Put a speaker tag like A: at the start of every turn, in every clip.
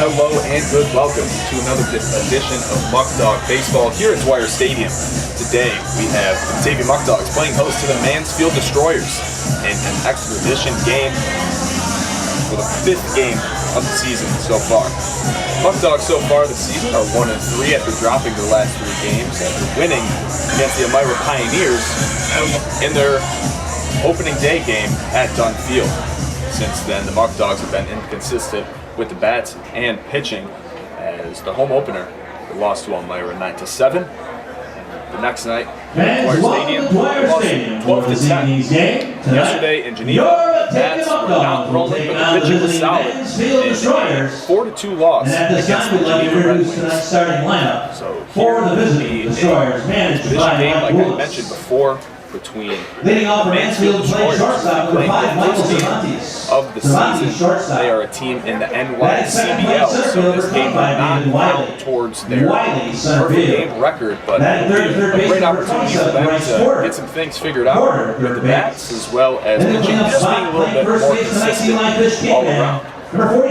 A: Hello and good welcome to another edition of Muckdog Baseball here at Dwyer Stadium. Today we have the Batavia Muckdogs playing host to the Mansfield Destroyers in an exhibition game for the fifth game of the season so far. Muckdogs so far this season are 1-3 after dropping their last three games after winning against the Elmira Pioneers in their opening day game at Mansfield. Since then, the Muckdogs have been inconsistent with the bats and pitching, as the home opener they lost to Elmira 9-7. The next night, Dwyer Stadium lost 12-10. Yesterday in Geneva, bats were not rolling, but the pitching was solid in a 4-2 loss against the Geneva Red Wings. So here will be an exhibition game, like I mentioned before, between Mansfield Destroyers, playing the first game of the season. They are a team in the NYCBL, so this game will not count towards their perfect game record, but a great opportunity for them to get some things figured out with the bats, as well as pitching, just being a little bit more consistent all around.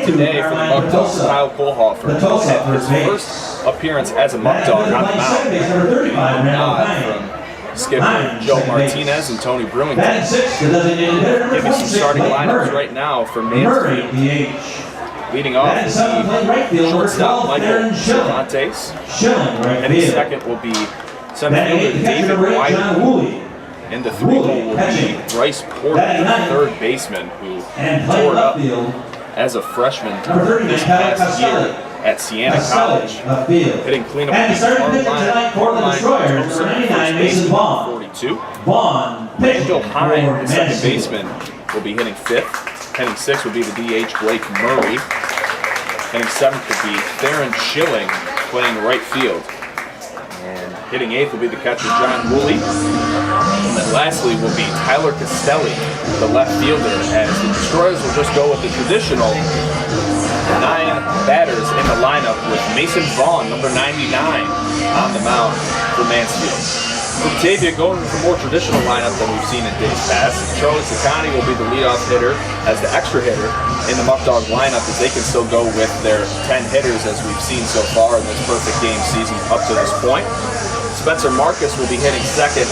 A: Today for the Muckdogs, Kyle Kohlhofer had his first appearance as a Muckdog on the mound, getting a nod from skipper Joe Martinez and Tony Brewington. Give you some starting lineups right now for Mansfield. Leading off will be shortstop Michael Cervantes. And the second will be center fielder David Wiley. And the three-hole will be Bryce Porter, the third baseman, who tore it up as a freshman this past year at Siena College. Hitting cleanup will be Carline first baseman, 42. Randall Hine, the second baseman, will be hitting fifth. Hitting sixth will be the DH Blake Murray. Hitting seventh will be Theron Schilling, playing right field. And hitting eighth will be the catcher John Woolley. And then lastly will be Tyler Castelli, the left fielder, as the Destroyers will just go with the traditional 9 batters in the lineup, with Mason Vaughn, number 99, on the mound for Mansfield. For Batavia, going with a more traditional lineup than we've seen in days past, Charlie Saccani will be the leadoff hitter as the extra hitter in the Muckdog lineup, as they can still go with their 10 hitters as we've seen so far in this perfect game season up to this point. Spencer Marcus will be hitting second,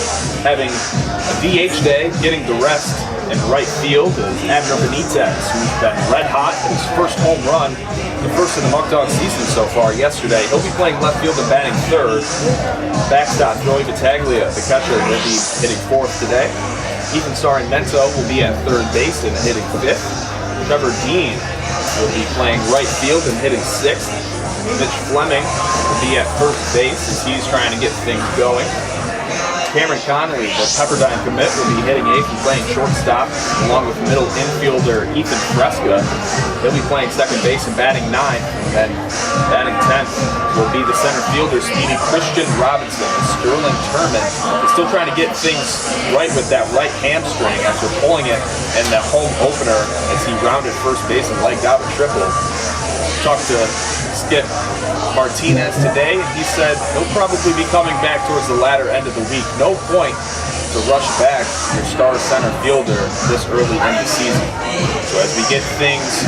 A: having a DH day, getting the rest in right field is Abner Benitez, who's been red hot in his first home run, the first in the Muckdog season so far yesterday. He'll be playing left field and batting third. Backstop Joey Battaglia, the catcher, will be hitting fourth today. Ethan Sarmento will be at third base and hitting fifth. Trevor Dean will be playing right field and hitting sixth. Mitch Fleming will be at first base as he's trying to get things going. Cameron Connolly, the Pepperdine commit, will be hitting eighth and playing shortstop, along with middle infielder Ethan Fresca. He'll be playing second base and batting ninth. And then batting 10th will be the center fielder, speedy Christian Robinson. Sterling Turman is still trying to get things right with that right hamstring after pulling it in the home opener as he rounded first base and legged out a triple. Talked to Skip Martinez today, and he said he'll probably be coming back towards the latter end of the week. No point to rush back your star center fielder this early in the season. So as we get things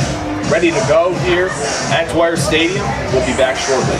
A: ready to go here at Dwyer Stadium, we'll be back shortly.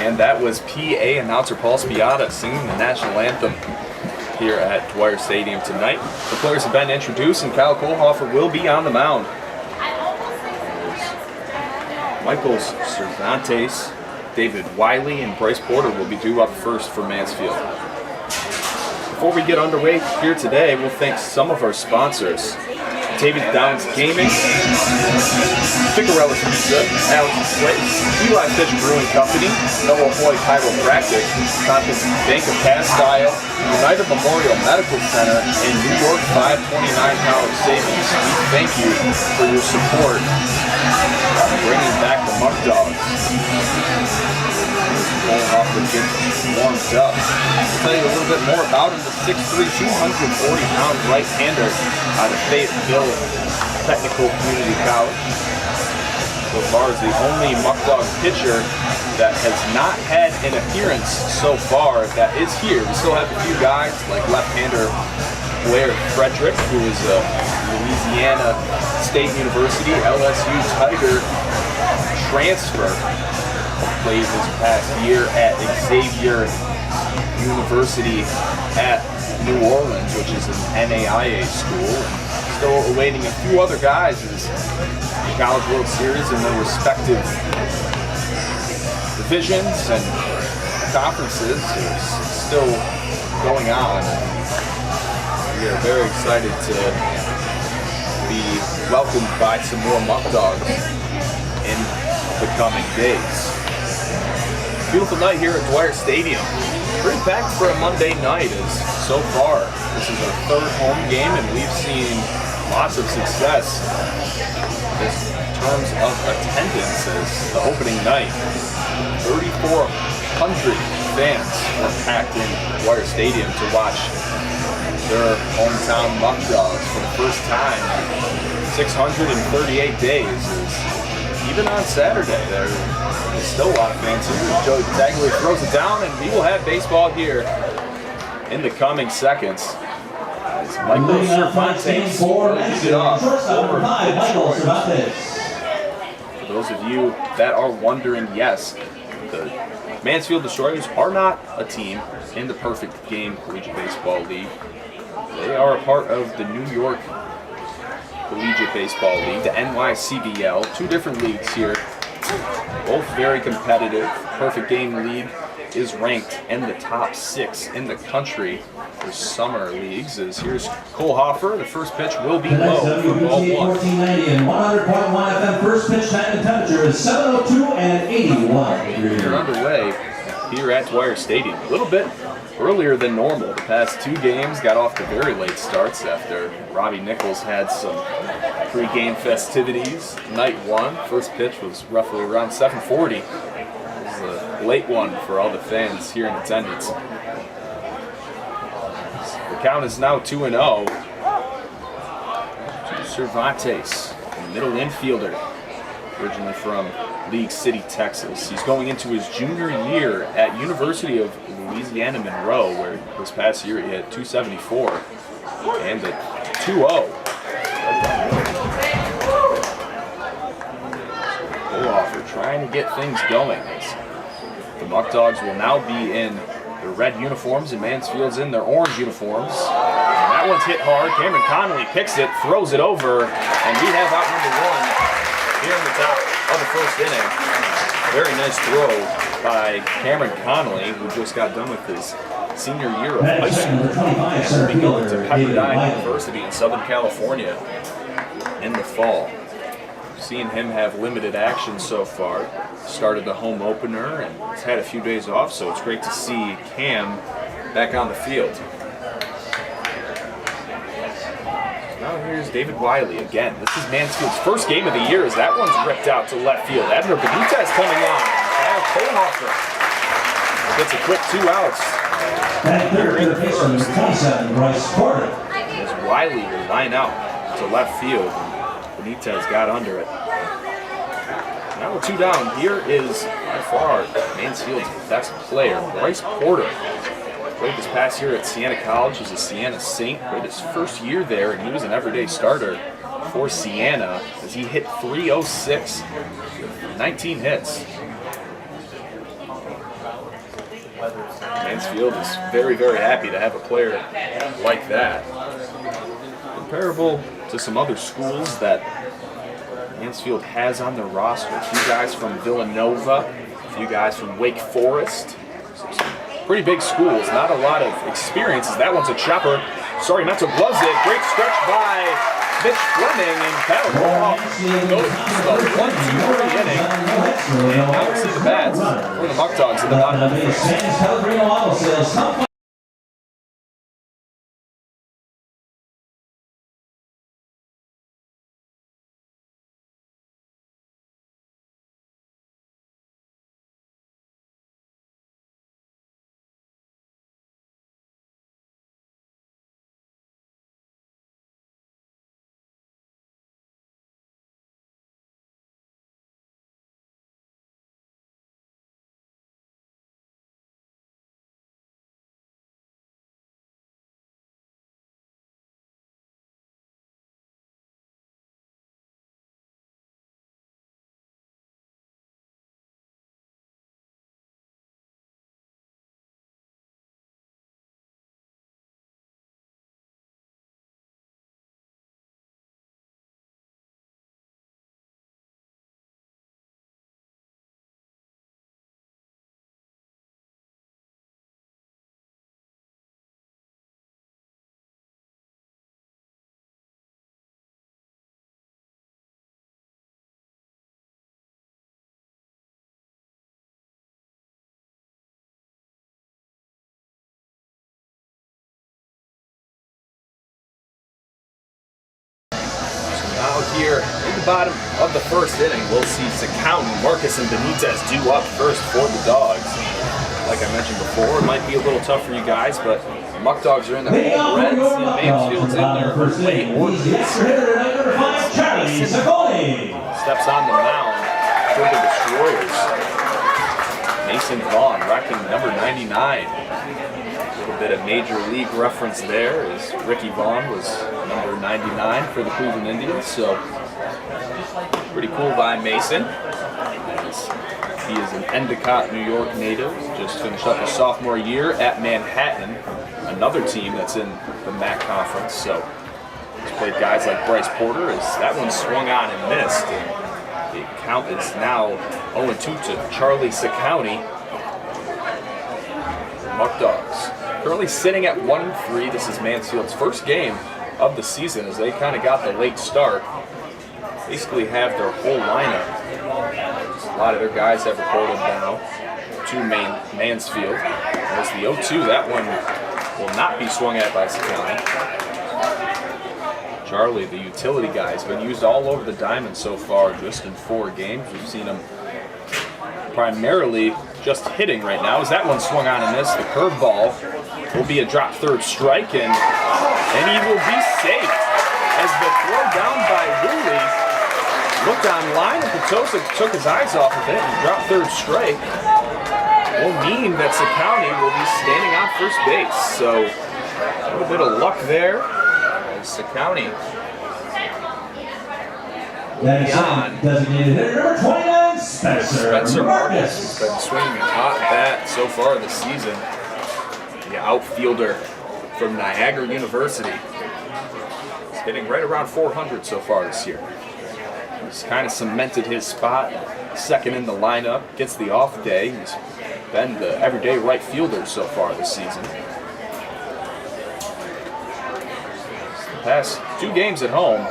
A: And that was PA announcer Paul Spiata singing the national anthem here at Dwyer Stadium tonight. The players have been introduced, and Kyle Kohlhofer will be on the mound. Michael Cervantes, David Wiley, and Bryce Porter will be due up first for Mansfield. Before we get underway here today, we'll thank some of our sponsors. David Downs Gaming, Picarella's Pizza, Alex's Place, Eli Fish Brewing Company, Noah Hoy Chiropractic, Compton's Bank of Castile, United Memorial Medical Center, and New York 529 College Savings. We thank you for your support on bringing back the Muckdogs. Kohlhofer gets warmed up. I'll tell you a little bit more about him. The 6'3", 240-pound right-hander out of Fayetteville Technical Community College. So far is the only Muckdog pitcher that has not had an appearance so far that is here. We still have a few guys like left-hander Blair Frederick, who is a Louisiana State University LSU Tiger transfer. Played this past year at Xavier University at New Orleans, which is an NAIA school. Still awaiting a few other guys as the College World Series in their respective divisions and conferences is still going on. We are very excited to be welcomed by some more Muckdogs in the coming days. Beautiful night here at Dwyer Stadium. Pretty packed for a Monday night as so far this is our third home game and we've seen lots of success in terms of attendance as the opening night. 3,400 fans were packed in Dwyer Stadium to watch their hometown Muckdogs for the first time in 638 days. Even on Saturday, there's still a lot of fans here. Joey Tagley throws it down, and we will have baseball here in the coming seconds. As Michael Cervantes leads it off over the Destroyers. For those of you that are wondering, yes, the Mansfield Destroyers are not a team in the Perfect Game Collegiate Baseball League. They are a part of the New York Collegiate Baseball League, the NYCBL, two different leagues here, both very competitive. Perfect Game League is ranked in the top 6 in the country for summer leagues. As here's Kohlhofer, the first pitch will be low for ball 1.
B: 1490 and 100.1 FM. First pitch time and temperature is 7:02 and 81.
A: We're underway here at Dwyer Stadium. A little bit earlier than normal. The past 2 games got off to very late starts after Robbie Nichols had some pre-game festivities. Night 1, first pitch was roughly around 7:40. It was a late one for all the fans here in attendance. The count is now 2-0 to Cervantes, the middle infielder, originally from League City, Texas. He's going into his junior year at University of Louisiana Monroe, where this past year he had 274 and a 2-0. Kohlhofer trying to get things going. The Muckdogs will now be in their red uniforms and Mansfield's in their orange uniforms. And that one's hit hard. Cameron Connolly picks it, throws it over, and we have out number 1 here in the top of the first inning. Very nice throw by Cameron Connolly, who just got done with his senior year of high school. He'll be going to Pepperdine University in Southern California in the fall. Seeing him have limited action so far. Started the home opener and has had a few days off, so it's great to see Cam back on the field. Now here's David Wiley again. This is Mansfield's first game of the year as that one's ripped out to left field. Abner Benitez coming on. Now Kohlhofer gets a quick 2 outs. Here in the first.
B: 27, Bryce Porter.
A: As Wiley will line out to left field. Benitez got under it. Now we're 2 down. Here is by far Mansfield's best player, Bryce Porter. Played this past year at Siena College. He's a Siena Saint. Played his first year there, and he was an everyday starter for Siena as he hit .306 with 19 hits. Mansfield is very, very happy to have a player like that. Comparable to some other schools that Mansfield has on their roster. A few guys from Villanova, a few guys from Wake Forest. So some pretty big schools, not a lot of experiences. That one's a chopper. Sorry, not to gloves it. Great stretch by Mitch Fleming, and that'll go off. Goes the 1-2-3 inning. And now we'll see the bats for the Muckdogs in the bottom of the first. Out here in the bottom of the first inning, we'll see Secounty, Marcus, and Benitez due up first for the Dogs. Like I mentioned before, it might be a little tough for you guys, but the Muckdogs are in their home Reds, and Mansfield's in their away orders. Steps on the mound for the Destroyers. Mason Vaughn rocking number 99. A little bit of major league reference there, as Ricky Vaughn was number 99 for the Cleveland Indians, so pretty cool by Mason, as he is an Endicott, New York native, just finished up his sophomore year at Manhattan, another team that's in the MAC conference, so he's played guys like Bryce Porter, as that one swung on and missed, and the count is now 0-2 to Charlie Secounty. Muckdogs currently sitting at 1-3. This is Mansfield's first game of the season, as they kind of got the late start. Basically have their whole lineup. A lot of their guys have reported now to Mansfield. As the 0-2, that one will not be swung at by Secounty. Charlie, the utility guy, has been used all over the diamond so far, just in 4 games. We've seen him primarily just hitting right now, as that one swung on and missed. The curveball will be a drop third strike, and he will be safe, as the throw down by Woolley looked online, and Potosa took his eyes off of it and dropped third strike. Will mean that Secounty will be standing on first base, so a little bit of luck there, as Secounty beyond.
B: Designated hitter number 29, Spencer
A: Marcus has been swinging a hot bat so far this season. The outfielder from Niagara University. He's hitting right around 400 so far this year. He's kind of cemented his spot, second in the lineup, gets the off day. He's been the everyday right fielder so far this season. The past 2 games at home,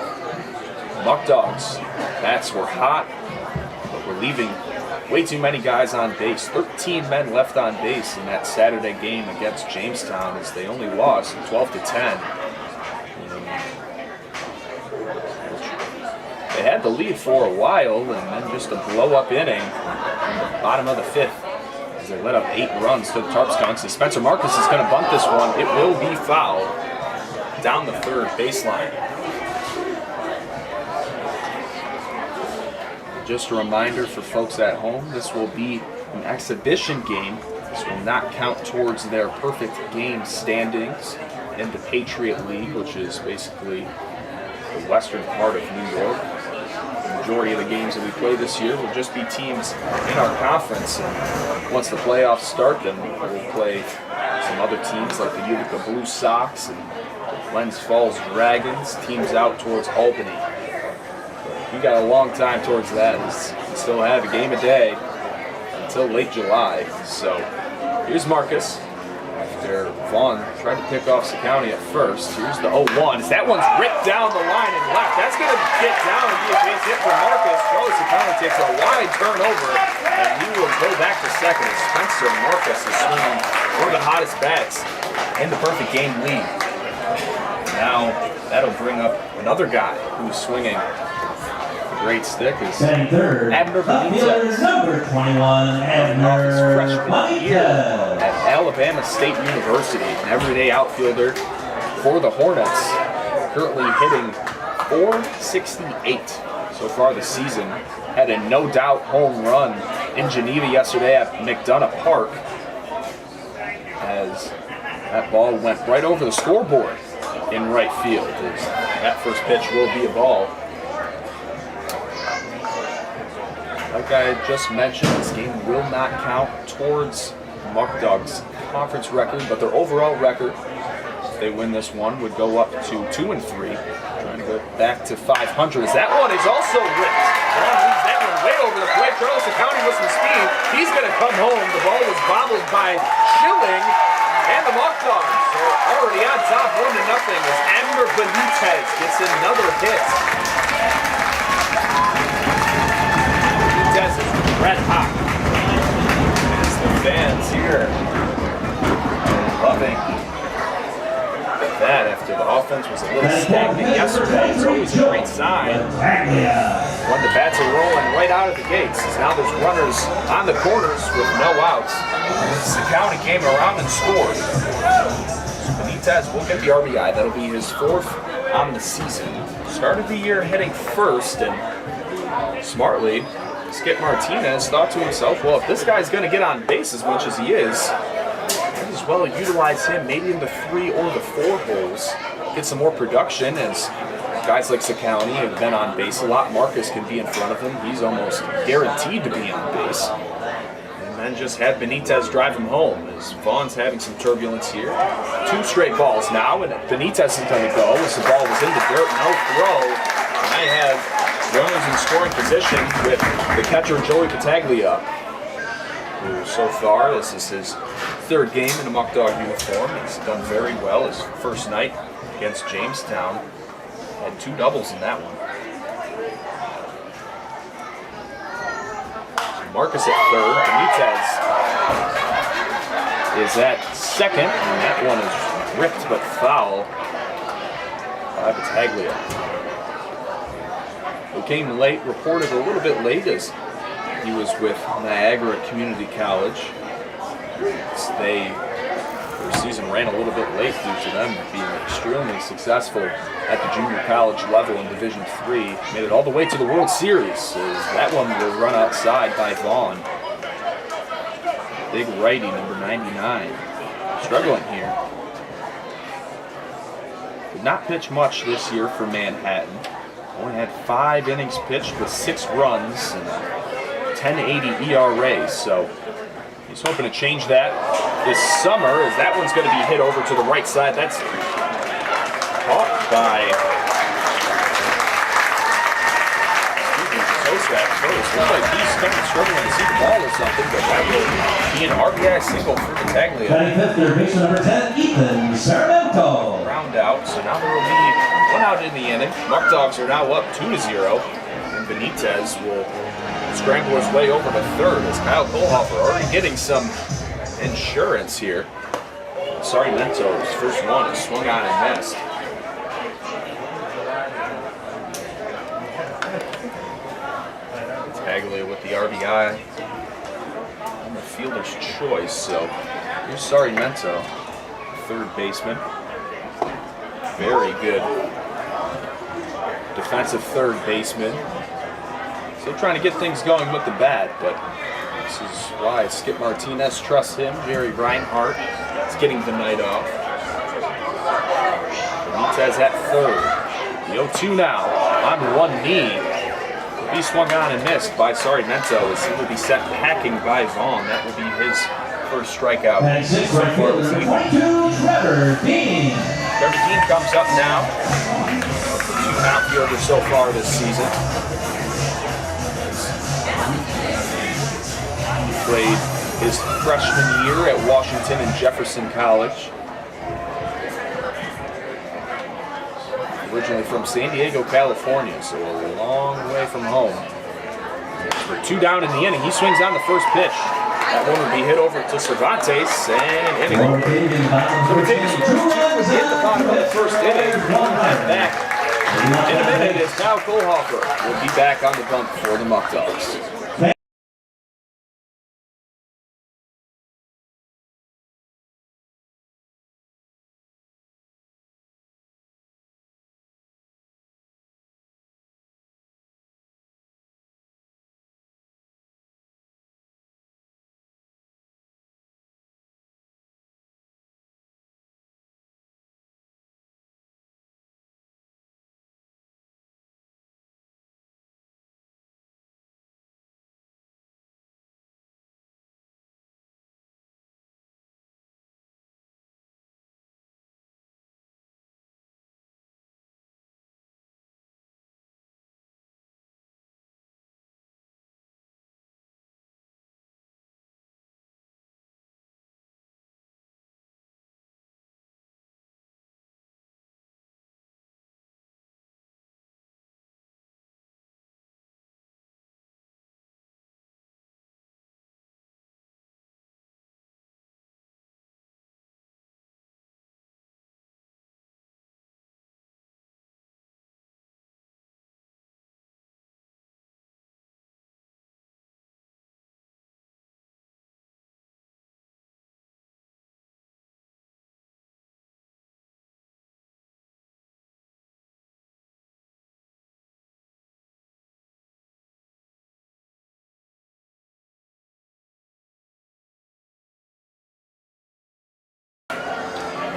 A: Muckdogs bats were hot, but we're leaving way too many guys on base. 13 men left on base in that Saturday game against Jamestown, as they only lost 12-10. They had the lead for a while, and then just a blow-up inning in the bottom of the 5th, as they let up 8 runs to the Tarpskunks. And Spencer Marcus is going to bunt this one. It will be fouled down the third baseline. Just a reminder for folks at home, this will be an exhibition game. This will not count towards their perfect game standings in the Patriot League, which is basically the western part of New York. In the majority of the games that we play this year will just be teams in our conference. And once the playoffs start, then we'll play some other teams like the Utica Blue Sox and Glens Falls Dragons, teams out towards Albany. We got a long time towards that. We still have a game a day until late July. So here's Marcus. After Vaughn tried to pick off County at first. Here's the 0-1. That one's ripped down the line and left. That's going to get down and be a base hit for Marcus. Charlie County takes a wide turnover, and he will go back to second. Spencer Marcus is swinging one of the hottest bats in the perfect game lead. Now that'll bring up another guy who's swinging a great stick. Is Abner Benitez,
B: number 21, Abner
A: freshman year at Alabama State University, an everyday outfielder for the Hornets, currently hitting .468 so far this season. Had a no-doubt home run in Geneva yesterday at McDonough Park, as that ball went right over the scoreboard in right field. That first pitch will be a ball. Like I just mentioned, this game will not count towards Muckdogs' conference record, but their overall record, if they win this one, would go up to 2-3, trying to go back to 500. As that one is also ripped. Vaughn leaves that one way over the plate. Charleston County with some speed. He's going to come home. The ball was bobbled by Schilling, and the Muckdogs are already on top 1-0 as Abner Benitez gets another hit. Benitez is red hot. As the fans here loving that after the offense was a little stagnant yesterday. It's always a great sign when the bats are rolling right out of the gates. Now there's runners on the corners with no outs. The County came around and scored. Benitez will get the RBI. That'll be his 4th on the season. Started the year hitting first, and smartly, Skip Martinez thought to himself, well, if this guy's going to get on base as much as he is, might as well utilize him maybe in the 3 or the 4 holes, get some more production, as guys like County have been on base a lot. Marcus can be in front of him. He's almost guaranteed to be on base. And then just have Benitez drive him home, as Vaughn's having some turbulence here. 2 straight balls now, and Benitez is going to go as the ball was in the dirt. No throw. And I have runners in scoring position with the catcher Joey Pataglia, who so far, this is his 3rd game in a Muckdog uniform. He's done very well his first night against Jamestown. Had 2 doubles in that one. So Marcus at 3rd. Benitez is at 2nd, and that one is ripped but foul by Pataglia. He came late, reported a little bit late, as he was with Niagara Community College. Their season ran a little bit late due to them being extremely successful at the junior college level in Division III. Made it all the way to the World Series, as that one was run outside by Vaughn. Big righty, number 99. Struggling here. Did not pitch much this year for Manhattan. Only had 5 innings pitched with 6 runs and a 10.80 ERA, so he's hoping to change that this summer, as that one's going to be hit over to the right side. That's caught by Looks like he's kind of struggling to see the ball or something, but that will be an RBI single for Batavia.
B: 25th, their baseman number 10, Ethan Sarmento.
A: Round out, so now there will be 1 out in the inning. Muckdogs are now up 2-0, and Benitez will scramble his way over to 3rd, as Kyle Kohlhofer already getting some insurance here. Sarmento's first one is swung on and missed. Bataglia with the RBI on the fielder's choice. So here's Sarmento, 3rd baseman. Very good defensive 3rd baseman. Still trying to get things going with the bat, but this is why Skip Martinez trusts him. Jerry Reinhardt is getting the night off. Benitez at 3rd. The 0-2 now on one knee. He swung on and missed by Sarmiento as he will be sent packing by Vaughn. That will be his first strikeout so far this evening.
B: Trevor Dean.
A: Trevor Dean comes up now. Two outfielders so far this season. He played his freshman year at Washington and Jefferson College. Originally from San Diego, California, so a long way from home. For 2 down in the inning, he swings on the first pitch. That one will be hit over to Cervantes, and inning over. So we take a score 2 in the bottom of the first inning. And back in a minute is now Kohlhofer. Will be back on the bump for the Muckdogs.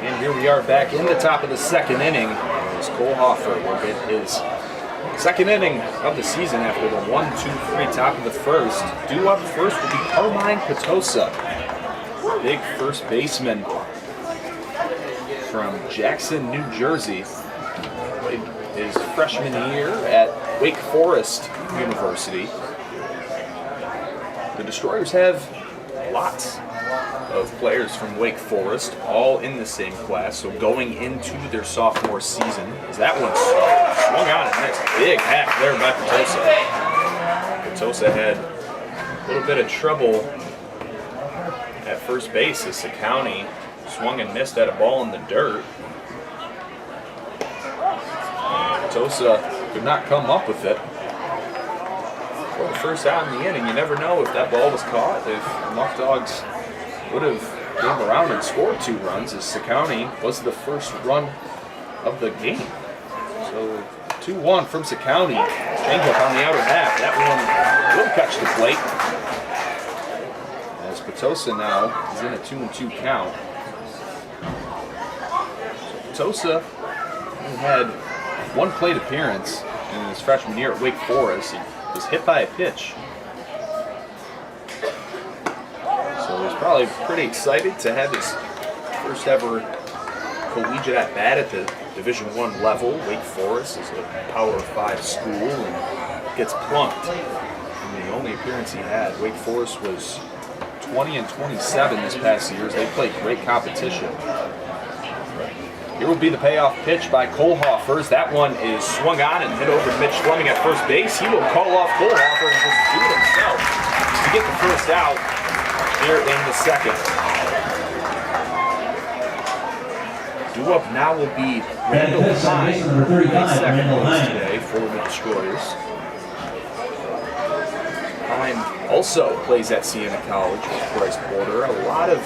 A: And here we are back in the top of the second inning as Kohlhofer will get his second inning of the season after the 1-2-3 top of the first. Due up first will be Carmine Petosa, big first baseman from Jackson, New Jersey. Played his freshman year at Wake Forest University. The Destroyers have lots of players from Wake Forest, all in the same class, so going into their sophomore season, as that one swung on and missed. Big hack there by Petosa. Petosa had a little bit of trouble at first base as County swung and missed at a ball in the dirt. Petosa could not come up with it. For the first out in the inning, you never know if that ball was caught, if the Muckdogs would have came around and scored 2 runs, as County was the first run of the game. So 2-1 from County. Changeup on the outer half. That one will catch the plate. As Petosa now is in a 2-2 count. So Petosa had 1 plate appearance in his freshman year at Wake Forest. He was hit by a pitch. So he's probably pretty excited to have his first ever collegiate at bat at the Division I level. Wake Forest is a Power 5 school and gets plunked. And the only appearance he had, Wake Forest was 20-27 this past year. They played great competition. Here will be the payoff pitch by Kohlhofer. That one is swung on and hit over to Mitch Fleming at first base. He will call off Kohlhofer and just do it himself to get the first out here in the second. Due up now will be Randall Hine, second base today for the Destroyers. Hine also plays at Siena College with Bryce Porter. A lot of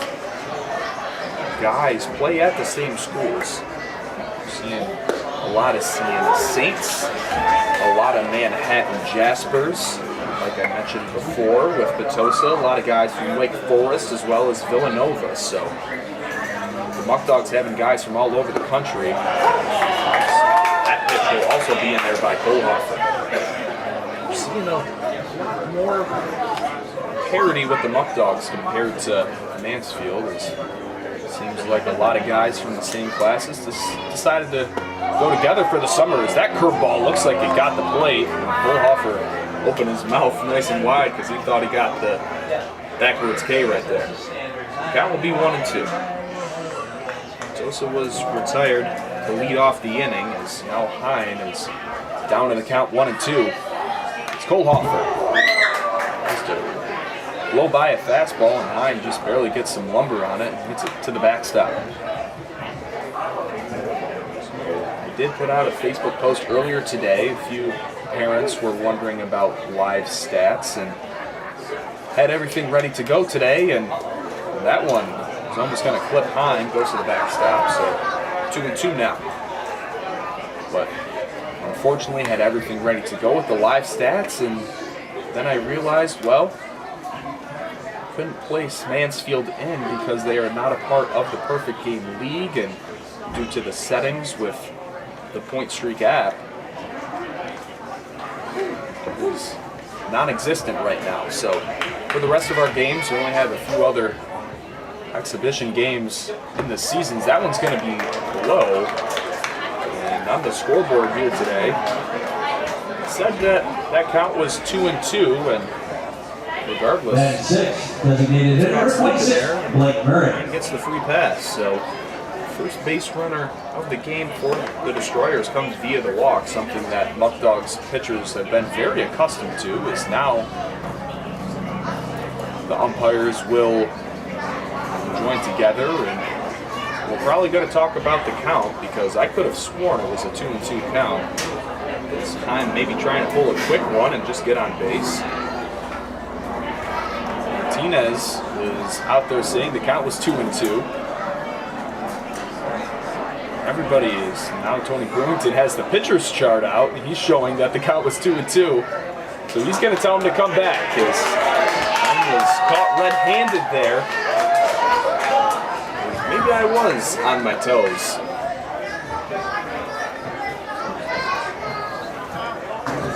A: guys play at the same schools. We're seeing a lot of Siena Saints, a lot of Manhattan Jaspers, like I mentioned before with Petosa, a lot of guys from Wake Forest as well as Villanova. So the Muckdogs having guys from all over the country. That pitch will also be in there by Kohlhofer. We're seeing a lot more parity with the Muckdogs compared to Mansfield. It seems like a lot of guys from the same classes decided to go together for the summer. As that curveball looks like it got the plate, Kohlhofer opened his mouth nice and wide because he thought he got the backwards K right there. Count will be 1-2. Sosa was retired to lead off the inning, as now Hine is down in the count 1-2. It's Kohlhofer. Just a blow by a fastball, and Hine just barely gets some lumber on it and hits it to the backstop. I did put out a Facebook post earlier today. A few parents were wondering about live stats and had everything ready to go today, and that one was almost going to clip Hine, goes to the backstop, so 2-2 now. But unfortunately had everything ready to go with the live stats, and then I realized, well, couldn't place Mansfield in because they are not a part of the Perfect Game League, and due to the settings with the Point Streak app, it is non-existent right now. So for the rest of our games, we only have a few other exhibition games in the seasons. That one's going to be low. And on the scoreboard here today, it said that count was 2-2, and regardless,
B: That's 6. Designated hitter, 26, Blake Murray.
A: And gets the free pass. So first base runner of the game for the Destroyers comes via the walk, something that Muckdogs pitchers have been very accustomed to. Is now the umpires will join together, and we're probably going to talk about the count because I could have sworn it was a 2-2 count. This time maybe trying to pull a quick one and just get on base. Martinez is out there saying the count was 2-2. Everybody is now. Tony Brewington has the pitcher's chart out, and he's showing that the count was 2-2. So he's going to tell him to come back. His man was caught red-handed there. Maybe I was on my toes.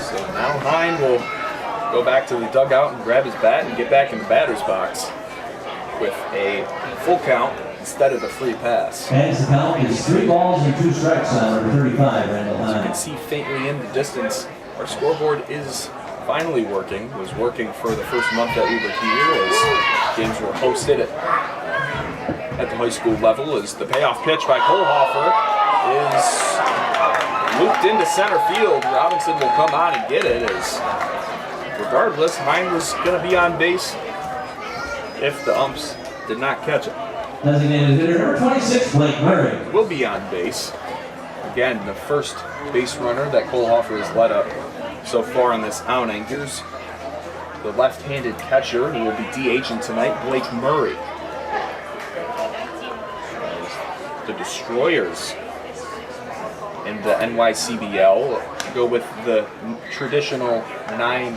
A: So now Hine will go back to the dugout and grab his bat and get back in the batter's box with a full count instead of the free pass.
B: And the count is 3 balls and 2 strikes on number 35, Randall
A: As you
B: Hine.
A: can see faintly in the distance, our scoreboard is finally working. It was working for the first month that we were here as games were hosted at the high school level. As the payoff pitch by Kohlhofer is looped into center field. Robinson will come on and get it, as regardless, Hine was going to be on base if the umps did not catch it.
B: Designated hitter number 26, Blake Murray.
A: Will be on base. Again, the first base runner that Kohlhofer has led up so far in this outing. Here's the left-handed catcher who will be DHing tonight, Blake Murray. The Destroyers in the NYCBL go with the traditional 9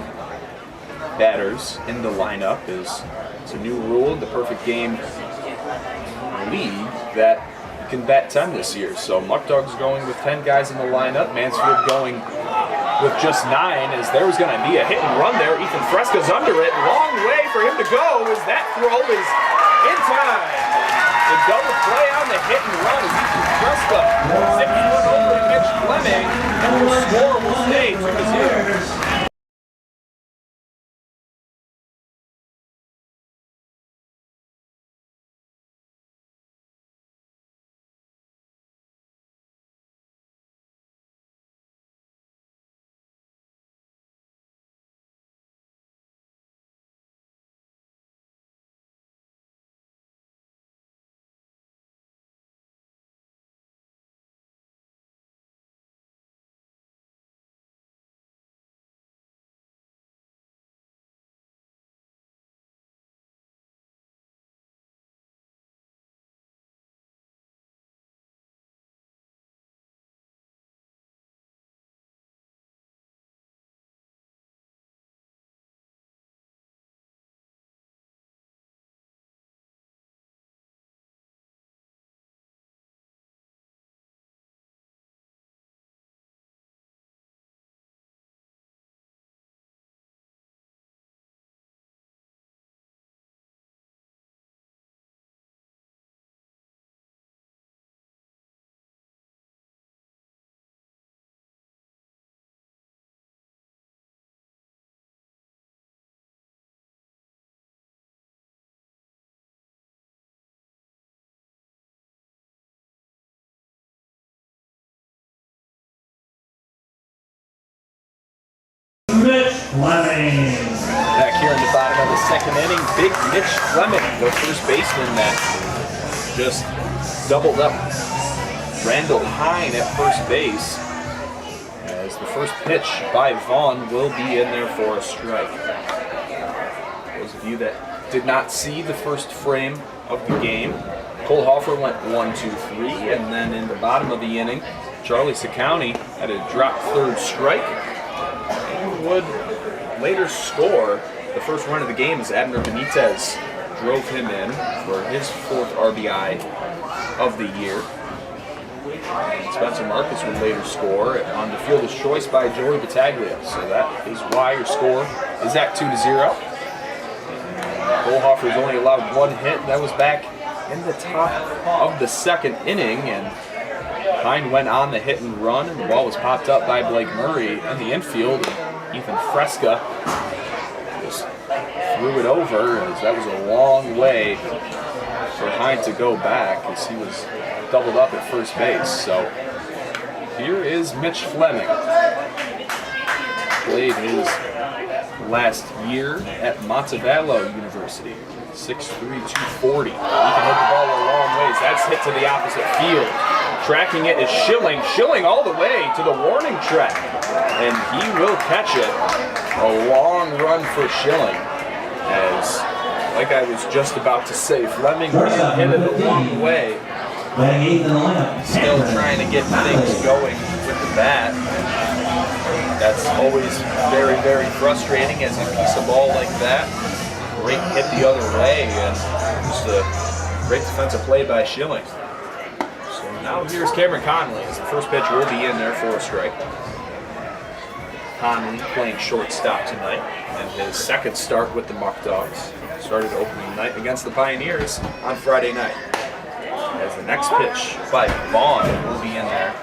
A: batters in the lineup. It's a new rule in the Perfect Game League that you can bat 10 this year. So Muckdogs going with 10 guys in the lineup, Mansfield going with just 9, as there was going to be a hit and run there. Ethan Fresca's under it. Long way for him to go, as that throw is in time. The double play on the hit and run is Ethan Fresca. 6-1 over Mitch Fleming, and the score will stay 2-0. the second inning, big Mitch Fleming, the first baseman that just doubled up Randall Hine at first base, as the first pitch by Vaughn will be in there for a strike. Those of you that did not see the first frame of the game, Cole Hoffer went 1-2-3, and then in the bottom of the inning, Charlie Ciccone had a drop third strike and would later score the first run of the game as Abner Benitez drove him in for his fourth RBI of the year. Spencer Marcus would later score on the fielder's choice by Joey Batavia. So that is why your score is at 2-0. Cole Hoffer's only allowed one hit. That was back in the top of the second inning, and Hine went on the hit and run, and the ball was popped up by Blake Murray in the infield. Ethan Fresca just threw it over, as that was a long way for Hine to go back, as he was doubled up at first base. So here is Mitch Fleming. Played his last year at Montevallo University. 6'3", 240. He can hit the ball a long ways. That's hit to the opposite field. Tracking it is Schilling all the way to the warning track. And he will catch it. A long run for Schilling. As, like I was just about to say, Fleming hit it a long way. Still trying to get things going with the bat. That's always very, very frustrating as you piece a ball like that. Great hit the other way, and just a great defensive play by Schilling. So now here's Cameron Conley, as the first pitch will be in there for a strike. Conley playing shortstop tonight, and his second start with the Muckdogs. Started opening night against the Pioneers on Friday night. As the next pitch by Vaughn will be in there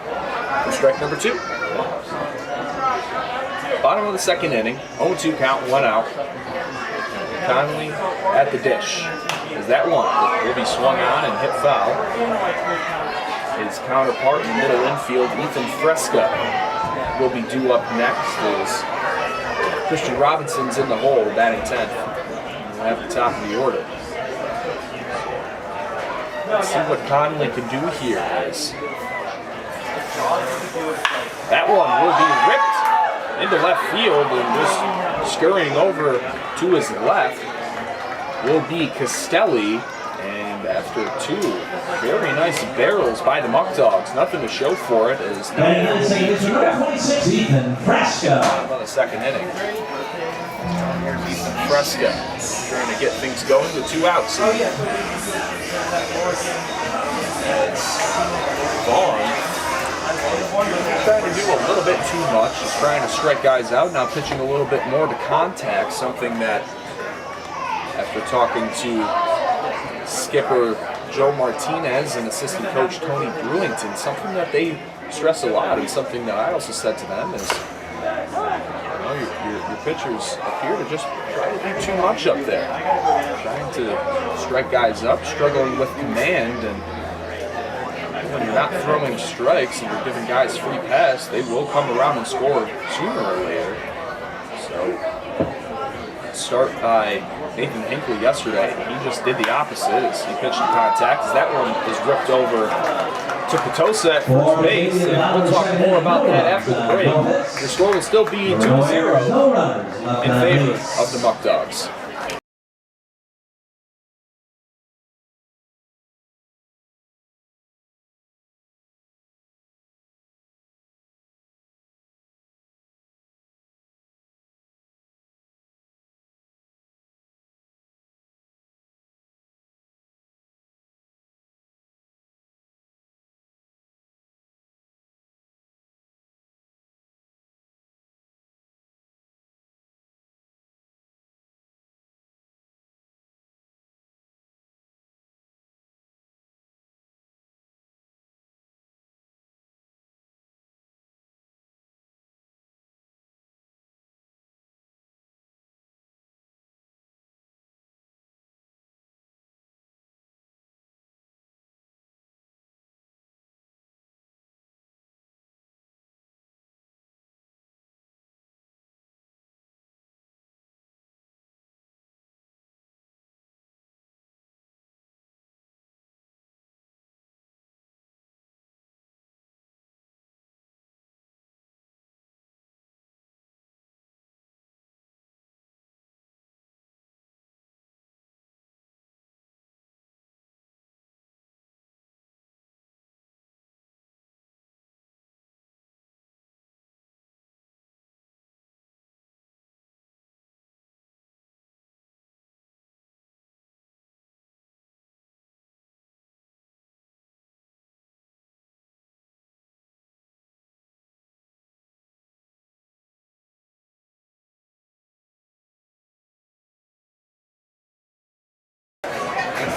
A: for strike number 2. Bottom of the second inning, 0-2 count, 1 out. Conley at the dish. As that one will be swung on and hit foul. His counterpart in the middle infield, Ethan Fresca, will be due up next, as Christian Robinson's in the hole, batting 10th. At the top of the order. Let's see what Conley can do here. As that one will be ripped into left field, and just scurrying over to his left will be Castelli. And after 2 very nice barrels by the Muckdogs, nothing to show for it, as
B: Ethan Fresca
A: on the second inning. Here's Ethan Fresca trying to get things going with 2 outs. Vaughn trying to do a little bit too much, just trying to strike guys out, now pitching a little bit more to contact, something that, after talking to skipper Joe Martinez and assistant coach Tony Brewington, something that they stress a lot, and something that I also said to them is, your pitchers appear to just try to do too much up there. Trying to strike guys up, struggling with command, and when you're not throwing strikes and you're giving guys free pass, they will come around and score sooner or later. So, start by Nathan Hinckley yesterday. He just did the opposite as he pitched to contact, as that one is ripped over to Potosa at first base, and we'll talk more about that after the break. The score will still be 2-0 in favor of the Muckdogs.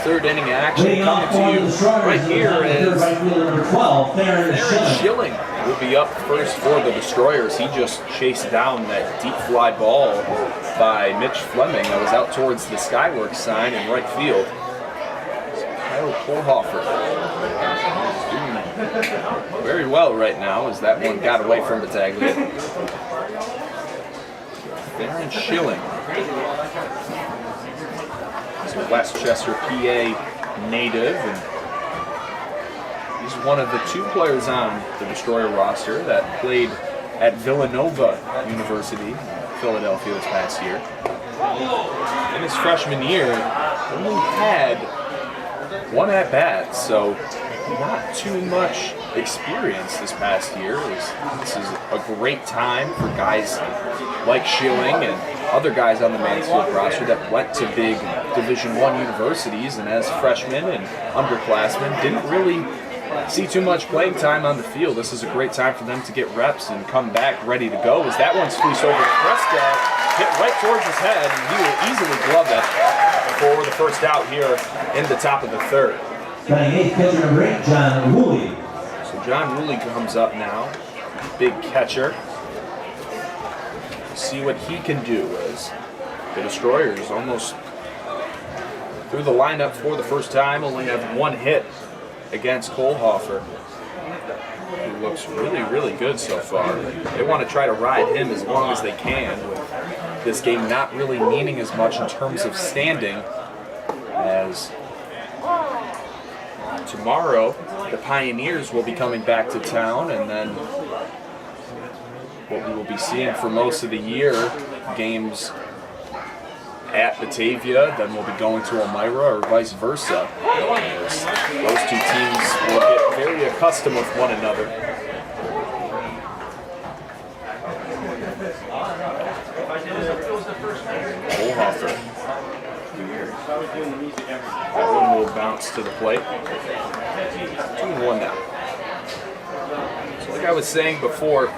A: third inning action
B: Leading off
A: coming
B: for
A: to
B: the
A: you
B: Destroyers
A: right here is
B: right fielder number 12, Theron
A: Schilling will be up first for the Destroyers. He just chased down that deep fly ball by Mitch Fleming that was out towards the Skyworks sign in right field. Kyle Kohlhofer doing very well right now as that one got away from Batavia. Theron Schilling. He's a Westchester, PA native, and he's one of the two players on the Destroyer roster that played at Villanova University, Philadelphia, this past year. In his freshman year, only had one at-bat, so not too much experience this past year. This is a great time for guys like Schilling and other guys on the Mansfield roster that went to big Division I universities, and as freshmen and underclassmen didn't really see too much playing time on the field. This is a great time for them to get reps and come back ready to go, as that one's fleeced over to Cresta, hit right towards his head, and he will easily glove it for the first out here in the top of the third.
B: Batting eighth, catcher number 8, John Woolley.
A: So John Woolley comes up now, big catcher. See what he can do as the Destroyers almost through the lineup for the first time, only have one hit against Kohlhofer, who looks really, really good so far. They want to try to ride him as long as they can, with this game not really meaning as much in terms of standing, as tomorrow the Pioneers will be coming back to town, and then what we will be seeing for most of the year, games at Batavia, then we'll be going to Elmira or vice versa. Those two teams will get very accustomed with one another. Kohlhofer. That one will bounce to the plate. 2-1 now. So like I was saying before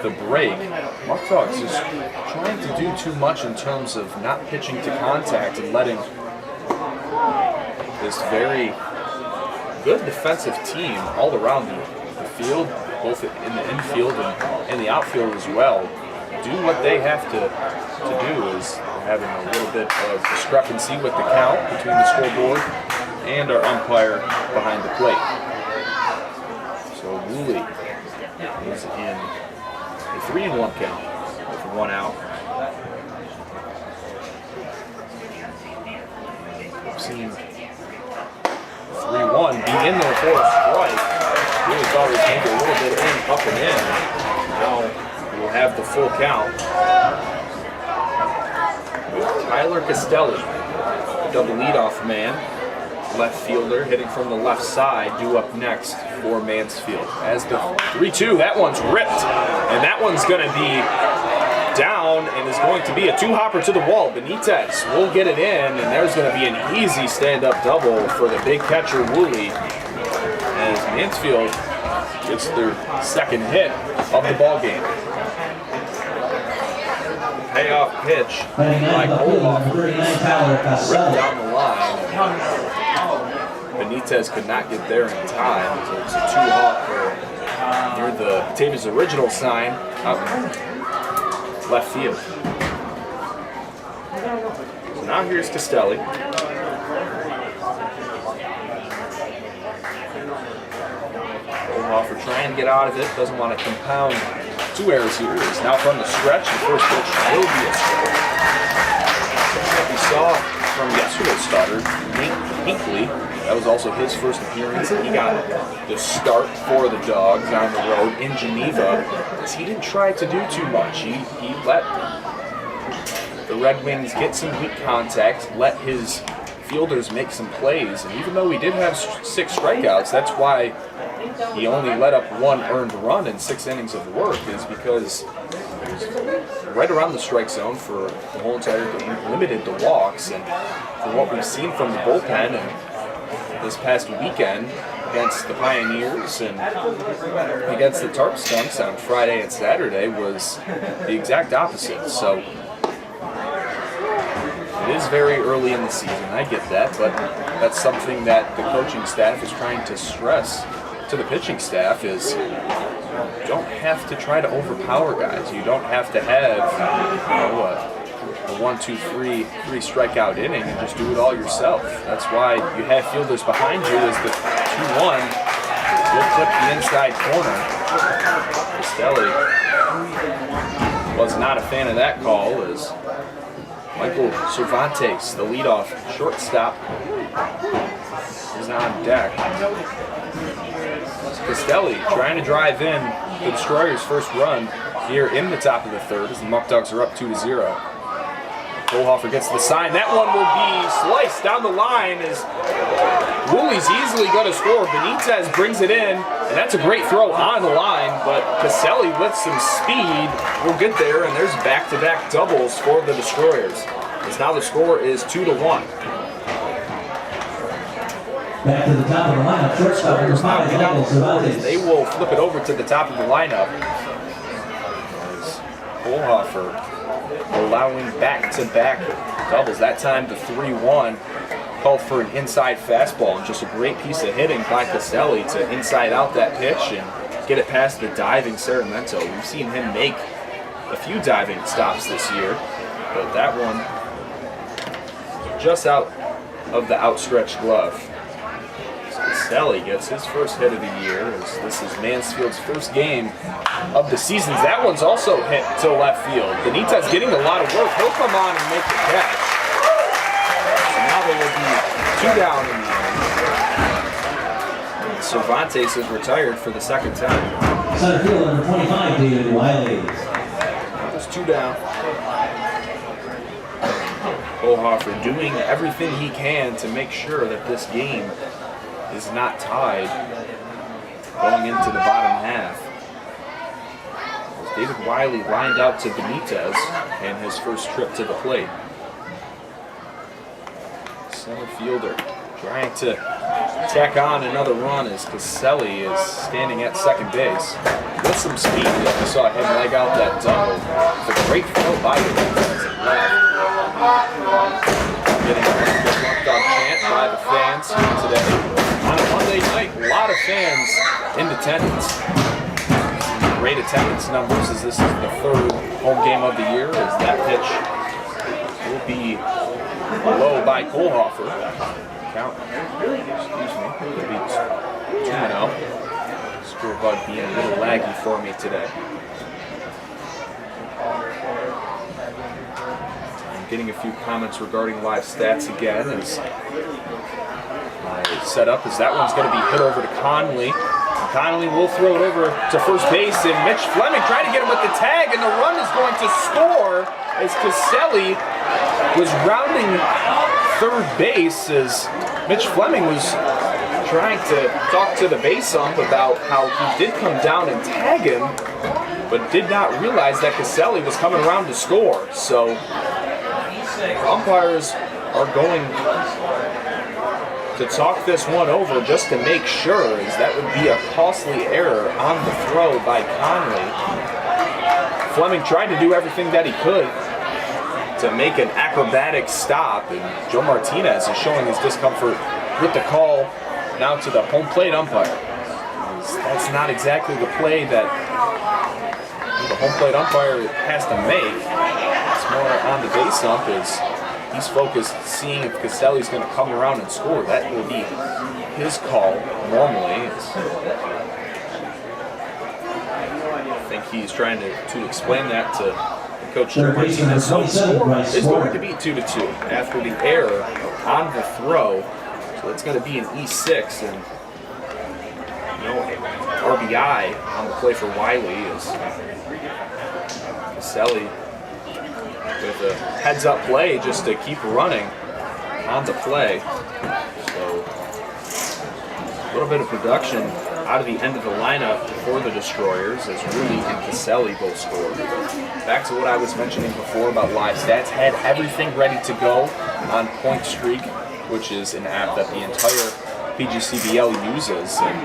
A: the break, Muckdogs is trying to do too much in terms of not pitching to contact and letting this very good defensive team all around the field, both in the infield and in the outfield as well, do what they have to do, is having a little bit of discrepancy with the count between the scoreboard and our umpire behind the plate. So Woolley is in a 3-1 count with one out. We've seen 3-1 be in there for a strike. Really thought he was going to get a little bit in, up and in. Now we'll have the full count. Tyler Castelli, the double leadoff man, left fielder, hitting from the left side, due up next for Mansfield. As the 3-2, that one's ripped, and that one's going to be down and is going to be a two-hopper to the wall. Benitez will get it in, and there's going to be an easy stand-up double for the big catcher Woolley, as Mansfield gets their second hit of the ball game. Payoff pitch by Kohlhofer, ripped down the line. Benitez could not get there in time, so it's a two-hopper near the Batavia's original sign out in left field. So now here's Castelli. Kohlhofer trying to get out of it, doesn't want to compound two errors here. He's now from the stretch. The first pitch will be a strike. What we saw from yesterday's starter, Nate Hinckley, that was also his first appearance. He got the start for the Dogs on the road in Geneva. He didn't try to do too much. He let the Red Wings get some weak contact, let his fielders make some plays, and even though we did have 6 strikeouts, that's why he only let up 1 earned run in 6 innings of work, is because he was right around the strike zone for the whole entire game, limited the walks, and from what we've seen from the bullpen and this past weekend against the Pioneers and against the Tarp Skunks on Friday and Saturday was the exact opposite. So It is very early in the season, I get that, but that's something that the coaching staff is trying to stress to the pitching staff is you don't have to try to overpower guys. You don't have to have a 1-2-3 strikeout inning and just do it all yourself. That's why you have fielders behind you as the 2-1 will clip the inside corner. Castelli was not a fan of that call as Michael Cervantes, the leadoff shortstop, is on deck. Castelli trying to drive in the Destroyers' first run here in the top of the third as the Muckdogs are up 2-0. Kohlhofer gets the sign. That one will be sliced down the line as Wooley's easily going to score. Benitez brings it in, and that's a great throw on the line, but Castelli with some speed will get there, and there's back-to-back doubles for the Destroyers. As now the score is 2-1.
B: Back to the top of the lineup, shortstop number 5, Michael Cervantes.
A: They will flip it over to the top of the lineup. As Kohlhofer allowing back-to-back doubles. That time the 3-1 called for an inside fastball, and just a great piece of hitting by Castelli to inside out that pitch and get it past the diving Sarmiento. We've seen him make a few diving stops this year, but that one just out of the outstretched glove. Castelli gets his first hit of the year as this is Mansfield's first game of the season. That one's also hit to left field. Benitez getting a lot of work. He'll come on and make the catch. So now there will be 2 down in the inning. Cervantes is retired for the second time.
B: Center field number 25, David Wiley.
A: There's 2 down. Kohlhofer doing everything he can to make sure that this game is not tied going into the bottom half. As David Wiley lined out to Benitez in his first trip to the plate. Center fielder trying to tack on another run as Castelli is standing at second base. With some speed, we saw him leg out that double. It's a great throw by Benitez at left. Getting a good Muckdog chant by the fans here today. On a Monday night, a lot of fans in attendance. Great attendance numbers as this is the third home game of the year as that pitch will be low by Kohlhofer. Count, excuse me, will be 2-0. Scorebug being a little laggy for me today. I'm getting a few comments regarding live stats again as set up as that one's going to be hit over to Conley. Conley will throw it over to first base, and Mitch Fleming trying to get him with the tag, and the run is going to score as Castelli was rounding third base as Mitch Fleming was trying to talk to the base ump about how he did come down and tag him, but did not realize that Castelli was coming around to score. So umpires are going to talk this one over just to make sure, as that would be a costly error on the throw by Conley. Fleming tried to do everything that he could to make an acrobatic stop, and Joe Martinez is showing his discomfort with the call now to the home plate umpire. That's not exactly the play that the home plate umpire has to make. It's more on the base ump as he's focused seeing if Castelli's going to come around and score. That will be his call normally. I think he's trying to explain that to Coach Joe Martinez. So the score is going to be 2-2 after the error on the throw. So it's going to be an E6 and no RBI on the play for Wiley as Castelli with a heads-up play just to keep running on the play. So a little bit of production out of the end of the lineup for the Destroyers as Rudy and Castelli both scored. Back to what I was mentioning before about live stats, had everything ready to go on Point Streak, which is an app that the entire PGCBL uses. And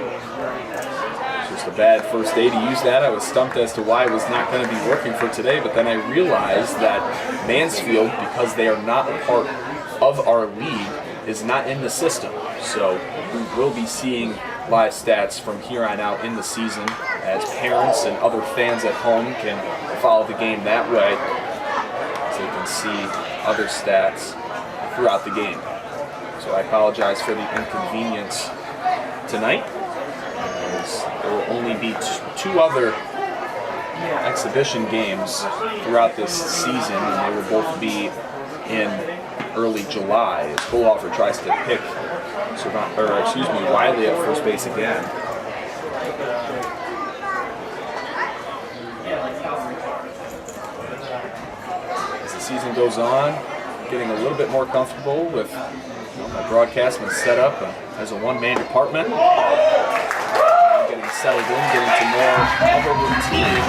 A: Just a bad first day to use that. I was stumped as to why it was not going to be working for today, but then I realized that Mansfield, because they are not a part of our league, is not in the system. So we will be seeing live stats from here on out in the season, as parents and other fans at home can follow the game that way, so they can see other stats throughout the game. So I apologize for the inconvenience tonight, as there will only be two other exhibition games throughout this season, and they will both be in early July, as Kohlhofer tries to pick Wiley at first base again. As the season goes on, getting a little bit more comfortable with my broadcasting set up as a one-man department. Getting settled in, getting to more of a routine.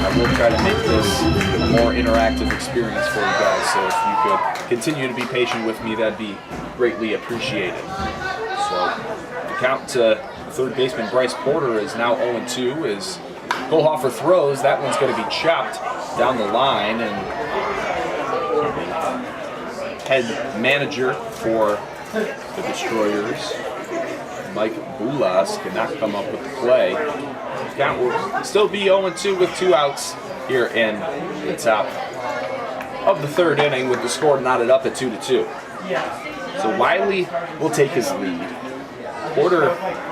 A: I will try to make this a more interactive experience for you guys, so if you could continue to be patient with me, that'd be greatly appreciated. So the count to third baseman Bryce Porter is now 0-2 as Kohlhofer throws. That one's going to be chopped down the line, and head manager for the Destroyers, Mike Boulas, cannot come up with the play. The count will still be 0-2 with 2 outs here in the top of the third inning, with the score knotted up at 2-2. So Wiley will take his lead. Porter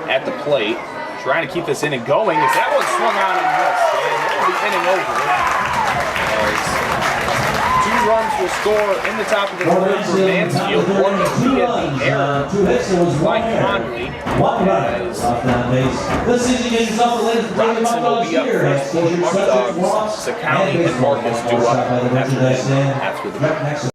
A: at the plate, trying to keep this inning going. As that one swung on and missed, and the inning over. As 2 runs will score in the top of the third for Mansfield. One via the error by Conley. As Robinson will be up first for the Muckdogs. Sakali and Marcus do up after the break.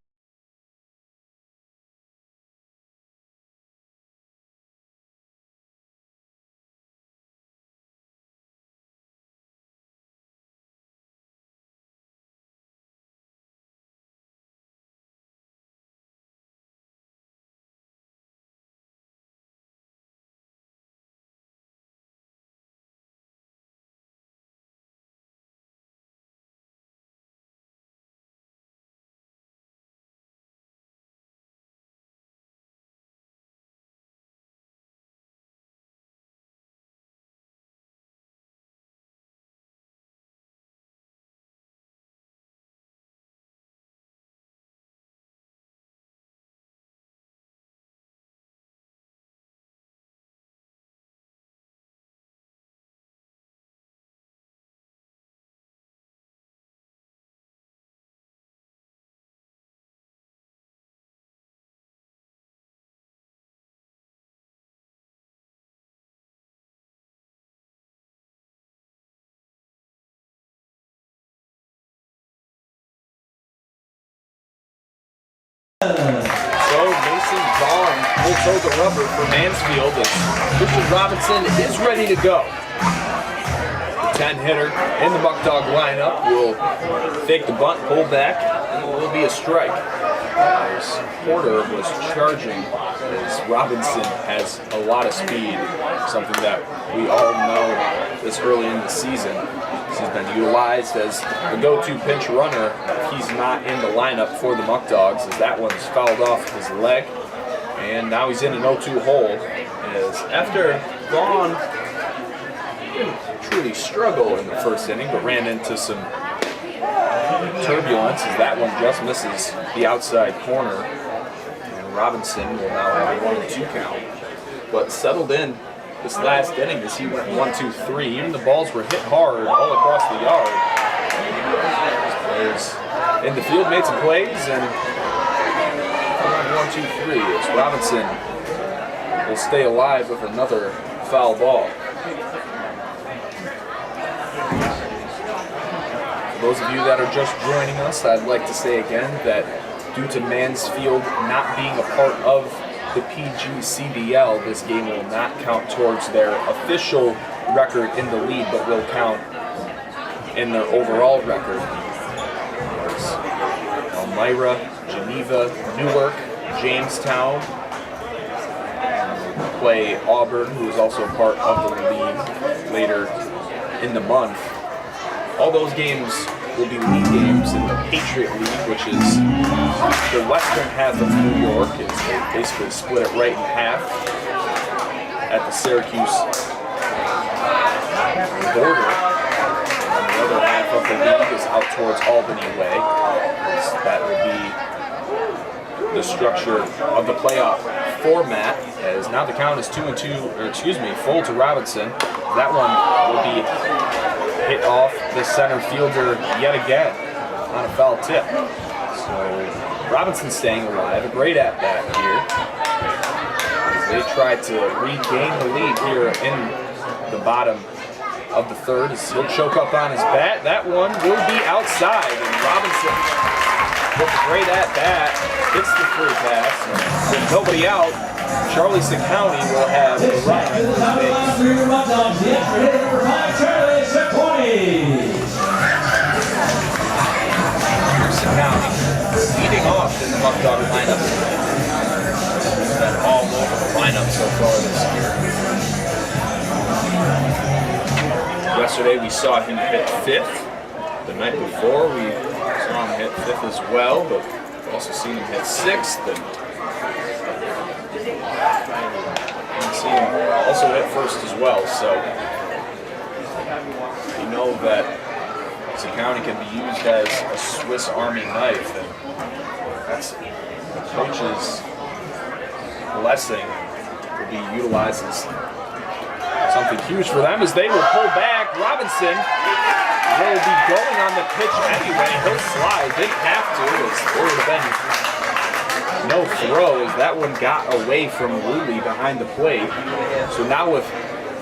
A: So Mason Vaughn will throw the rubber for Mansfield as Christian Robinson is ready to go. The 10-hitter in the Muckdog lineup will fake the bunt, pull back, and it will be a strike. As Porter was charging, as Robinson has a lot of speed, something that we all know this early in the season. He's been utilized as the go-to pinch runner. He's not in the lineup for the Muckdogs, as that one's fouled off his leg. And now he's in an 0-2 hole, as after Vaughn didn't truly struggle in the first inning, but ran into some turbulence, as that one just misses the outside corner. And Robinson will now have a 1-2 count. But settled in this last inning as he went 1-2-3. Even the balls were hit hard all across the yard. Players in the field made some plays, and 1-2-3 as Robinson will stay alive with another foul ball. For those of you that are just joining us, I'd like to say again that due to Mansfield not being a part of the PGCDL, this game will not count towards their official record in the league, but will count in their overall record. There's Elmira, Geneva, Newark, Jamestown, play Auburn, who is also part of the league later in the month. All those games will be league games in the Patriot League, which is the western half of New York. They basically split it right in half at the Syracuse border. And the other half of the league is out towards Albany way. That will be the structure of the playoff format, as now the count is 2-2, or excuse me, full to Robinson. That one will be hit off the center fielder yet again on a foul tip. So Robinson staying alive, a great at-bat here as they try to regain the lead here in the bottom of the third, as he'll choke up on his bat. That one will be outside, and Robinson with a great at-bat hits the free pass. With nobody out, Charlie County will have the run at County leading off in the Muckdog lineup. He's been all over the lineup so far this year. Yesterday we saw him hit fifth. The night before we saw him hit fifth as well, but we've also seen him hit sixth. And see him also hit first as well. So you know that County can be used as a Swiss Army knife, and that's the coach's blessing will be utilized as something huge for them, as they will pull back. Robinson will be going on the pitch anyway. He'll slide, didn't have to, as there would have been no throw, as that one got away from Woolley behind the plate. So now with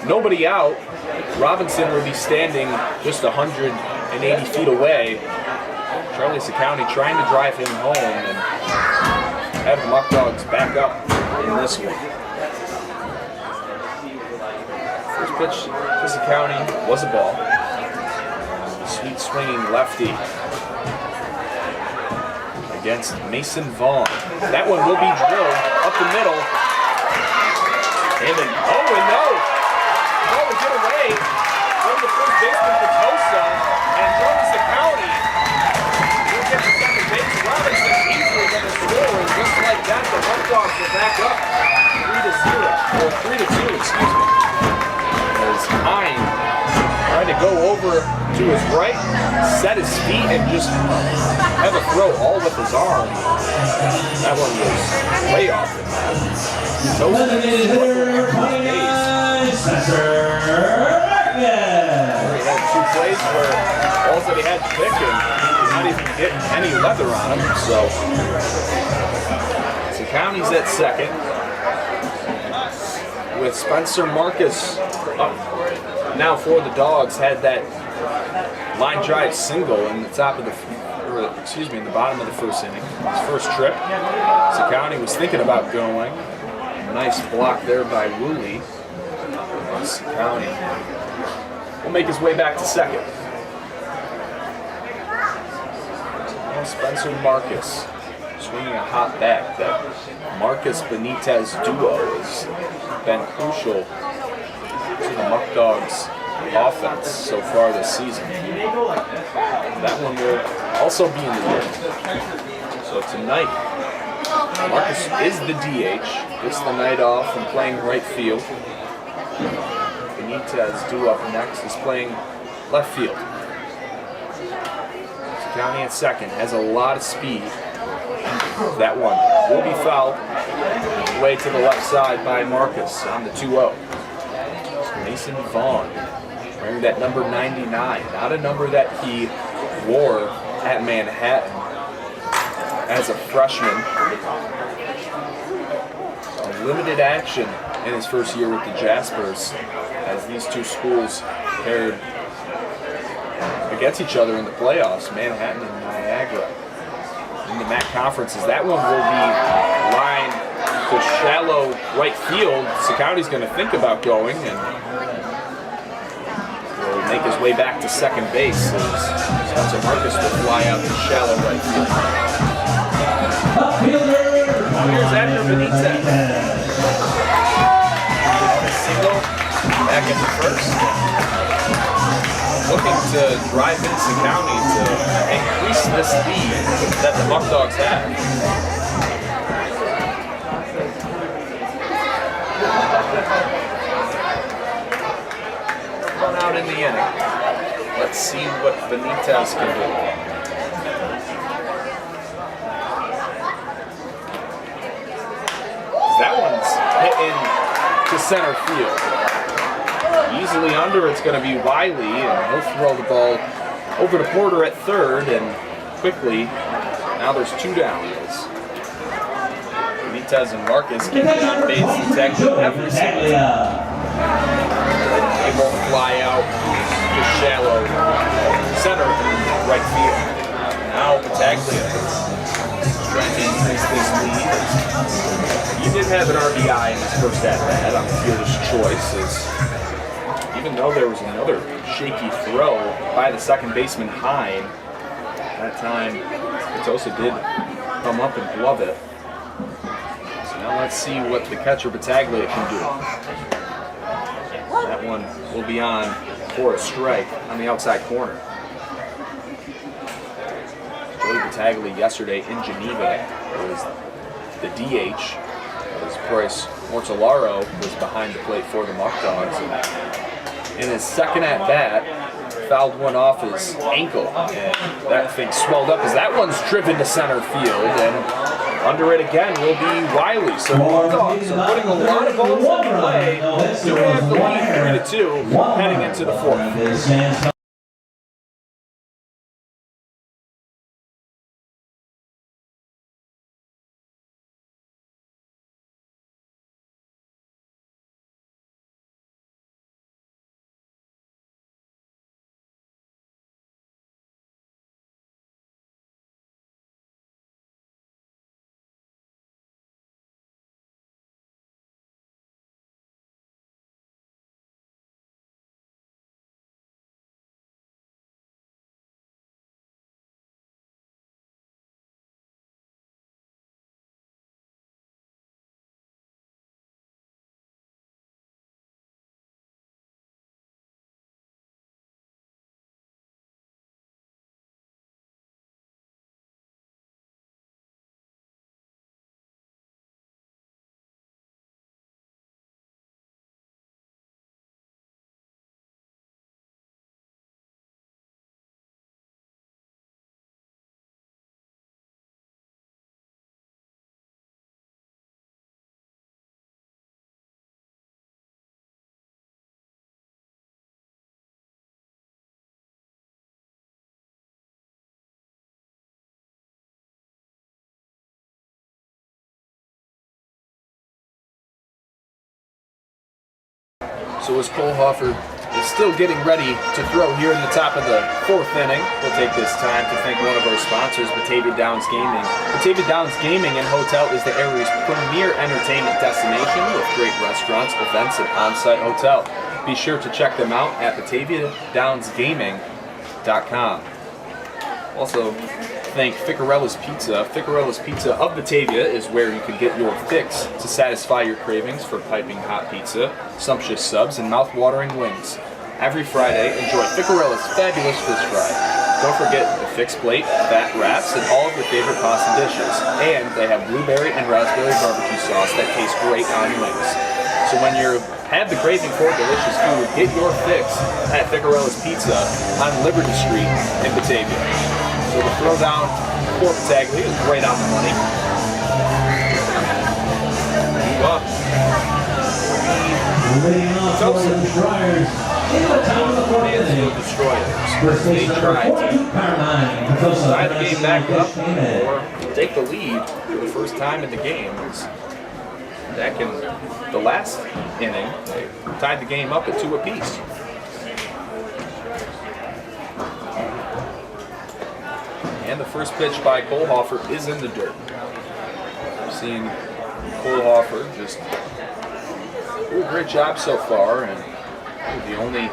A: nobody out, Robinson will be standing just 180 feet away. Charlie County trying to drive him home and have the Muckdogs back up in this one. First pitch to County was a ball. Sweet swinging lefty against Mason Vaughn. That one will be drilled up the middle. And then, oh, and no! Ball will get away from the first baseman for Tosa, and Charlie County will get the second base. Robinson easily going to score, and just like that, the Muckdogs are back up 3-0, or 3-2, excuse me. As Hine trying to go over to his right, set his feet, and just have a throw all with his arm. That one was way off the map. So he had two plays where all that he had to pick, and not even getting any leather on him. So County's at second, with Spencer Marcus up now for the Dogs. Had that line drive single in the top of the, or excuse me, in the bottom of the first inning. His first trip. County was thinking about going. Nice block there by Woolley. County will make his way back to second. Now Spencer Marcus swinging a hot bat. That Marcus Benitez duo has been crucial to the Muckdogs offense so far this season. That one will also be in the game. So tonight, Marcus is the DH. Gets the night off and playing right field. Benitez due up next is playing left field. County at second has a lot of speed. That one will be fouled way to the left side by Marcus on the 2-0. Mason Vaughn wearing that number 99, not a number that he wore at Manhattan as a freshman. A limited action in his first year with the Jaspers, as these two schools paired against each other in the playoffs, Manhattan and Niagara. In the MAC conferences, that one will be lined to shallow right field. So County's going to think about going and will make his way back to second base as Spencer Marcus will fly out to shallow right field. Here's after Benitez. second and first. Looking to drive Vincent County to increase this lead that the Muckdogs have. Run out in the inning. Let's see what Benitez can do. That one's hitting to center field. Easily under, it's going to be Wiley, and he'll throw the ball over to Porter at third, and quickly, now there's two down. Benitez and Marcus can get on base and tackle every single time. They won't fly out to shallow center right field. Now Batavia trying to increase this lead. He did have an RBI in his first at-bat on the fielder's choice, even though there was another shaky throw by the second baseman Hine. That time, Tosa did come up and glove it. So now let's see what the catcher Bataglia can do. That one will be on for a strike on the outside corner. Joey Bataglia yesterday in Geneva was the DH. As Bryce Mortellaro was behind the plate for the Muckdogs. In his second at-bat, fouled one off his ankle, and that thing swelled up as that one's driven to center field, and under it again will be Wiley. So the Muckdogs are putting a lot of balls in play. Do have the lead 3-2 heading into the fourth. So as Cole Hofford is still getting ready to throw here in the top of the fourth inning, we'll take this time to thank one of our sponsors, Batavia Downs Gaming. Batavia Downs Gaming and Hotel is the area's premier entertainment destination with great restaurants, events, and on-site hotel. Be sure to check them out at BataviaDownsGaming.com. Also, thank Ficarella's Pizza. Ficarella's Pizza of Batavia is where you can get your fix to satisfy your cravings for piping hot pizza, sumptuous subs, and mouth-watering wings. Every Friday, enjoy Ficarella's fabulous fish fry. Don't forget the fixed plate, fat wraps, and all of your favorite pasta dishes. And they have blueberry and raspberry barbecue sauce that tastes great on wings. So when you have the craving for delicious food, get your fix at Ficarella's Pizza on Liberty Street in Batavia. So the throw down for Bataglia is right on the money. Move up. Mansfield Destroyers. They try to tie the game back up or take the lead for the first time in the game. Back in the last inning, they tied the game up at 2 apiece. And the first pitch by Cole Hofford is in the dirt. We've seen Cole Hofford just do a great job so far, and the only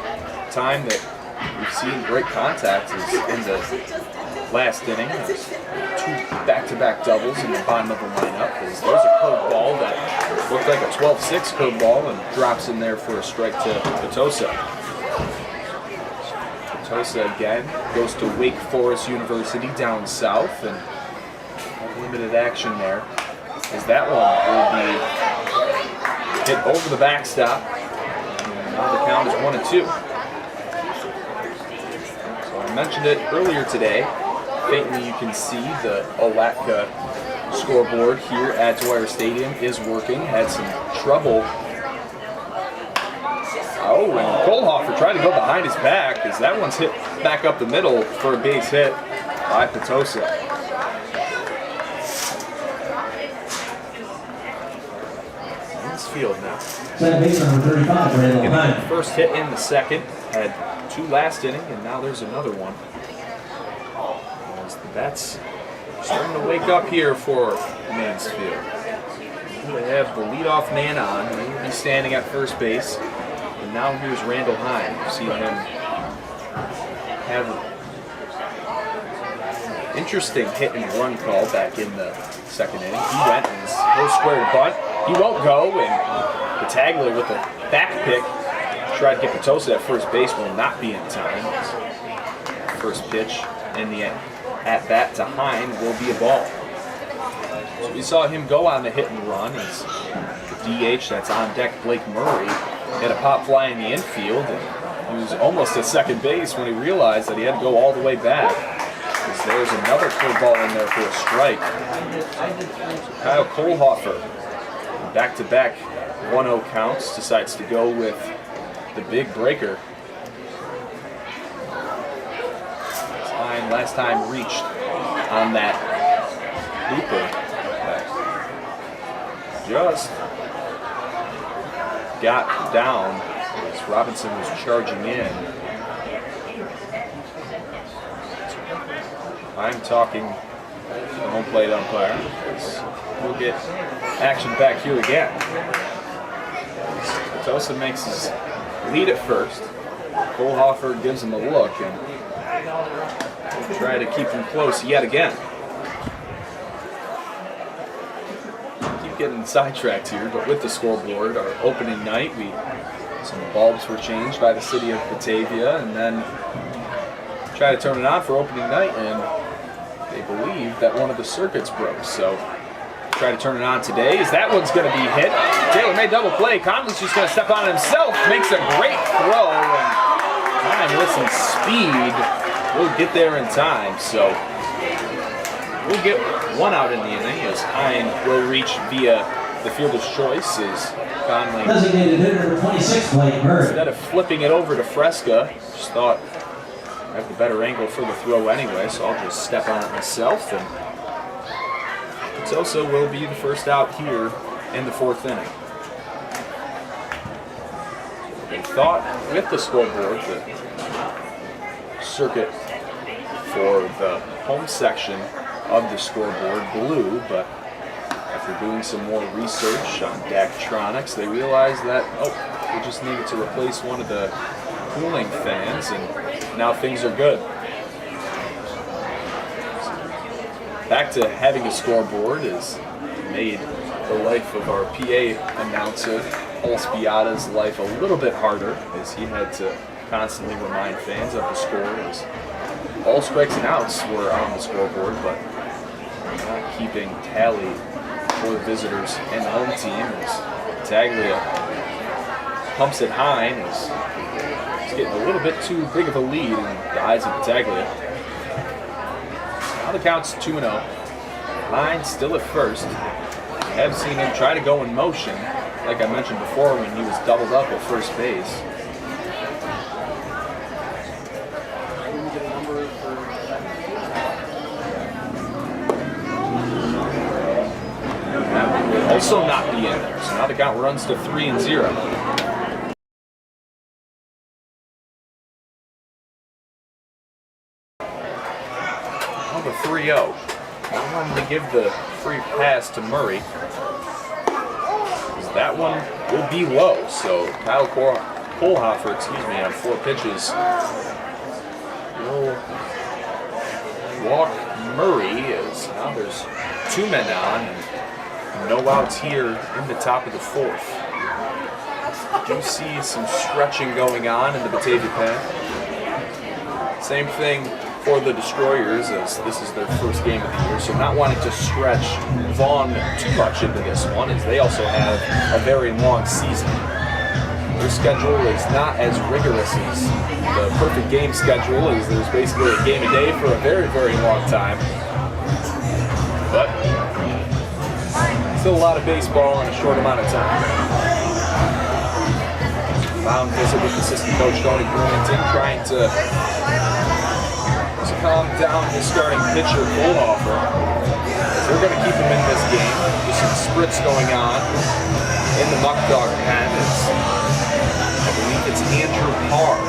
A: time that we've seen great contact is in the last inning. There's 2 back-to-back doubles in the bottom of the lineup. There's a curveball that Looked like a 12-6 curveball and drops in there for a strike to Petosa. Petosa again goes to Wake Forest University down south and limited action there. As that one will be hit over the backstop. And now the count is 1-2. So I mentioned it earlier today. Faintly you can see the Olatka scoreboard here at Dwyer Stadium is working. Had some trouble. Oh, and Kohlhofer tried to go behind his back as that one's hit back up the middle for a base hit by Petosa. Mansfield now.
B: Second base number 35, Randall Hine.
A: First hit in the second. Had 2 last inning, and now there's another one. As the bats starting to wake up here for Mansfield. They have the leadoff man on. He will be standing at first base. And now here's Randall Hine. You've seen him have an interesting hit and run call back in the second inning. He went and goes square to bunt. He won't go, and Batavia with a back pick tried to get Petosa at first base, will not be in time. First pitch in the at-bat to Hine will be a ball. So we saw him go on the hit and run as the DH that's on deck, Blake Murray, had a pop fly in the infield, and he was almost at second base when he realized that he had to go all the way back. Because there's another curveball in there for a strike. So Kyle Kohlhofer, back-to-back 1-0 counts, decides to go with the big breaker. Last time reached on that looper. Just got down as Robinson was charging in. I'm talking to the home plate umpire. We'll get action back here again. Petosa makes his lead at first. Kohlhofer gives him a look and try to keep him close yet again. Keep getting sidetracked here, but with the scoreboard, our opening night, some bulbs were changed by the city of Batavia, and then try to turn it on for opening night, and they believe that one of the circuits broke. So try to turn it on today, as that one's going to be hit. Taylor made double play. Conley's just going to step on it himself, makes a great throw, and Hine with some speed will get there in time. So we'll get one out in the inning as Hine will reach via the fielder's choice as Conley,
B: designated hitter number 26, Blake Murray.
A: Instead of flipping it over to Fresca, just thought I have the better angle for the throw anyway, so I'll just step on it myself. And Petosa will be the first out here in the 4th inning. They thought with the scoreboard, the circuit for the home section of the scoreboard blue, but after doing some more research on Daktronics, they realized that, we just needed to replace one of the cooling fans, and now things are good. Back to having a scoreboard has made the life of our PA announcer, Paul Spiata's life a little bit harder, as he had to constantly remind fans of the score, as all strikes and outs were on the scoreboard, but not keeping tally for the visitors and the home team, as Batavia pumps it high, and is getting a little bit too big of a lead in the eyes of Batavia. Now the count's 2-0. Hine still at first. We have seen him try to go in motion, like I mentioned before, when he was doubled up at first base. That will also not be in there, so now the count runs to 3-0. The 3-0. Not wanting to give the free pass to Murray. That one will be low, so Kyle Kohlhofer, on 4 pitches, will walk Murray, as now there's 2 men on, and No outs here in the top of the fourth. Do see some stretching going on in the Batavia pen. Same thing for the Destroyers, as this is their first game of the year, so not wanting to stretch Vaughn too much into this one, as they also have a very long season. Their schedule is not as rigorous as the perfect game schedule, as there's basically a game a day for a very, very long time. But still a lot of baseball in a short amount of time. Mound visit with assistant coach Tony Brewington, trying to calm down his starting pitcher, Goldhofer. They're going to keep him in this game. There's some spritz going on in the Muckdog pen. I believe it's Andrew Parr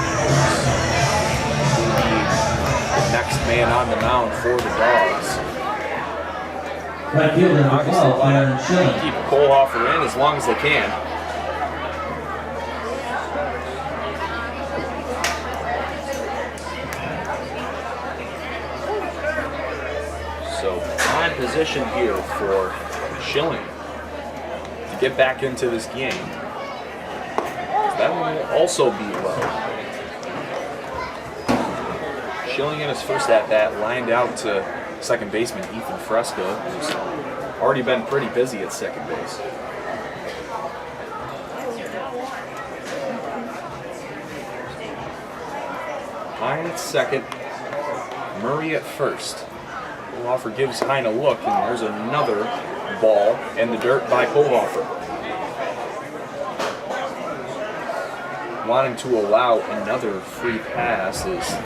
A: who's the next man on the mound for the Dogs.
B: Right fielder number 12, Aaron Schilling.
A: Keep Goldhofer in as long as they can. So, prime position here for Schilling to get back into this game. That one will also be low. Schilling in his first at-bat lined out to second baseman Ethan Fresca, who's already been pretty busy at second base. Hine at second, Murray at first. Goldhofer gives Hine a look, and there's another ball in the dirt by Goldhofer. Wanting to allow another free pass as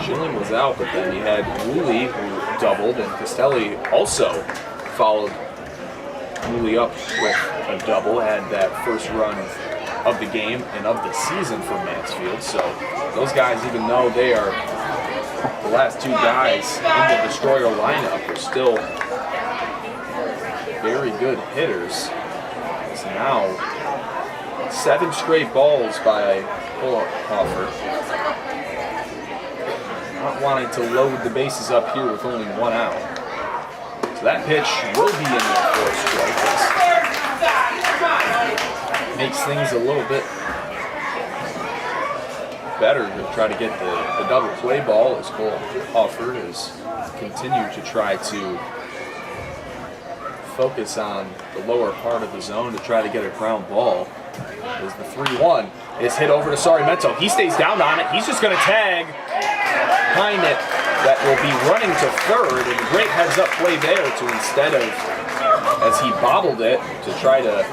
A: Schilling was out, but then he had Woolley who doubled, and Castelli also followed Woolley up with a double, had that first run of the game and of the season for Mansfield. So those guys, even though they are the last two guys in the Destroyer lineup, are still very good hitters. It's now 7 straight balls by Goldhofer. Not wanting to load the bases up here with only 1 out. So that pitch will be in there for a strike. Makes things a little bit better to try to get the double play ball, as Goldhofer has continued to try to focus on the lower part of the zone to try to get a ground ball. As the 3-1 is hit over to Sarmiento. He stays down on it. He's just going to tag behind it. That will be running to third, and a great heads-up play there to, instead of, as he bobbled it, to try to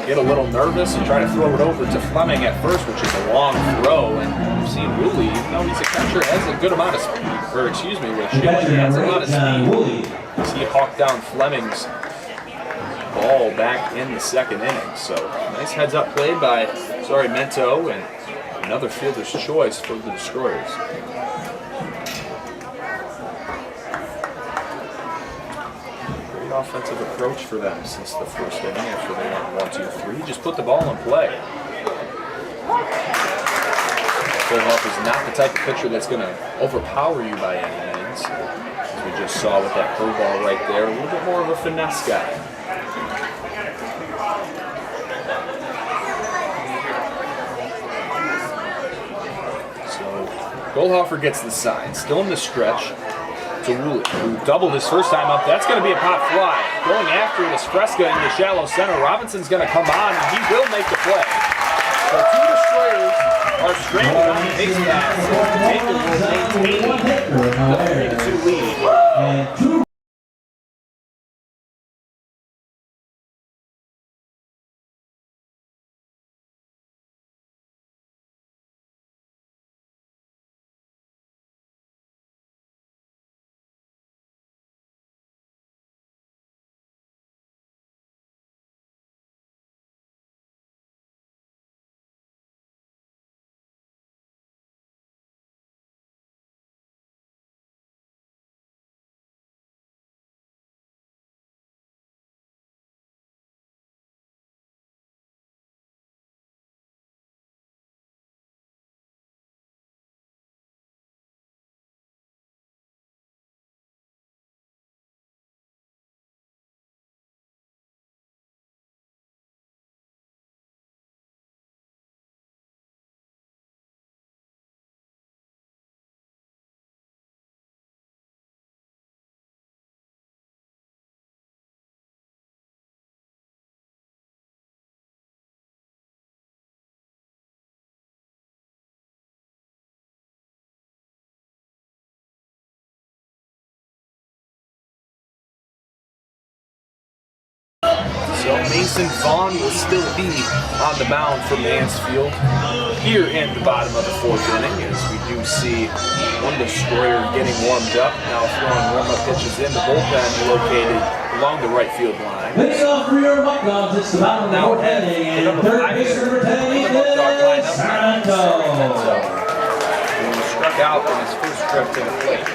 A: get a little nervous and try to throw it over to Fleming at first, which is a long throw. And we've seen Woolley, even though he's a catcher, has a good amount of speed, or excuse me, with Schilling, he has a lot of speed. As he hawked down Fleming's ball back in the second inning. So nice heads-up play by Sarmiento, and another fielder's choice for the Destroyers. Great offensive approach for them since the first inning after they went 1-2-3. Just put the ball in play. Goldhofer's not the type of pitcher that's going to overpower you by any means. As we just saw with that curveball right there, a little bit more of a finesse guy. Goldhofer gets the sign, still in the stretch to Woolley, who doubled his first time up. That's going to be a pop fly. Going after it is Fresca in the shallow center. Robinson's going to come on, and he will make the play. So 2 Destroyers are stranded on the base pass. David will maintain the 3-2 lead. So Mason Vaughn will still be on the mound for Mansfield here in the bottom of the 4th inning, as we do see one destroyer getting warmed up. Now throwing warm-up pitches in the bullpen located along the right field line.
B: Leading off for your Muckdogs, it's the bottom of the 4th inning, and third baseman number 10 is Sarmiento.
A: He struck out on his first trip to the plate.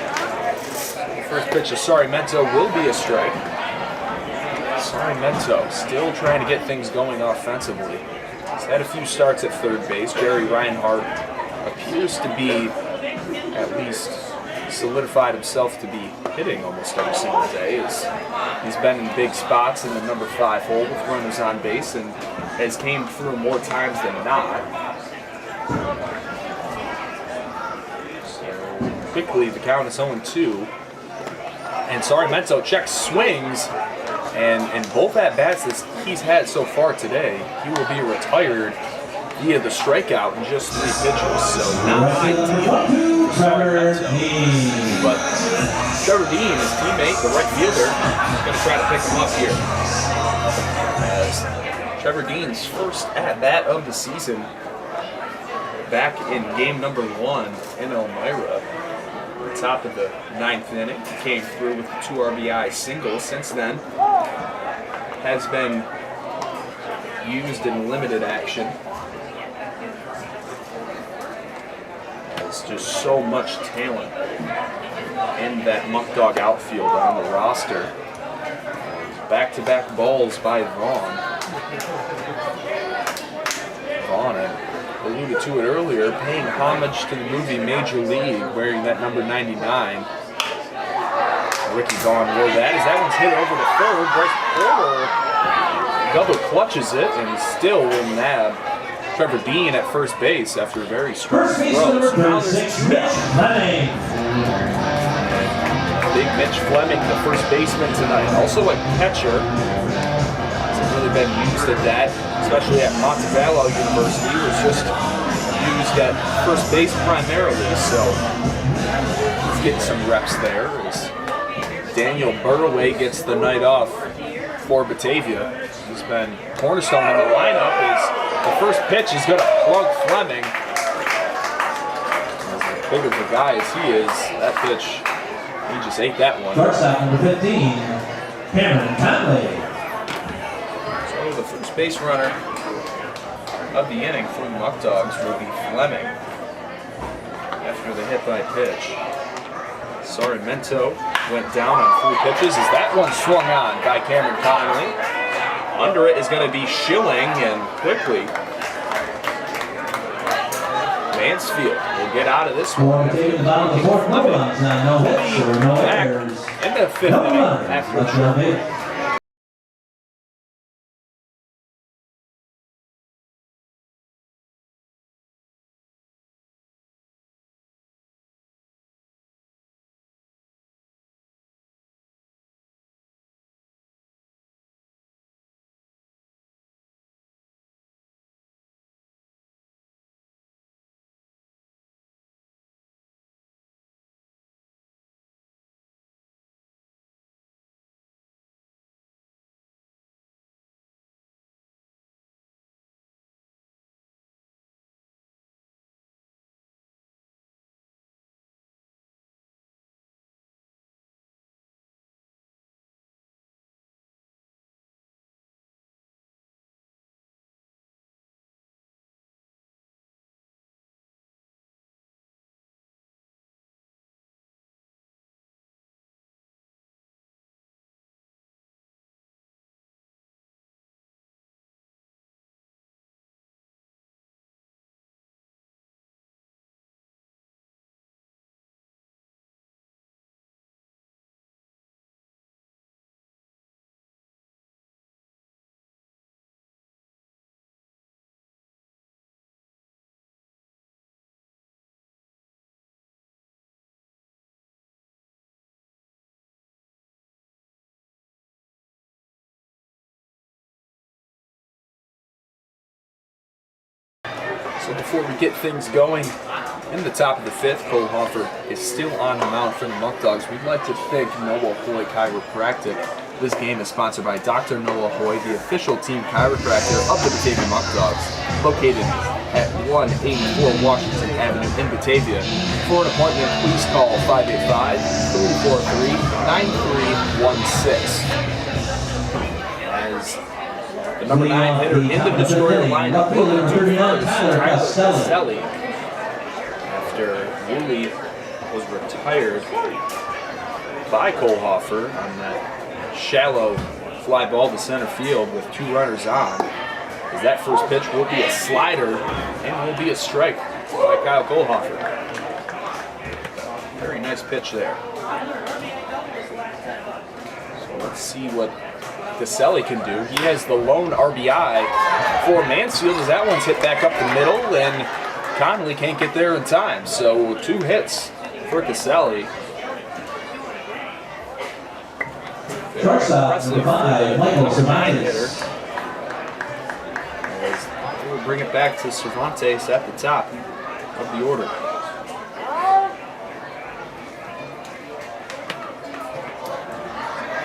A: The first pitch of Sarmiento will be a strike. Sarmiento still trying to get things going offensively. He's had a few starts at third base. Jerry Reinhardt appears to be at least solidified himself to be hitting almost every single day. He's been in big spots in the number 5 hole with runners on base and has came through more times than not. So quickly the count is 0-2. And Sarmiento checks swings. And both at-bats that he's had so far today, he will be retired via the strikeout in just 3 pitches. So not ideal for Sarmiento. But Trevor Dean, his teammate, the right fielder, is going to try to pick him up here. As Trevor Dean's first at-bat of the season back in game number 1 in Elmira. Top of the 9th inning, he came through with the 2 RBI singles. Since then, has been used in limited action. There's just so much talent in that Muckdog outfield on the roster. Back-to-back balls by Vaughn. Vaughn, I alluded to it earlier, paying homage to the movie Major League, wearing that number 99. Ricky Vaughn wore that as that one's hit over the third. Bryce Porter double clutches it and still will nab Trevor Dean at first base after a very strong throw. So now there's a shootout. Big Mitch Fleming, the first baseman tonight, also a catcher. Hasn't really been used at that, especially at Batavia University, was just used at first base primarily, so he's getting some reps there as Daniel Burraway gets the night off for Batavia. He's been cornerstone in the lineup as the first pitch is going to plug Fleming. As big of a guy as he is, that pitch, he just ate that one.
B: Shortstop number 15, Cameron Conley.
A: So the first base runner of the inning for the Muckdogs will be Fleming after the hit by pitch. Sarmiento went down on 3 pitches as that one swung on by Cameron Conley. Under it is going to be Schilling, and quickly Mansfield will get out of this one. Back in the 5th inning after a short break. So before we get things going in the top of the 5th, Cole Hoffer is still on the mound for the Muckdogs. We'd like to thank Noah Hoy Chiropractic This game is sponsored by Dr. Noah Hoy, the official team chiropractor of the Batavia Muckdogs, located at 184 Washington Avenue in Batavia. For an appointment, please call 585-343-9316. As the number 9 hitter in the Destroyer lineup, looking to first, Tyler Caselli. After Woolley was retired by Kohlhofer on that shallow fly ball to center field with 2 runners on, as that first pitch will be a slider and will be a strike by Kyle Kohlhofer. Very nice pitch there. So let's see what Caselli can do. He has the lone RBI for Mansfield, as that one's hit back up the middle and Connolly can't get there in time. So 2 hits for Caselli.
B: Shortstop, number 5, Michael Cervantes.
A: We'll bring it back to Cervantes at the top of the order.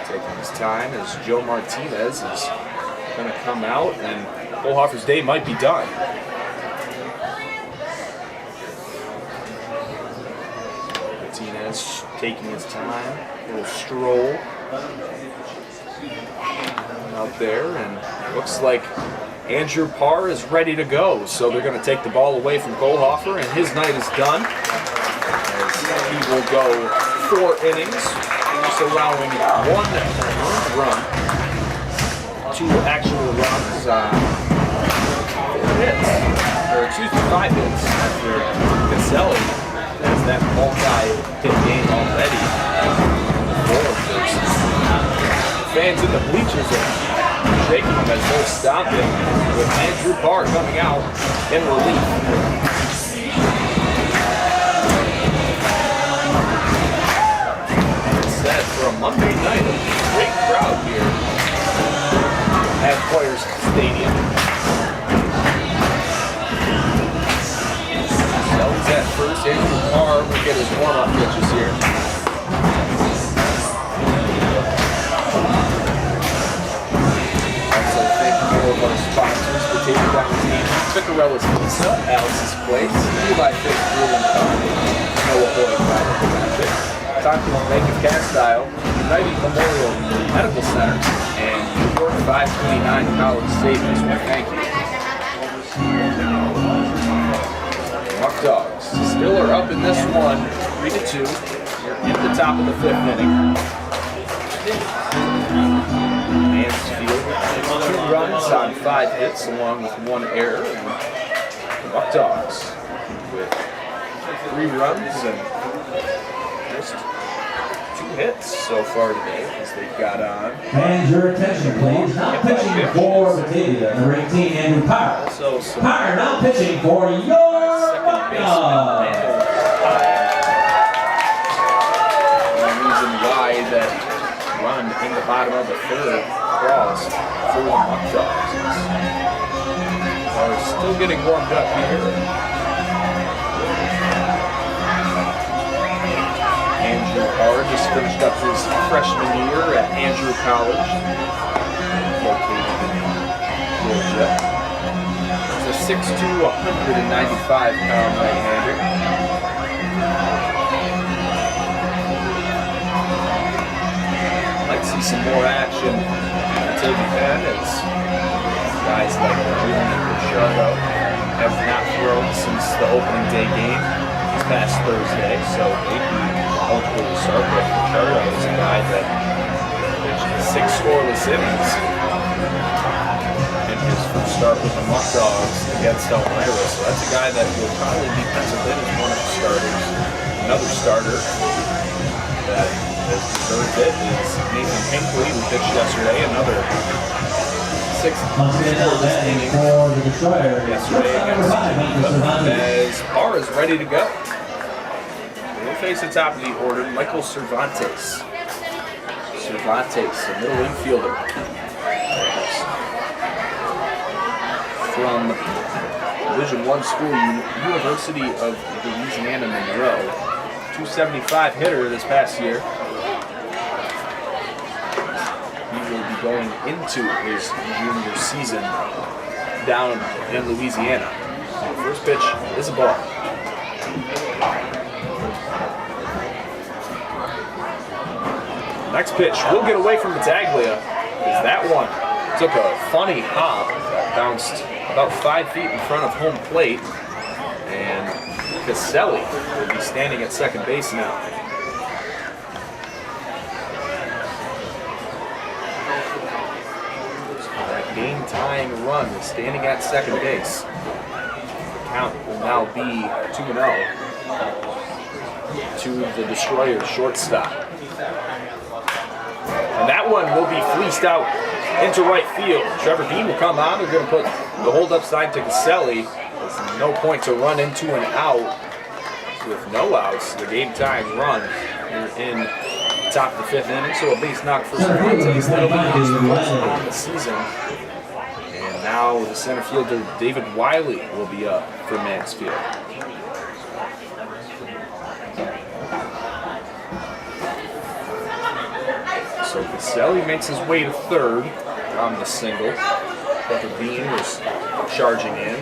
A: Taking his time as Joe Martinez is going to come out, and Kohlhofer's day might be done. Martinez taking his time, a little stroll out there, and looks like Andrew Parr is ready to go. So they're going to take the ball away from Kohlhofer, and his night is done. As he will go 4 innings, just allowing 1 run, 2 actual runs, 4 hits, or excuse me, 5 hits after Caselli has that multi-hit game already. Fans in the bleachers are shaking him as they're stomping, with Andrew Parr coming out in relief. It's set for a Monday night, a great crowd here at Players Stadium. Sells at first. Andrew Parr will get his warm-up pitches here. Of our sponsors, Batavia Muckdogs, Picarella's Pizza, Alice's Place, Eli Fish Brewing Company, Noah Hoy Private Benefit, Continental Bank of Castile, United Memorial Medical Center, and New York 529 College Savings. We thank you. Muckdogs still are up in this one, 3-2. We're in the top of the 5th inning. Mansfield, 2 runs on 5 hits, along with 1 error. And the Muckdogs with 3 runs and just 2 hits so far today, as they've got on.
B: And your attention, please. Now pitching for Batavia, number 18, Andrew Parr. Parr now pitching for your Muckdogs.
A: The reason why that run in the bottom of the 3rd cross for the Muckdogs are still getting warmed up here. Andrew Parr just finished up his freshman year at Andrew College, located in Georgia. He's a 6'2", 195-pound right-hander. See some more action until the end, as guys like Boone and Pichardo have not thrown since the opening day game this past Thursday, so they'd be eligible to start. But Pichardo is a guy that pitched 6 scoreless innings in his first start with the Muckdogs against Elmira, so that's a guy that will probably be penciled in as one of the starters. Another starter that has deserved it is Nathan Hinckley, who pitched yesterday, another 6 scoreless inning
B: for the Destroyer.
A: Yesterday against as Parr is ready to go. We'll face the top of the order, Michael Cervantes. Cervantes, a middle infielder. From Division I school, University of Louisiana Monroe. 275 hitter this past year. going into his junior season down in Louisiana. First pitch is a ball. Next pitch will get away from Batavia, as that one took a funny hop, bounced about 5 feet in front of home plate, and Caselli will be standing at second base now. So that game-tying run is standing at second base. The count will now be 2-0 to the Destroyers shortstop. And that one will be fleeced out into right field. Trevor Dean will come on. They're going to put the hold-up side to Caselli. There's no point to run into an out. With no outs, the game-tying run here in top of the 5th inning. So a base knock for Cervantes. That'll be his first on the season. And now the center fielder, David Wiley, will be up for Mansfield. So Caselli makes his way to third on the single. Trevor Bean was charging in.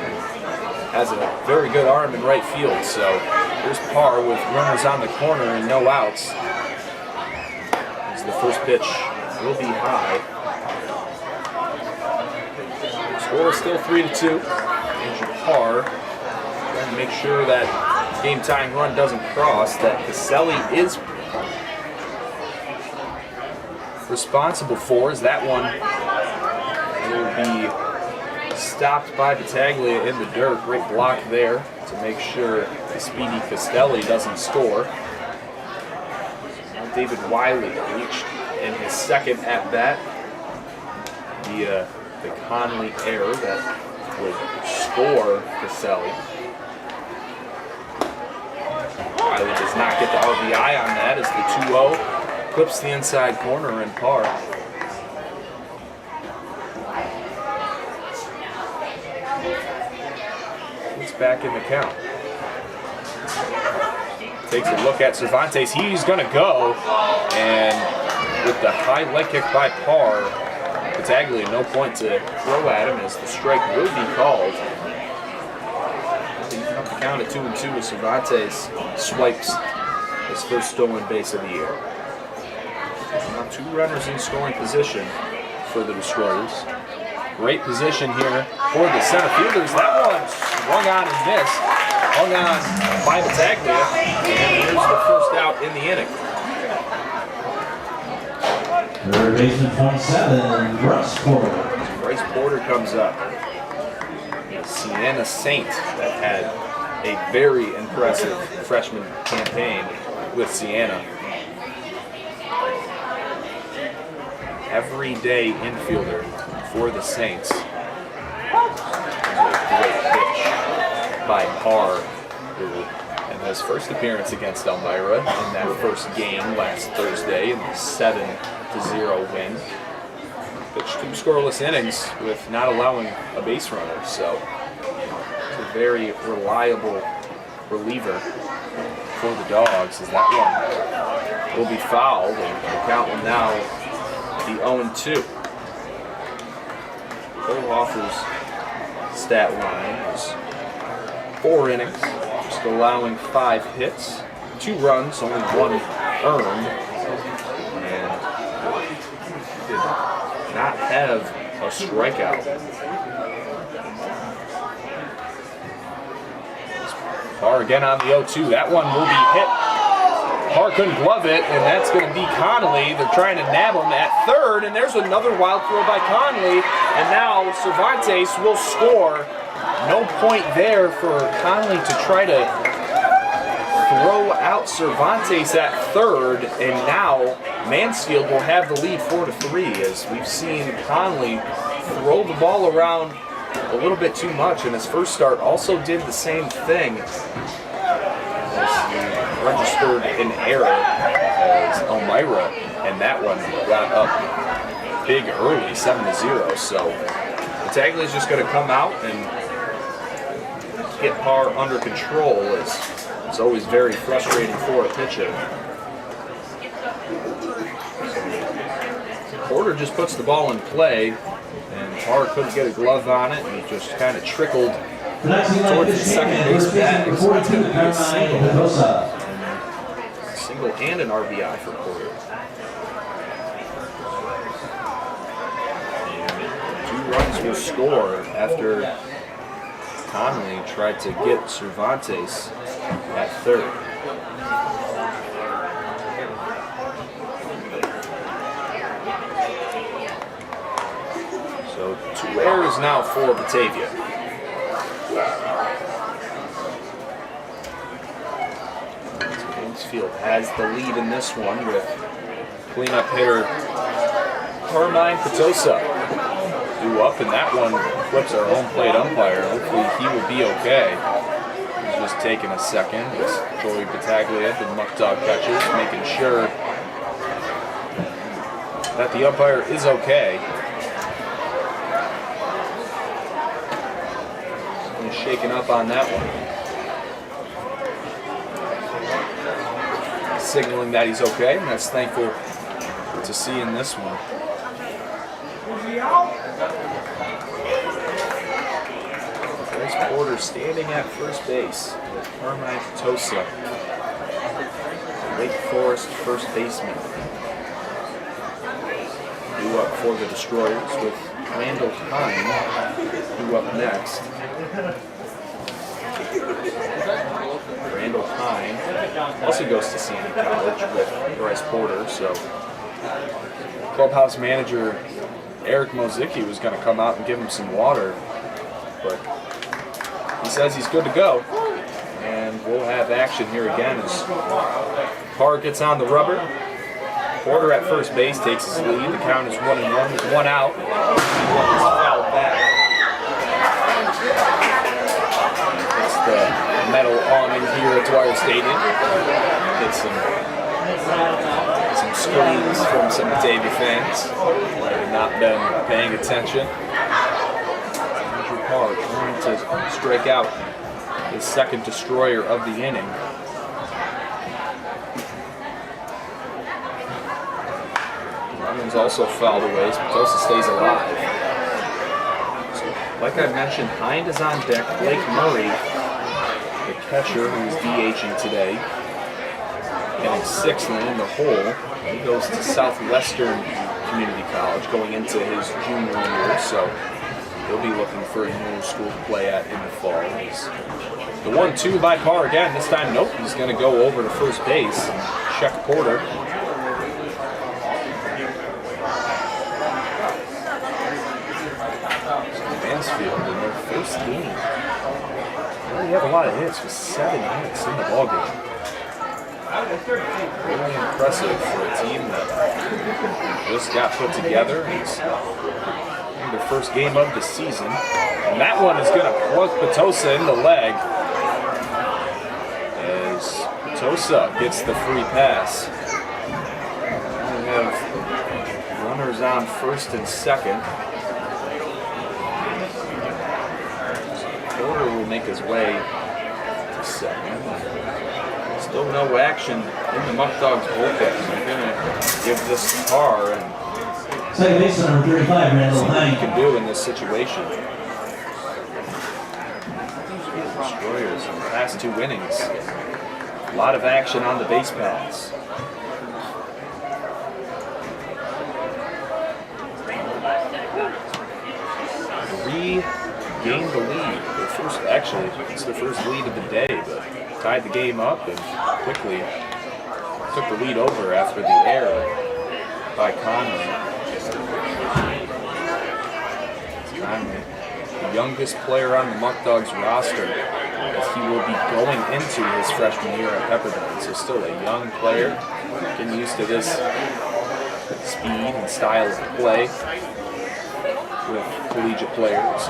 A: Has a very good arm in right field. So there's par with runners on the corner and no outs. As the first pitch will be high. Score is still 3-2. Major par. Trying to make sure that game-tying run doesn't cross. That Caselli is responsible for, is that one will be stopped by Batavia in the dirt. Great block there to make sure the speedy Castelli doesn't score. Now David Wiley reached in his second at-bat via the Conley error that would score Caselli. Wiley does not get the RBI on that as the 2-0 clips the inside corner and par. He's back in the count. Takes a look at Cervantes. He's going to go, and with the high leg kick by Par, Batavia no point to throw at him as the strike will be called. Even up the count at 2-2 as Cervantes swipes his first stolen base of the year. Now 2 runners in scoring position for the Destroyers. Great position here for the center fielders. That one swung on and missed. Hung on by Batavia, and here's the first out in the inning.
B: Third baseman 27, Bryce Porter.
A: Bryce Porter comes up. Sienna Saint that had a very impressive freshman campaign with Sienna. Everyday infielder for the Saints. Great pitch by Parr, who in his first appearance against Elmira in that first game last Thursday in the 7-0 win. Pitched 2 scoreless innings with not allowing a base runner, so it's a very reliable reliever for the Dogs, as that one will be fouled, and the count will now be 0-2. Cole Hoffer's stat line is 4 innings, just allowing 5 hits, 2 runs, only 1 earned, and did not have a strikeout. Parr again on the 0-2. That one will be hit. Parr couldn't glove it, and that's going to be Connolly. They're trying to nab him at third, and there's another wild throw by Connolly, and now Cervantes will score. No point there for Connolly to try to throw out Cervantes at third, and now Mansfield will have the lead 4-3, as we've seen Connolly throw the ball around a little bit too much, and his first start also did the same thing. Registered an error as Elmira, and that one got up big early, 7-0. So Bataglia's just going to come out and get Parr under control. It's always very frustrating for a pitcher. So Porter just puts the ball in play, and Parr couldn't get a glove on it, and it just kind of trickled towards the second base bag. So it's going to be a single and an RBI for Porter. And 2 runs will score after Conley tried to get Cervantes at third. So 2 errors now for Batavia. Mansfield has the lead in this one with cleanup hitter Carmine Petosa due up, and that one flips our home plate umpire. Hopefully he will be okay. He's just taking a second as Joey Bataglia, the Muckdog catches, making sure that the umpire is okay. He's shaken up on that one, signaling that he's okay, and that's thankful to see in this one. There's Porter standing at first base with Carmine Petosa, Wake Forest first baseman. Due up for the Destroyers with Randall Hine due up next. Randall Hine also goes to senior college with Bryce Porter, so clubhouse manager Eric Mozicki was going to come out and give him some water, but he says he's good to go, and we'll have action here again as Parr gets on the rubber. Porter at first base takes his lead. The count is 1-1 with 1 out. He's fouled back. It's the metal awning here at Dwyer Stadium. Get some screams from some Batavia fans that have not been paying attention. Andrew Parr trying to strike out his second destroyer of the inning. Runnings also fouled away, so Petosa stays alive. So, like I mentioned, Hind is on deck. Blake Murray, the catcher who is DHing today, getting 6th and in the hole. He goes to Southwestern Community College going into his junior year, so he'll be looking for a new school to play at in the fall. The 1-2 by Parr again. This time, nope, he's going to go over to first base and check Porter. Mansfield in their first game. They already have a lot of hits with 7 hits in the ballgame. Really impressive for a team that just got put together. It's their first game of the season. And that one is going to plug Petosa in the leg as Petosa gets the free pass. We have runners on first and second. Porter will make his way to second. Still no action in the Muckdogs bullpen. They're going to give this to Parr and
B: second baseman number 35, Randall
A: see what he
B: Hine.
A: can do in this situation. Destroyers in the past 2 innings. A lot of action on the base paths. Regained the lead. Actually, it's the first lead of the day, but tied the game up and quickly took the lead over after the error by Conley. Conley, the youngest player on the Muckdogs roster, as he will be going into his freshman year at Pepperdine. So still a young player, getting used to this speed and style of play with collegiate players.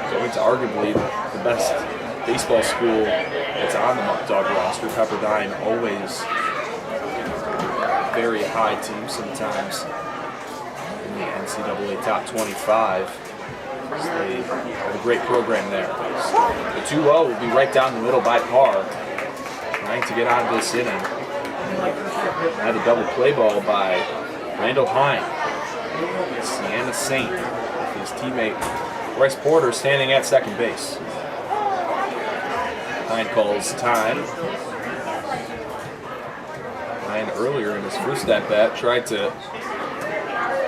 A: Going to arguably the best baseball school that's on the Muckdog roster. Pepperdine, always very high team, sometimes in the NCAA top 25. So they have a great program there. So the 2-0 will be right down the middle by Parr, trying to get out of this inning. Had a double play ball by Randall Hine. Sienna Saint with his teammate Bryce Porter standing at second base. Hine calls time. Hine earlier in his first at-bat tried to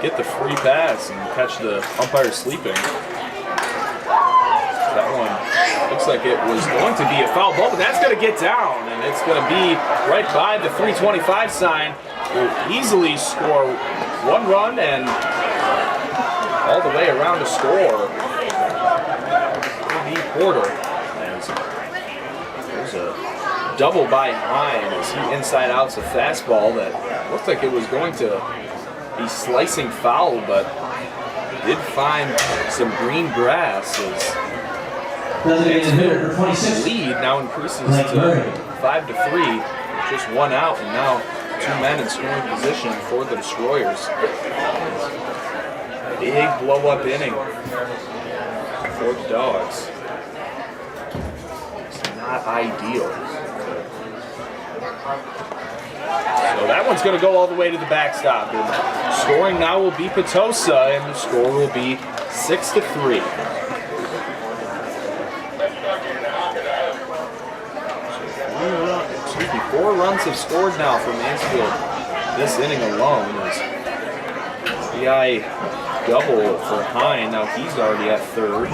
A: get the free pass and catch the umpire sleeping. That one looks like it was going to be a foul ball, but that's going to get down, and it's going to be right by the 325 sign. Will easily score one run and all the way around to score. B. Porter. And there's a double by Hine as he inside outs a fastball that looked like it was going to be slicing foul, but did find some green grass as lead now increases to 5-3, just one out, and now two men in scoring position for the Destroyers. Big blow-up inning for the Dogs. It's not ideal. So that one's going to go all the way to the backstop. And scoring now will be Potosa, and the score will be 6-3. 4 runs have scored now for Mansfield this inning alone. As BI double for Hine. Now he's already at third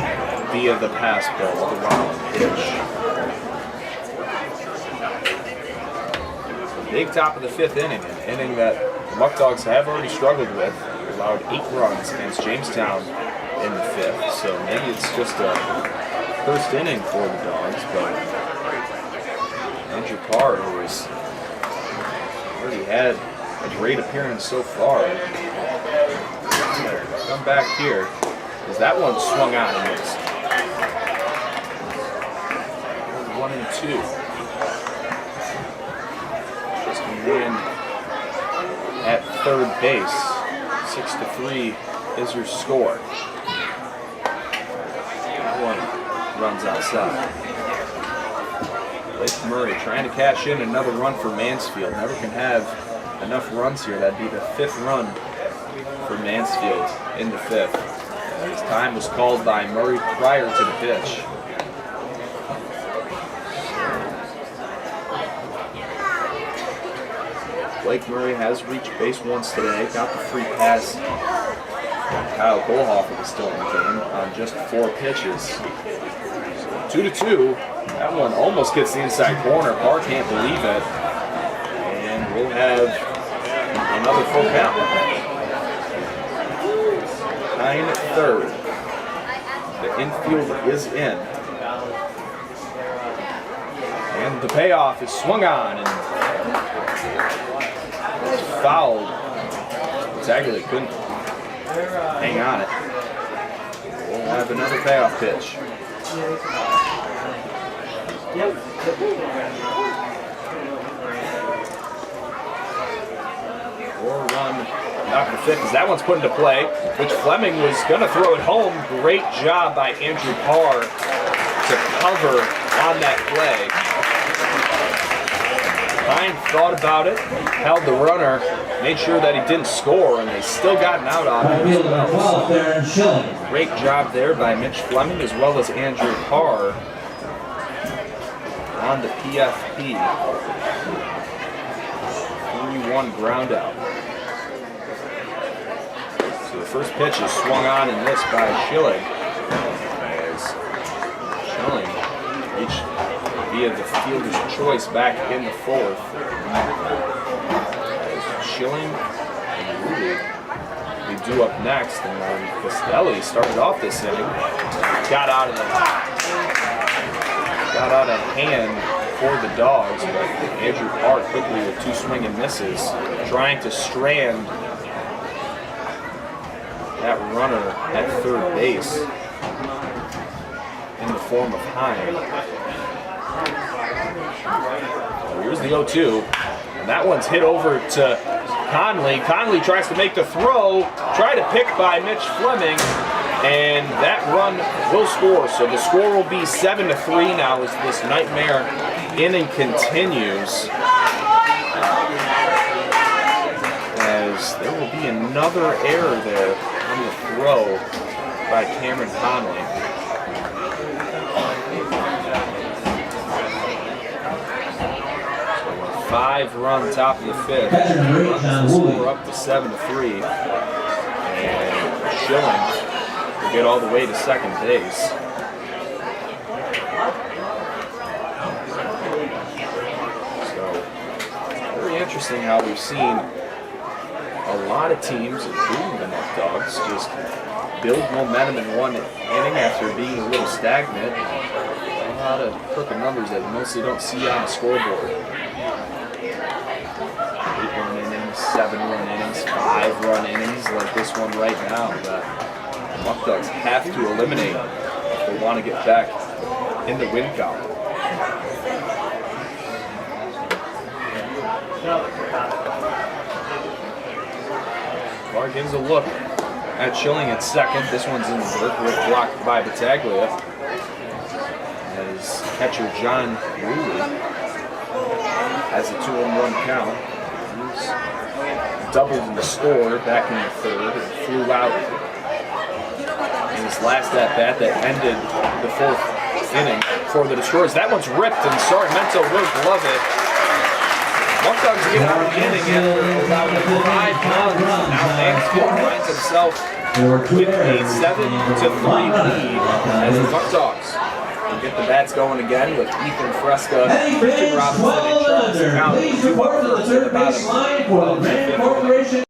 A: via the pass ball, the round pitch. Big top of the 5th inning, an inning that the Muckdogs have already struggled with. They allowed 8 runs against Jamestown in the 5th, so maybe it's just a first inning for the Dogs, but Andrew Parr, who has already had a great appearance so far, come back here, because that one swung on and missed. 1-2. Just a man at third base. 6-3 is your score. That one runs outside. Blake Murray trying to cash in another run for Mansfield. Never can have enough runs here. That'd be the 5th run for Mansfield in the 5th. His time was called by Murray prior to the pitch. Blake Murray has reached base once today. Got the free pass. Kyle Kohlhofer was still in the game on just 4 pitches. 2-2. That one almost gets the inside corner. Parr can't believe it. And we'll have another full count. Hine at third. The infield is in. And the payoff is swung on and it's fouled. Tagley couldn't hang on it. We'll have another payoff pitch. 4-run knock the 5th, as that one's put into play, which Fleming was going to throw it home. Great job by Andrew Parr to cover on that play. Hine thought about it, held the runner, made sure that he didn't score, and they still got an out on it as well. So, great job there by Mitch Fleming as well as Andrew Parr on the PFP. 3-1 ground out. So the first pitch is swung on and missed by Schilling. As Schilling reached via the fielder's choice back in the 4th. As Schilling and Rudy we do up next, and then Costelli started off this inning. Got out of hand for the Dogs, but Andrew Parr quickly with 2 swing and misses, trying to strand that runner at third base in the form of Hine. So here's the 0-2, and that one's hit over to Conley. Conley tries to make the throw, tried to pick by Mitch Fleming, and that run will score. So the score will be 7-3 now as this nightmare inning continues. as there will be another error there on the throw by Cameron Conley. So a 5-run top of the fifth. Score up to 7-3. And Schilling will get all the way to second base. Interesting how we've seen a lot of teams, including the Muckdogs, just build momentum in one inning after being a little stagnant. A lot of crooked numbers that you mostly don't see on the scoreboard. 8-run innings, 7-run innings, 5-run innings like this one right now that the Muckdogs have to eliminate if they want to get back in the win column. Barr gives a look at Schilling at second. This one's in the dirt, blocked by Batavia. As catcher John Woolley has a 2-1 count. He's doubled in the score back in the third and flew out in his last at-bat that ended the 4th inning for the Destroyers. That one's ripped, and Sarmiento will glove it. Muckdogs get out of the inning after allowing 5 runs. Now Mansfield finds himself with a 7-3 lead as the Muckdogs will get the bats going again with Ethan Fresca, Christian Robinson, and Charles County. 2 up first at the bottom of the 5th.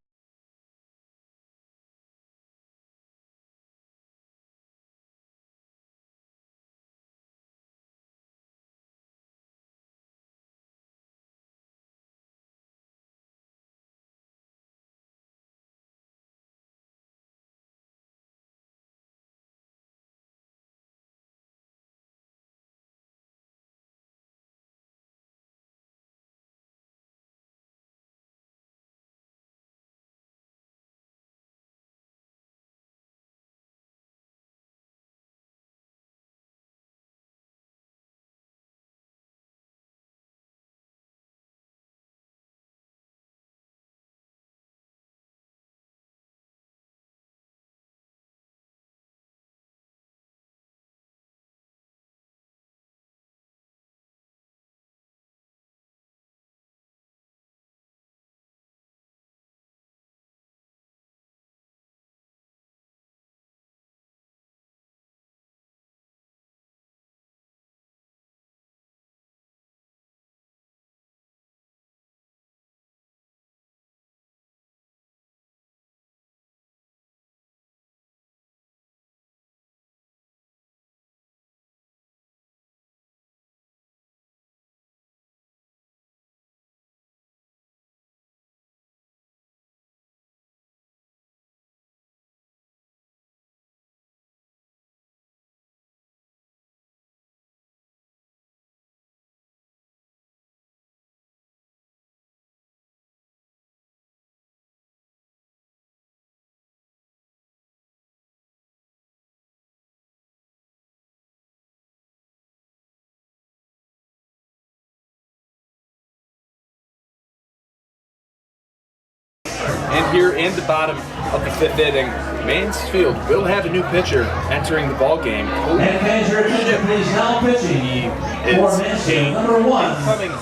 A: And here in the bottom of the 5th inning, Mansfield will have a new pitcher entering the ball game.
B: And manager please now pitching for Mansfield, number 1,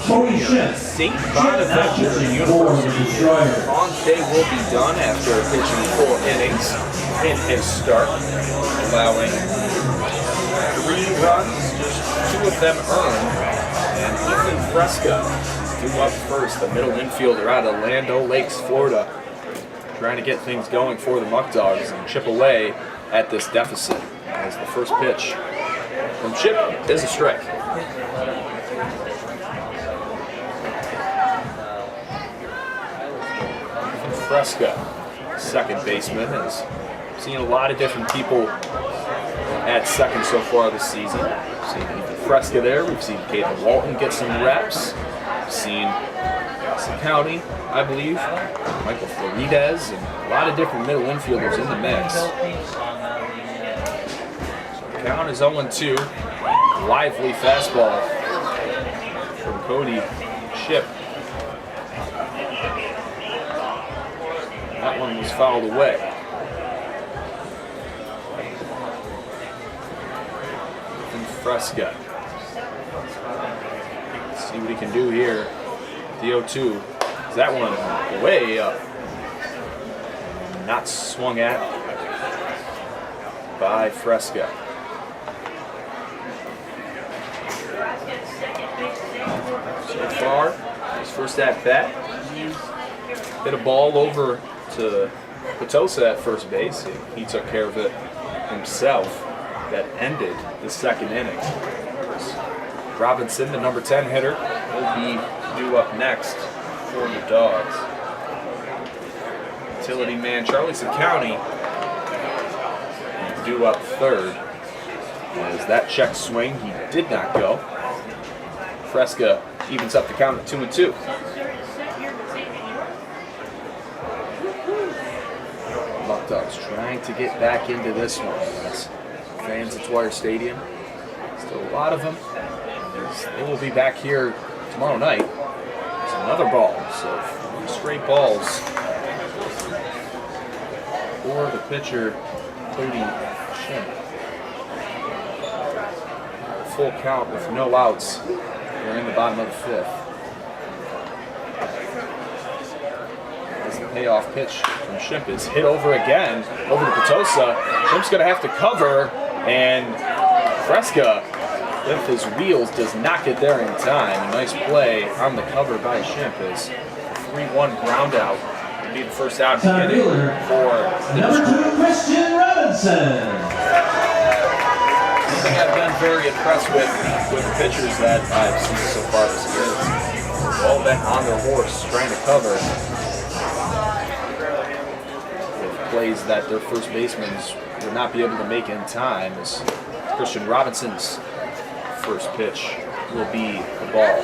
B: Cody Schiff.
A: St. Bonaventure University. Conte will be done after pitching 4 innings in his start, allowing 3 runs, just 2 of them earned. And Ethan Fresca, 2 up first, the middle infielder out of Land O'Lakes, Florida, trying to get things going for the Muckdogs and chip away at this deficit. As the first pitch from Chip is a strike. Fresca, second baseman, has seen a lot of different people at second so far this season. We've seen Ethan Fresca there. We've seen Caden Walton get some reps. We've seen County, I believe, Michael Florides, and a lot of different middle infielders in the mix. So the count is 0-2. Lively fastball from Cody Ship. That one was fouled away. And Fresca. Let's see what he can do here. The 0-2. That one way up. Not swung at by Fresca. So far, his first at bat, hit a ball over to Petosa at first base. He took care of it himself. That ended the second inning. Robinson, the number 10 hitter, will be due up next for the Dogs. Utility man Charlie County due up third. As that check swing, he did not go. Fresca evens up the count at 2-2. Muckdogs trying to get back into this one. As fans at Dwyer Stadium, still a lot of them. They will be back here tomorrow night. It's another ball, so 3 straight balls for the pitcher, Cody Shimp. Full count with no outs. We're in the bottom of the 5th. As the payoff pitch from Shimp is hit over again, over to Petosa. Shimp's going to have to cover, and Fresca, with his wheels, does not get there in time. A nice play on the cover by Shimp as 3-1 ground out would be the first out for the
B: number 2, Christian Robinson.
A: Something I've been very impressed with the pitchers that I've seen so far this year. They've all been on their horse trying to cover with plays that their first basemen would not be able to make in time. As Christian Robinson's first pitch will be the ball.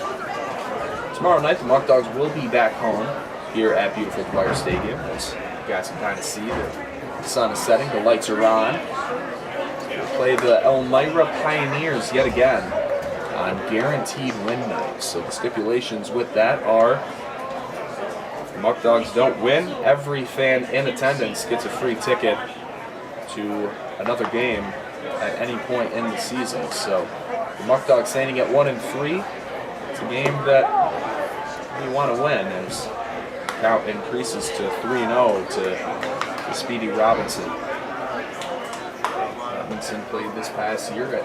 A: Tomorrow night, the Muckdogs will be back home here at beautiful Dwyer Stadium. As you guys can kind of see, the sun is setting, the lights are on. Play the Elmira Pioneers yet again on guaranteed win night. So the stipulations with that are, if the Muckdogs don't win, every fan in attendance gets a free ticket to another game at any point in the season. So the Muckdogs standing at 1-3. It's a game that we want to win as count increases to 3-0 to Speedy Robinson. Robinson played this past year at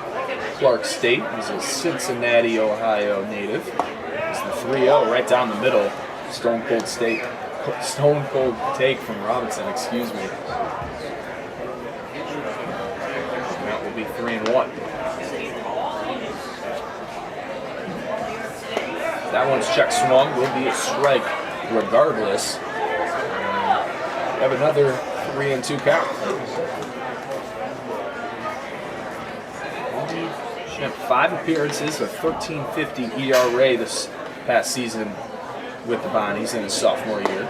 A: Clark State. He's a Cincinnati, Ohio native. It's the 3-0 right down the middle. Stone cold take from Robinson, excuse me. That will be 3-1. That one's check swung, will be a strike regardless. We have another 3-2 count. 5 appearances, a 13.50 ERA this past season with the Bonnies in his sophomore year.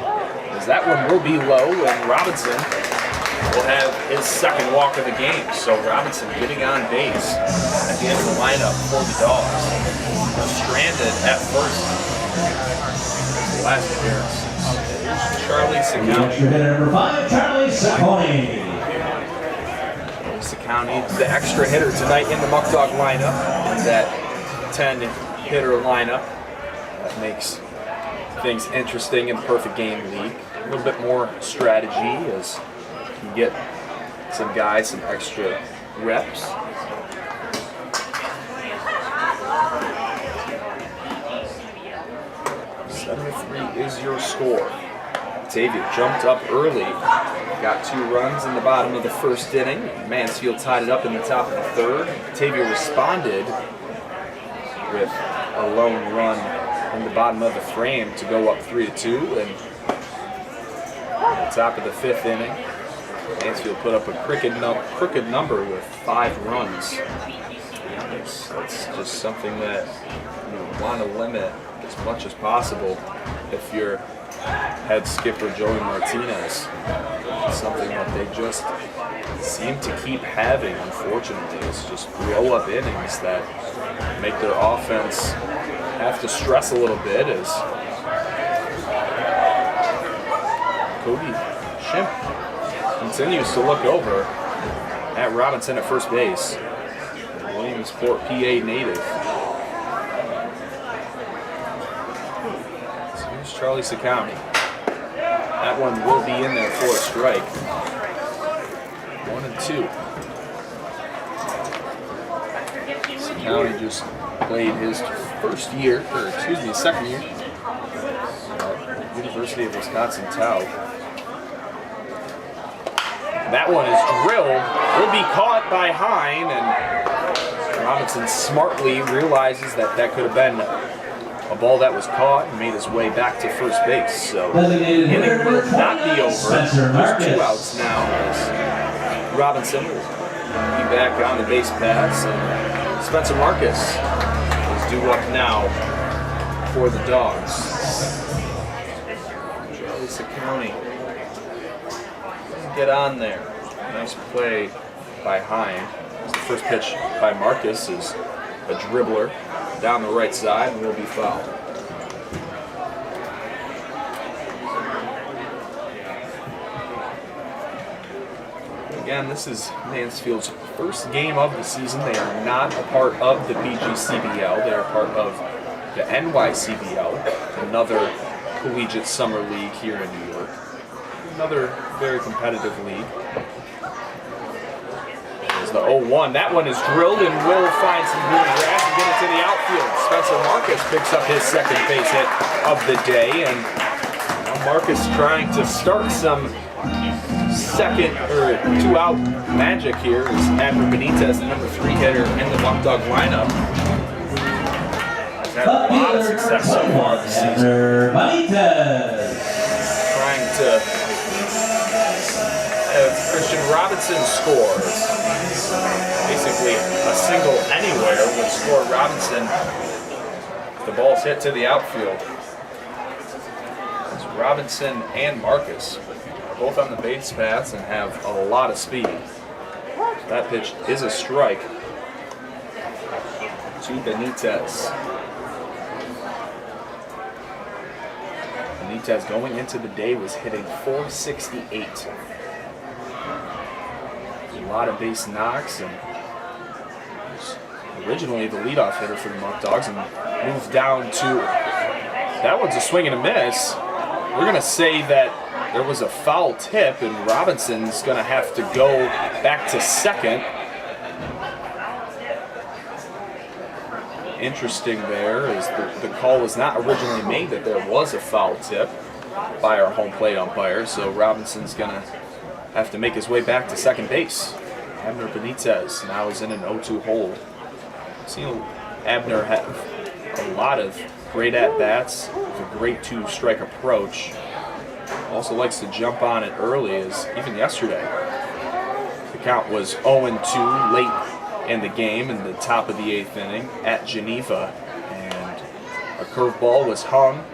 A: As that one will be low, and Robinson will have his second walk of the game. So Robinson getting on base at the end of the lineup for the Dogs. Stranded at first. The last appearance. Charlie Ciccone.
B: Number 5, Charlie Ciccone.
A: County, the extra hitter tonight in the Muckdog lineup, and that 10-hitter lineup that makes things interesting in the perfect game league. A little bit more strategy as you can get some guys some extra reps. 7-3 is your score. Batavia jumped up early, got 2 runs in the bottom of the first inning. Mansfield tied it up in the top of the third. Batavia responded with a lone run in the bottom of the frame to go up 3-2. And at the top of the 5th inning, Mansfield put up a crooked number with 5 runs. That's just something that you want to limit as much as possible if you're head skipper Joey Martinez. It's something that they just seem to keep having, unfortunately. It's just blow-up innings that make their offense have to stress a little bit as Cody Shimp continues to look over at Robinson at first base. Williamsport, PA native. So here's Charlie Sakami. That one will be in there for a strike. 1-2. Sakami just played his second year at University of Wisconsin-Taub. That one is drilled, will be caught by Hine, and Robinson smartly realizes that that could have been a ball that was caught and made his way back to first base. So inning will not be over. There's 2 outs now as Robinson will be back on the base paths, and Spencer Marcus is due up now for the Dogs. Charlie Sakami. Get on there. Nice play by Hine. The first pitch by Marcus is a dribbler down the right side and will be fouled. Again, this is Mansfield's first game of the season. They are not a part of the PGCBL. They are part of the NYCBL, another collegiate summer league here in New York. Another very competitive league. There's the 0-1. That one is drilled and will find some green grass and get it to the outfield. Spencer Marcus picks up his second base hit of the day, and now Marcus trying to start some second or 2-out magic here as Abner Benitez, the number 3 hitter in the Muckdog lineup, has had a lot of success so far this season. Trying to Christian Robinson scores. Basically, a single anywhere would score Robinson if the ball's hit to the outfield. As Robinson and Marcus are both on the base paths and have a lot of speed. So that pitch is a strike to Benitez. Benitez going into the day was hitting .468. A lot of base knocks, and was originally the leadoff hitter for the Muckdogs and moved down to, that one's a swing and a miss. We're going to say that there was a foul tip and Robinson's going to have to go back to second. Interesting there is the call was not originally made that there was a foul tip by our home plate umpire, so Robinson's going to have to make his way back to second base. Abner Benitez now is in an 0-2 hole. Seen Abner have a lot of great at-bats with a great 2-strike approach. Also likes to jump on it early, as even yesterday the count was 0-2 late in the game in the top of the 8th inning at Geneva, and a curveball was hung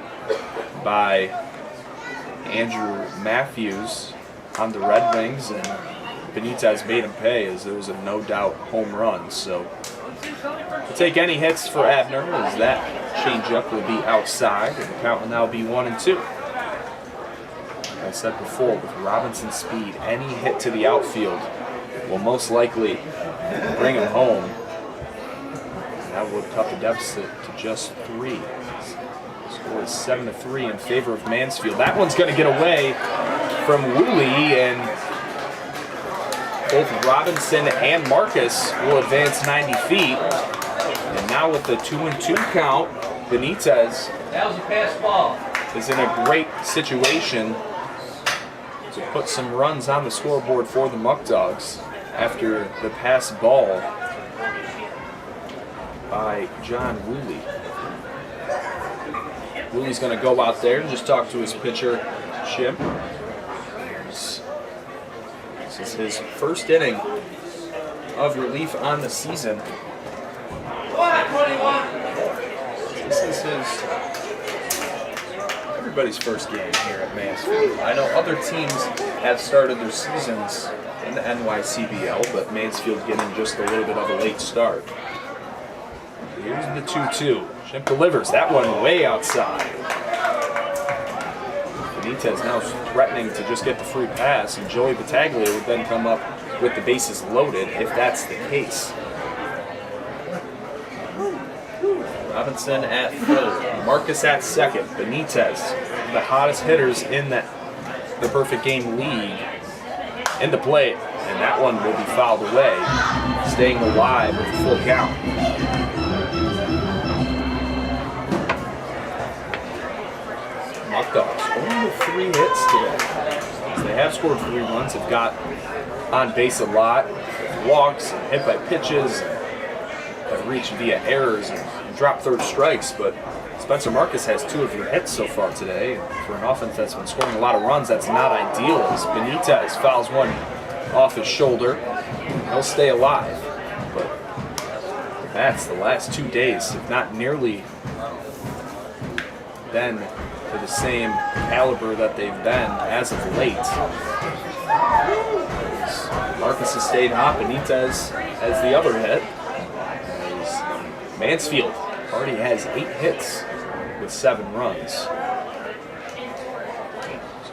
A: by Andrew Matthews on the Red Wings, and Benitez made him pay as there was a no-doubt home run. So to take any hits for Abner, as that changeup will be outside, and the count will now be 1-2. Like I said before, with Robinson's speed, any hit to the outfield will most likely bring him home. And that would cut the deficit to just 3. The score is 7-3 in favor of Mansfield. That one's going to get away from Woolley, and both Robinson and Marcus will advance 90 feet. And now with the 2-2 count, Benitez
B: That was a pass ball.
A: is in a great situation to put some runs on the scoreboard for the Muckdogs after the pass ball by John Woolley. Woolley's going to go out there and just talk to his pitcher, Shimp. This is his first inning of relief on the season. This is everybody's first game here at Mansfield. I know other teams have started their seasons in the NYCBL, but Mansfield getting just a little bit of a late start. Here's the 2-2. Shimp delivers that one way outside. Benitez now threatening to just get the free pass, and Joey Batavia would then come up with the bases loaded if that's the case. Robinson at third, Marcus at second, Benitez, the hottest hitters in the perfect game league, into play, and that one will be fouled away, staying alive with a full count. Muckdogs only with 3 hits today. So they have scored 3 runs, have got on base a lot, walks, hit by pitches, have reached via errors and dropped third strikes, but Spencer Marcus has 2 of your hits so far today. For an offense that's been scoring a lot of runs, that's not ideal, as Benitez fouls one off his shoulder. He'll stay alive, but that's the last 2 days have not nearly been to the same caliber that they've been as of late. Marcus has stayed hot, Benitez has the other hit. Mansfield already has 8 hits with 7 runs. So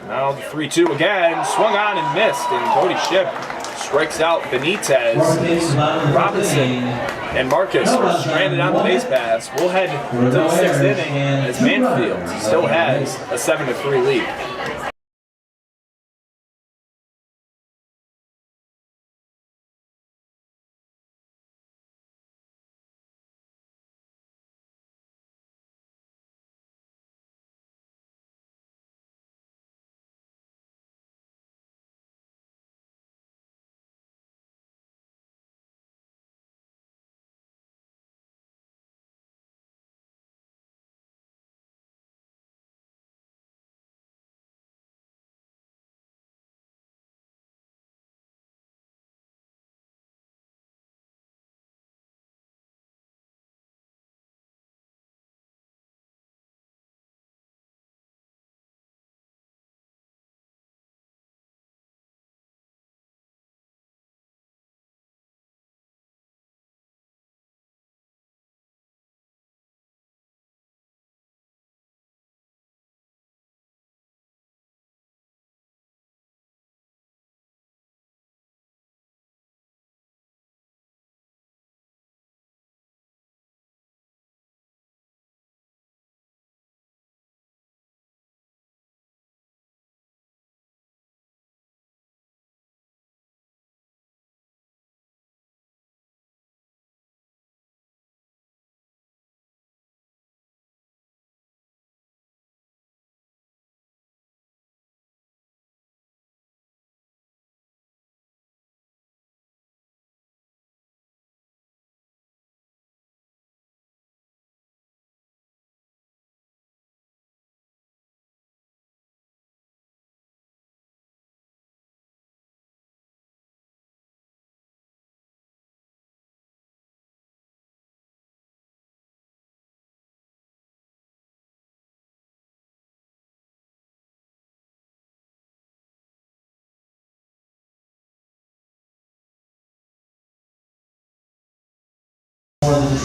A: now the 3-2 again, swung on and missed, and Cody Shipp strikes out Benitez. Robinson and Marcus are stranded on the base pass. We'll head to the 6th inning as Mansfield still has a 7-3 lead.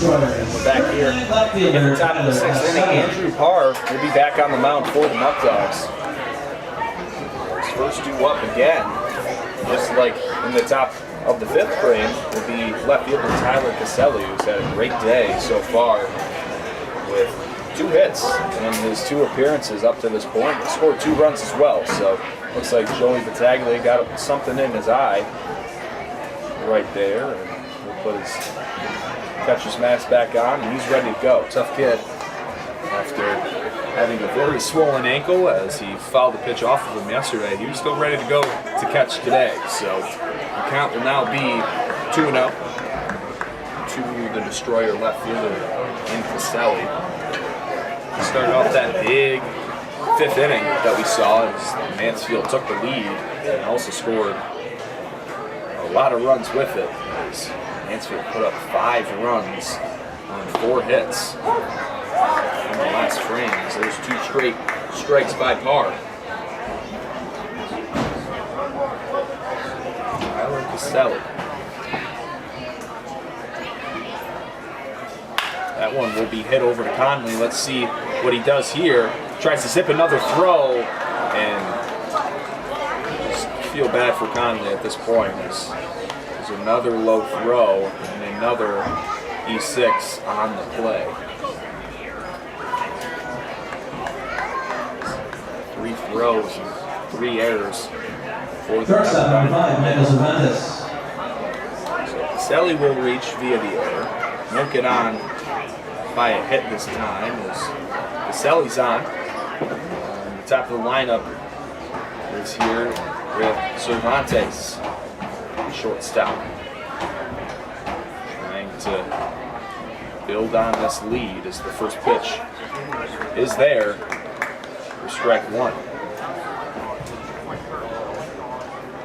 A: We're back here in the top of the 6th inning. Andrew Parr will be back on the mound for the Muckdogs. His first 2 up again, just like in the top of the 5th frame, will be left fielder Tyler Caselli, who's had a great day so far with 2 hits in his 2 appearances up to this point. He scored 2 runs as well, so looks like Joey Batavia got something in his eye right there, and we'll put his catcher's mask back on, and he's ready to go. Tough kid after having a very swollen ankle as he fouled the pitch off of him yesterday. He was still ready to go to catch today. So the count will now be 2-0 to the destroyer left fielder in Caselli. He started off that big 5th inning that we saw as Mansfield took the lead and also scored a lot of runs with it. Mansfield put up 5 runs on 4 hits in the last frames. There's 2 straight strikes by Parr. Tyler Caselli. That one will be hit over to Conley. Let's see what he does here. Tries to zip another throw, feel bad for Conley at this point. There's another low throw and another E6 on the play. 3 throws and 3 errors for the
B: First up, number 5, Michael Cervantes.
A: So Caselli will reach via the error. Won't get on by a hit this time as Caselli's on. The top of the lineup is here with Cervantes, shortstop, trying to build on this lead as the first pitch is there for strike 1.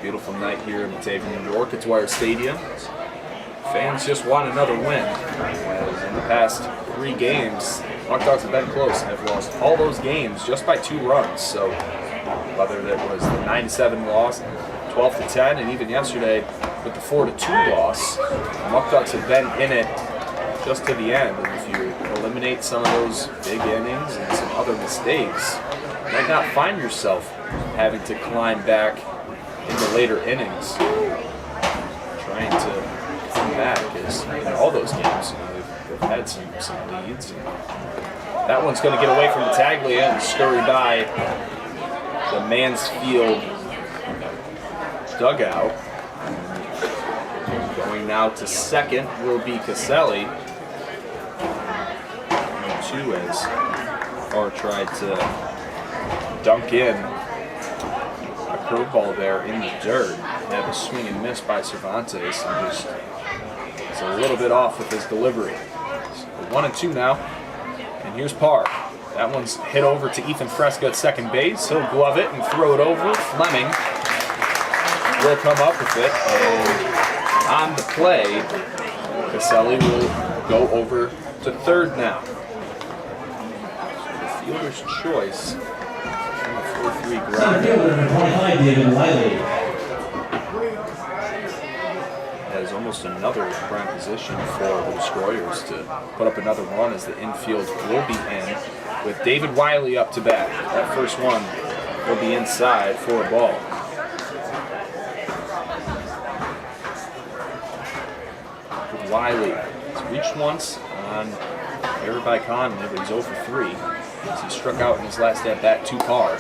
A: Beautiful night here in Batavia, New York at Dwyer Stadium. Fans just want another win, as in the past 3 games, Muckdogs have been close and have lost all those games just by 2 runs. So whether that was the 9-7 loss, 12-10, and even yesterday with the 4-2 loss, the Muckdogs have been in it just to the end. And if you eliminate some of those big innings and some other mistakes, you might not find yourself having to climb back in the later innings, trying to come back. As in all those games, they've had some leads. And that one's going to get away from Batavia and scurry by the Mansfield dugout. Going now to second will be Caselli. 2 as Carr tried to dunk in a curveball there in the dirt. Had a swing and miss by Cervantes and just is a little bit off with his delivery. So 1-2 now. And here's Parr. That one's hit over to Ethan Fresca at second base. He'll glove it and throw it over. Fleming will come up with it. And on the play, Caselli will go over to third now. So the fielder's choice on the 4-3 ground.
B: Center fielder number 25, David Wiley.
A: Has almost another prime position for the Destroyers to put up another run, as the infield will be in with David Wiley up to bat. That first one will be inside for a ball. Wiley has reached once on error by Conley, but he's 0 for 3 as he struck out in his last at bat to Parr.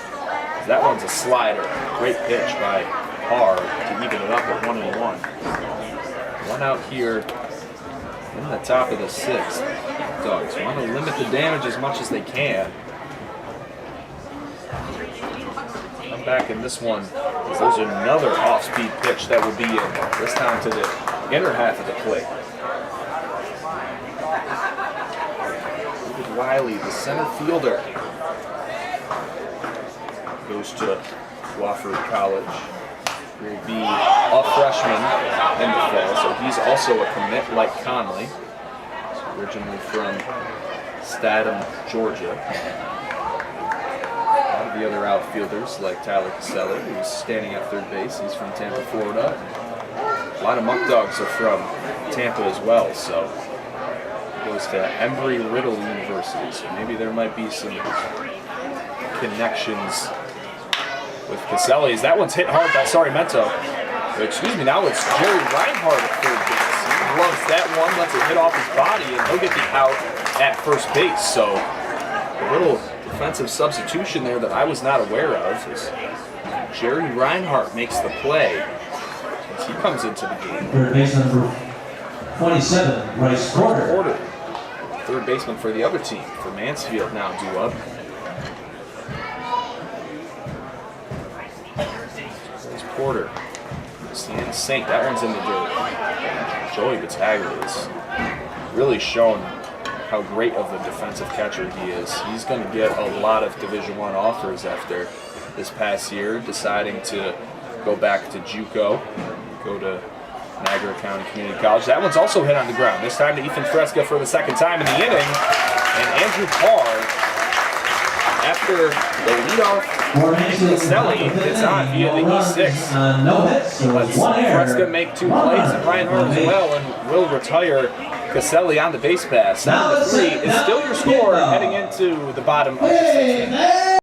A: That one's a slider. Great pitch by Parr to even it up at 1-1. 1 out here in the top of the 6th. Dogs want to limit the damage as much as they can. Come back in this one, as there's another off-speed pitch that will be in, this time to the inner half of the plate. David Wiley, the center fielder, goes to Wofford College. Will be a freshman in the fall, so he's also a commit like Conley. He's originally from Statham, Georgia. A lot of the other outfielders, like Tyler Caselli, who's standing at third base, he's from Tampa, Florida. A lot of Muckdogs are from Tampa as well, so he goes to Embry-Riddle University, so maybe there might be some connections with Caselli. That one's hit hard by Sarmiento. Excuse me, now it's Jerry Reinhardt at third base. He loves that one, lets it hit off his body, and he'll get the out at first base. So a little defensive substitution there that I was not aware of as Jerry Reinhardt makes the play as he comes into the game.
B: Third base number 27, Bryce Porter.
A: Third baseman for the other team, for Mansfield, now due up. Porter, Stan Saint, that one's in the dirt. Joey Batavia has really shown how great of a defensive catcher he is. He's going to get a lot of Division I offers after this past year, deciding to go back to JUCO, go to Niagara County Community College. That one's also hit on the ground, this time to Ethan Fresca for the second time in the inning. And Andrew Parr, after the leadoff, Caselli gets on via the E6.
B: No hits, so
A: Let's Fresca make 2 plays, and Reinhardt as well, and will retire Caselli on the base pass. 7-3 is still your score heading into the bottom of the 6th.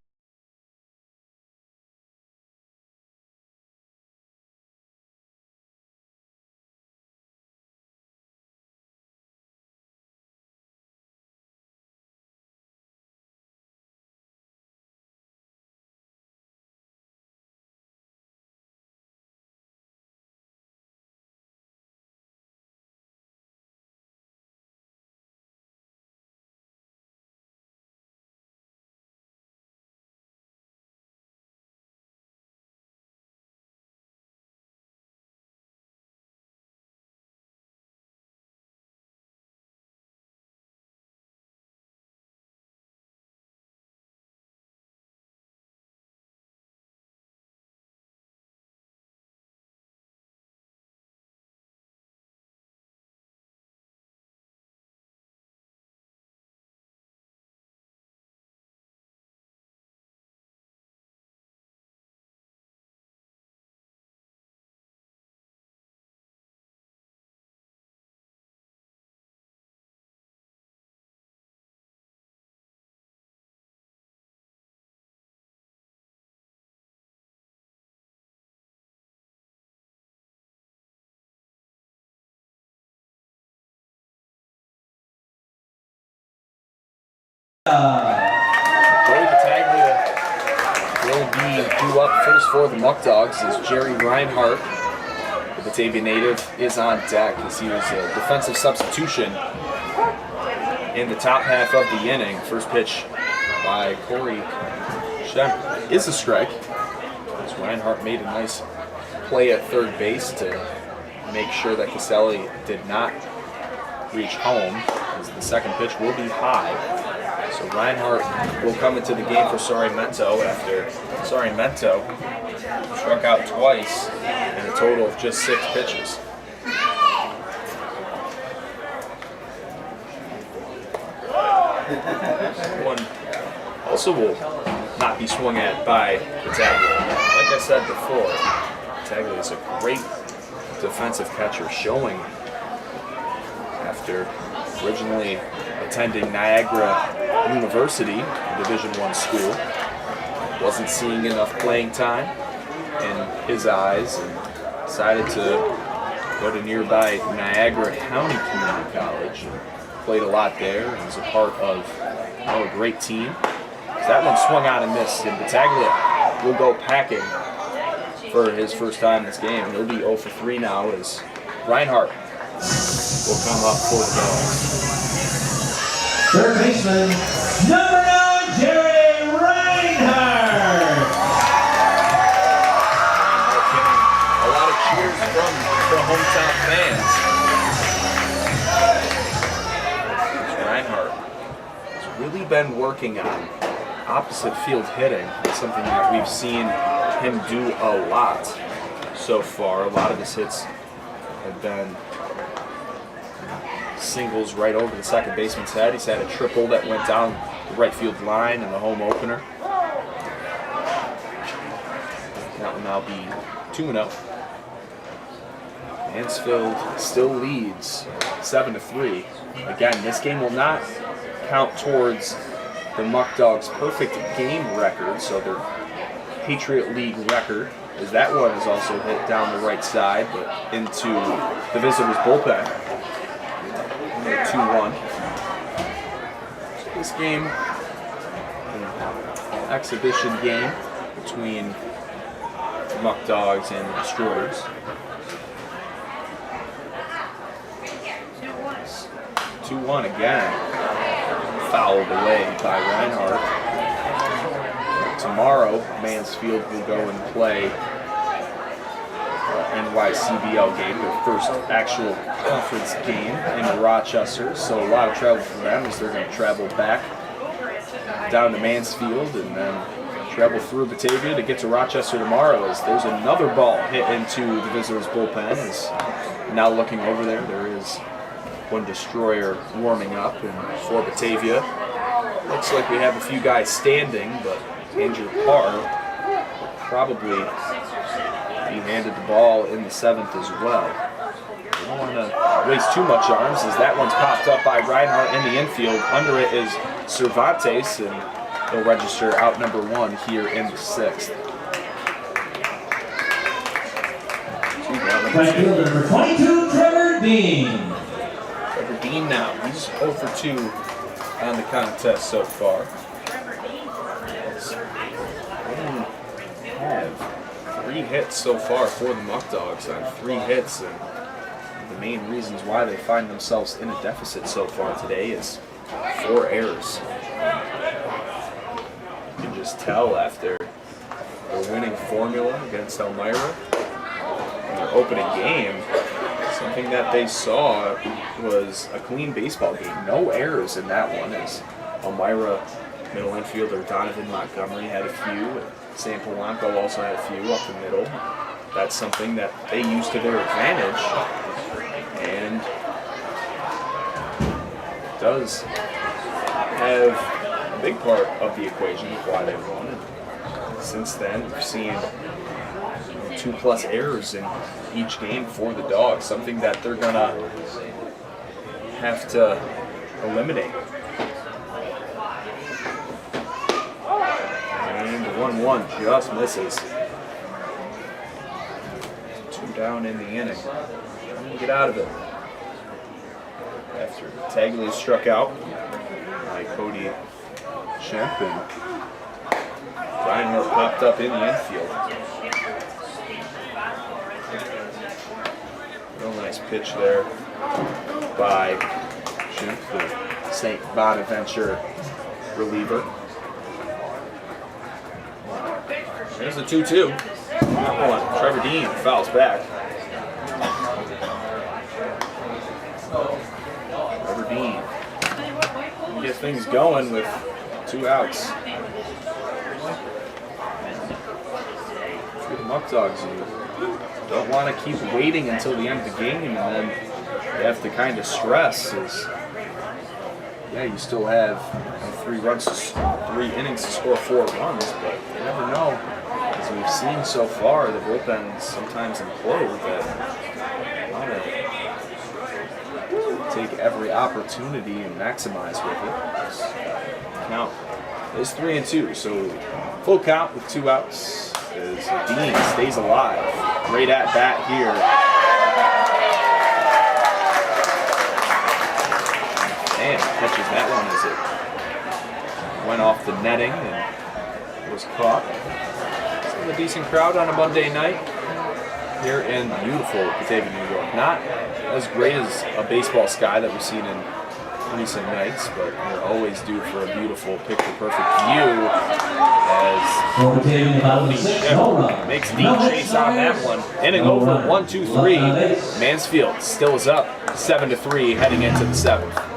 A: Joey Batavia will be due up first for the Muckdogs as Jerry Reinhardt, the Batavia native, is on deck as he was a defensive substitution in the top half of the inning. First pitch by Corey Shem is a strike, as Reinhardt made a nice play at third base to make sure that Caselli did not reach home, as the second pitch will be high. So Reinhardt will come into the game for Sorrimento after Sorrimento struck out twice in a total of just 6 pitches. One also will not be swung at by Batavia. Like I said before, Batavia is a great defensive catcher, showing after originally attending Niagara University, a Division I school, wasn't seeing enough playing time in his eyes and decided to go to nearby Niagara County Community College and played a lot there and was a part of a great team. So that one swung out and missed, and Batavia will go packing for his first time this game. He'll be 0 for 3 now as Reinhardt will come up for the Dogs.
B: Third baseman, number 9, Jerry Reinhardt.
A: A lot of cheers from the hometown fans. Reinhardt has really been working on opposite field hitting. It's something that we've seen him do a lot so far. A lot of his hits have been singles right over the second baseman's head. He's had a triple that went down the right field line in the home opener. That will now be 2-0. Mansfield still leads 7-3. Again, this game will not count towards the Muckdogs' perfect game record, so their Patriot League record, as that one is also hit down the right side, but into the visitors' bullpen. 2-1. So this game, an exhibition game between the Muckdogs and the Destroyers. 2-1 again. Fouled away by Reinhardt. Tomorrow, Mansfield will go and play NYCBL game, their first actual conference game in Rochester. So a lot of travel for them as they're going to travel back down to Mansfield and then travel through Batavia to get to Rochester tomorrow, as there's another ball hit into the visitors' bullpen. As now looking over there, there is one Destroyer warming up, and for Batavia, looks like we have a few guys standing, but Andrew Parr will probably be handed the ball in the 7th as well. We don't want to waste too much arms, as that one's popped up by Reinhardt in the infield. Under it is Cervantes, and he'll register out number 1 here in the 6th.
B: Right fielder number 22, Trevor Dean.
A: Trevor Dean now, he's 0 for 2 on the contest so far. They have 3 hits so far for the Muckdogs on 3 hits, and the main reasons why they find themselves in a deficit so far today is 4 errors. You can just tell after their winning formula against Elmira in their opening game, something that they saw was a clean baseball game. No errors in that one, as Elmira middle infielder Donovan Montgomery had a few, and Sam Polanco also had a few up the middle. That's something that they used to their advantage, and does have a big part of the equation of why they won. And since then, we've seen 2+ errors in each game for the Dogs, something that they're gonna have to eliminate. And the 1-1 just misses. 2 down in the inning. Trying to get out of it after Tagley struck out by Cody Chimp and Reinhardt popped up in the infield. Real nice pitch there by Chimp, the St. Bonaventure reliever. There's the 2-2. Trevor Dean fouls back. Trevor Dean get things going with 2 outs. For the Muckdogs, you don't want to keep waiting until the end of the game, and then you have to kind of stress is, yeah, you still have 3 innings to score 4 runs, but you never know. As we've seen so far, the bullpens sometimes implode. That want to take every opportunity and maximize with it. Count is 3-2, so full count with 2 outs as Dean stays alive. Great at bat here. And catches that one as it went off the netting and was caught. A decent crowd on a Monday night here in beautiful Batavia, New York. Not as great as a baseball sky that we've seen in recent nights, but we're always due for a beautiful picture-perfect view as makes Dean chase on that one. Inning over, 1-2-3. Mansfield still is up 7-3 heading into the 7th.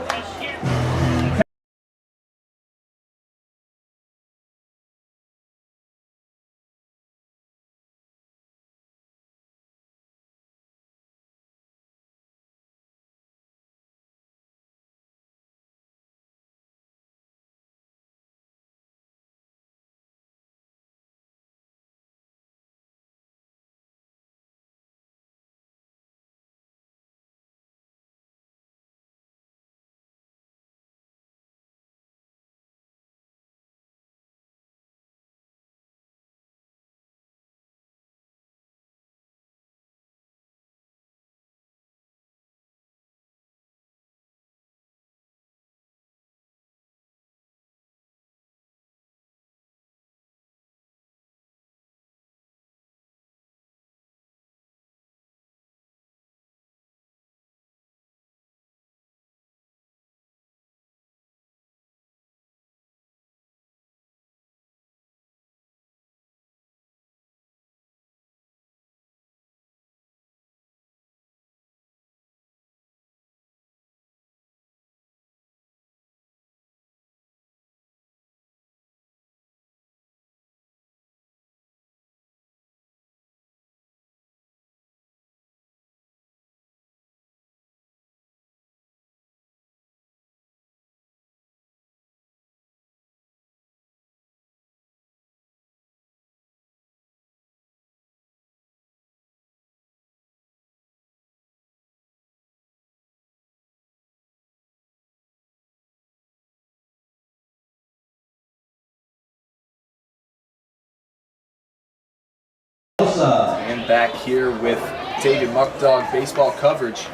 A: And back here with Batavia Muckdog baseball coverage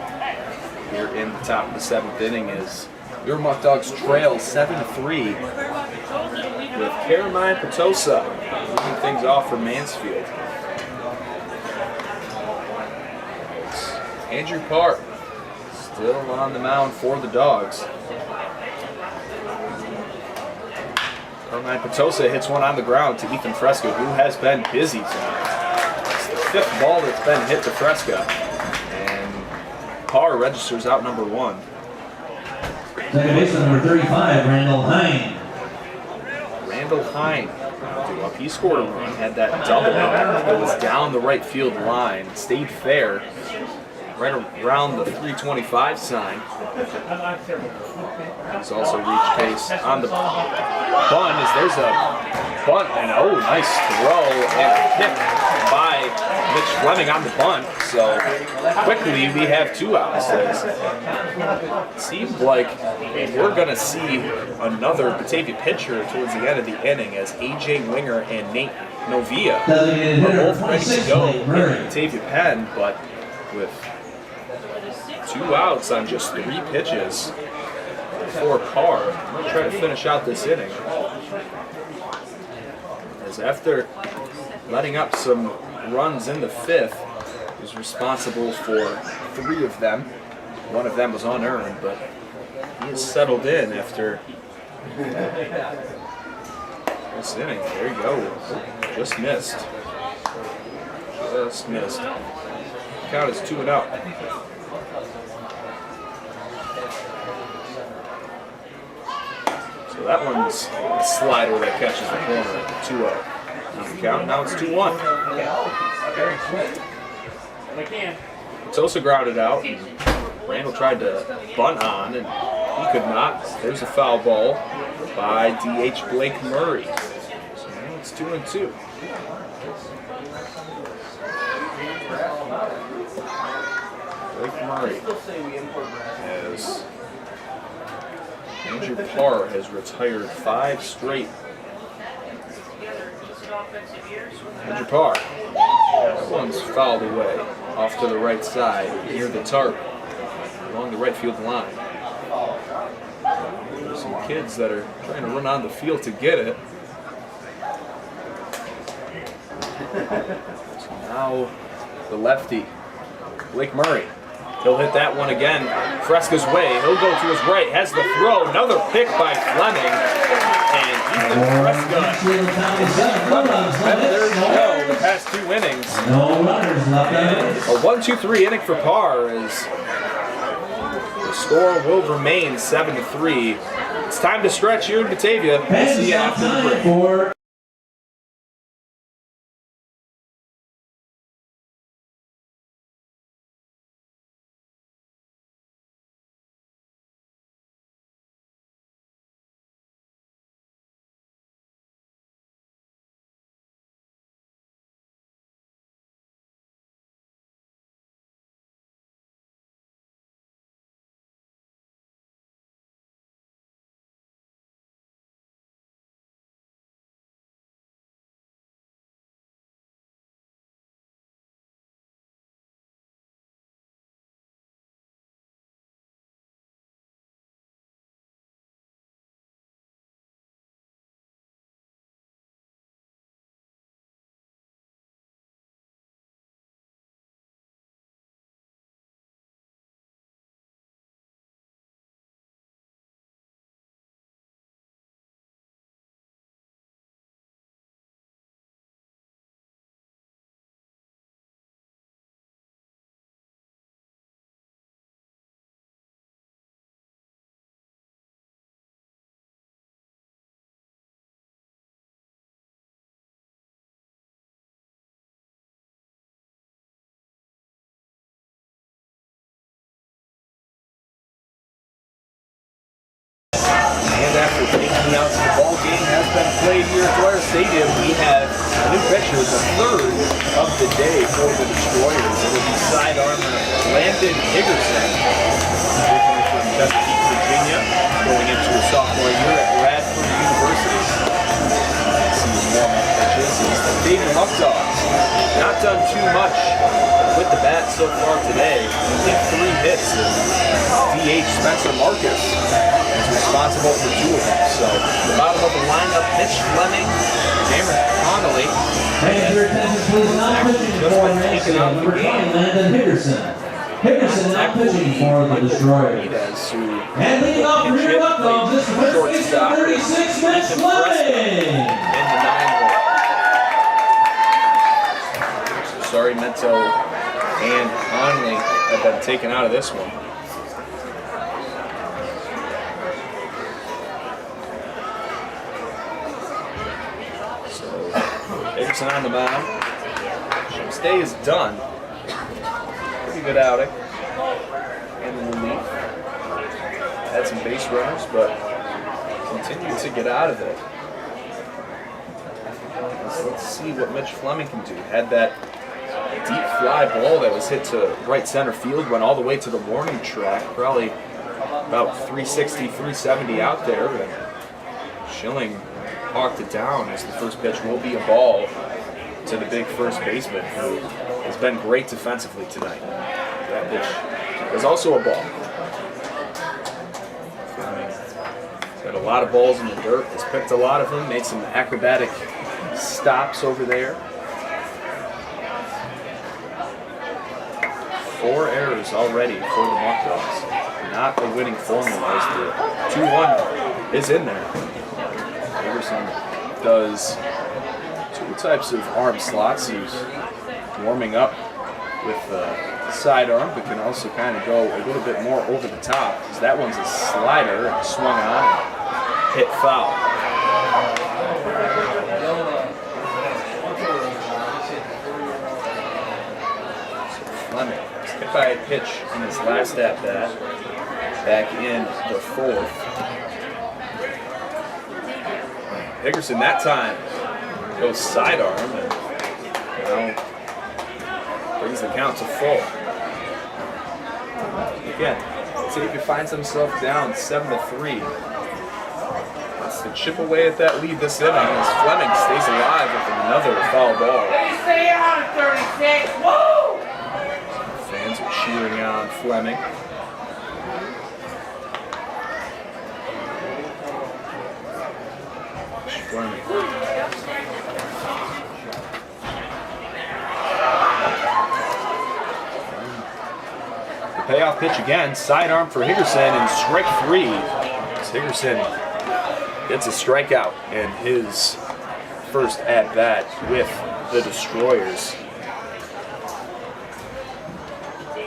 A: here in the top of the 7th inning is your Muckdogs trail 7-3 with Caroline Potosa moving things off for Mansfield. Andrew Park still on the mound for the Dogs. Caroline Potosa hits one on the ground to Ethan Fresca, who has been busy tonight. 5th ball that's been hit to Fresca, and Parr registers out number 1.
B: Second baseman number 35, Randall Hine.
A: Randall Hine up. He scored a run, had that double that was down the right field line, stayed fair, right around the 325 sign. He's also reached base on the bunt as there's a bunt, and oh, nice throw and hit by Mitch Fleming on the bunt. So quickly we have 2 outs. It seems like we're going to see another Batavia pitcher towards the end of the inning as AJ Winger and Nate Novia are both ready to go in the Batavia pen, but with 2 outs on just 3 pitches, for Parr. I'm going to try to finish out this inning. As after letting up some runs in the fifth, he was responsible for 3 of them. One of them was unearned, but he is settled in after this inning. There you go. Just missed. Just missed. Count is 2-0. So that one's a slider that catches the corner. 2-0. On the count. Now it's 2-1. Tosa grounded out. And Randall tried to bunt on, and he could not. There's a foul ball by DH Blake Murray. So now it's 2-2. Blake Murray, as Andrew Parr has retired 5 straight. Andrew Parr, that one's fouled away off to the right side near the tarp along the right field line. There's some kids that are trying to run on the field to get it. So now the lefty, Blake Murray. He'll hit that one again. Fresca's way. He'll go to his right. Has the throw. Another pick by Fleming. And Ethan Fresca. There you go. The past 2 innings.
B: No runners left.
A: A 1-2-3 inning for Parr as the score will remain 7-3. It's time to stretch here in Batavia. We'll see you after the break. After taking out the ball game has been played here at Dwyer Stadium, we have a new pitcher, the 3rd of the day for the Destroyers. It will be sidearmer Landon Higgerson, originally from Chesapeake, Virginia, going into his sophomore year at Radford University. See his warm-up pitches is the Batavia Muckdogs. Not done too much with the bat so far today. Only 3 hits. DH Spencer Marcus is responsible for 2 of them. So the bottom of the lineup, Mitch Fleming, Cameron Connolly.
B: Thank your attention, please. Now pitching for Mansfield, number 20, Landon Higgerson. Higgerson now pitching for the Destroyers. And leading off for your Muckdogs, this is first baseman 36, Mitch Fleming.
A: In the 9-hole. Sorry, Mento and Conley have been taken out of this one. Higgerson on the mound. Ship's day is done. Pretty good outing. And the relief. Had some base runners, but continued to get out of it. Let's see what Mitch Fleming can do. Had that deep fly ball that was hit to right center field, went all the way to the warning track, probably about 360, 370 out there. And Schilling hawked it down as the first pitch will be a ball to the big first baseman, who has been great defensively tonight. That pitch is also a ball. Fleming Got a lot of balls in the dirt. Has picked a lot of them. Made some acrobatic stops over there. 4 errors already for the Muckdogs. Not a winning formula as the 2-1 is in there. Peterson does 2 types of arm slots. He's warming up with the sidearm, but can also kind of go a little bit more over the top. Because that one's a slider and swung on and hit foul. Fleming hit by a pitch in his last at bat, back in the 4th. Hickerson that time goes sidearm and now brings the count to full. Again, Batavia finds himself down 7-3. Wants to chip away at that lead this inning as Fleming stays alive with another foul ball.
C: Stay on 36. Woo!
A: Fans are cheering on Fleming. Fleming. The payoff pitch again, sidearm for Hickerson, and strike 3. As Hickerson gets a strikeout in his first at-bat with the Destroyers.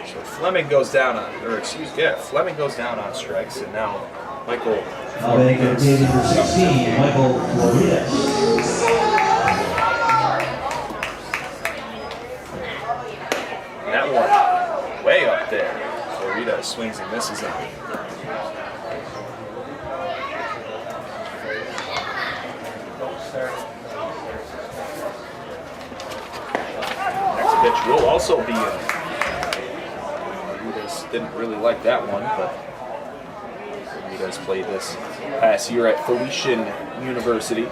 A: So Fleming goes down on, Fleming goes down on strikes, and now Michael Floridas.
B: For 16, Michael Floridas.
A: That one way up there. Floridas swings and misses on it. Next pitch will also be in. Floridas didn't really like that one, but Floridas played this past year at Felician University.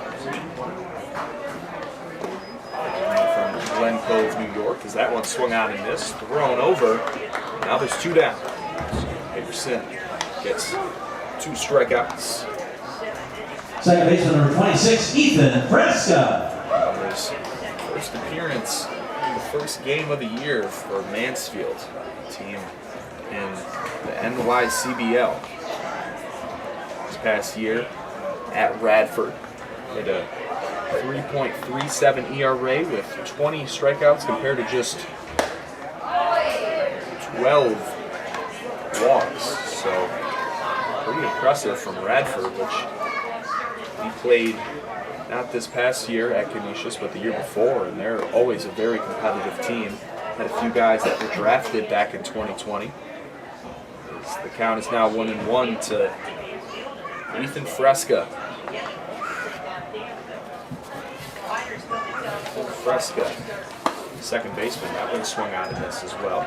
A: From Glen Cove, New York, as that one swung on and missed, thrown over. Now there's 2 down. Hickerson gets 2 strikeouts.
B: Second baseman number 26, Ethan Fresca.
A: His first appearance in the first game of the year for Mansfield, team in the NYCBL. This past year at Radford, had a 3.37 ERA with 20 strikeouts compared to just 12 walks. So pretty impressive from Radford, which he played not this past year at Canisius, but the year before, and they're always a very competitive team. Had a few guys that were drafted back in 2020. The count is now 1-1 to Ethan Fresca. Fresca, second baseman, that one swung on in this as well.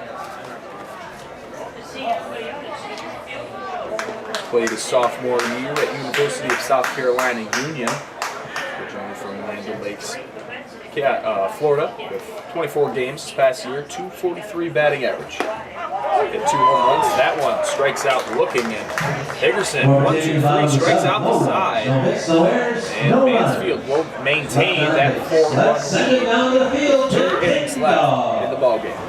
A: Played his sophomore year at University of South Carolina Union, originally from Land Lakes, Florida, with 24 games this past year, 243 batting average. Hit 2 home runs. That one strikes out looking, and Hickerson, 1-2-3, strikes out the side. And Mansfield will maintain that 4-1 lead. 2 innings left in the ballgame.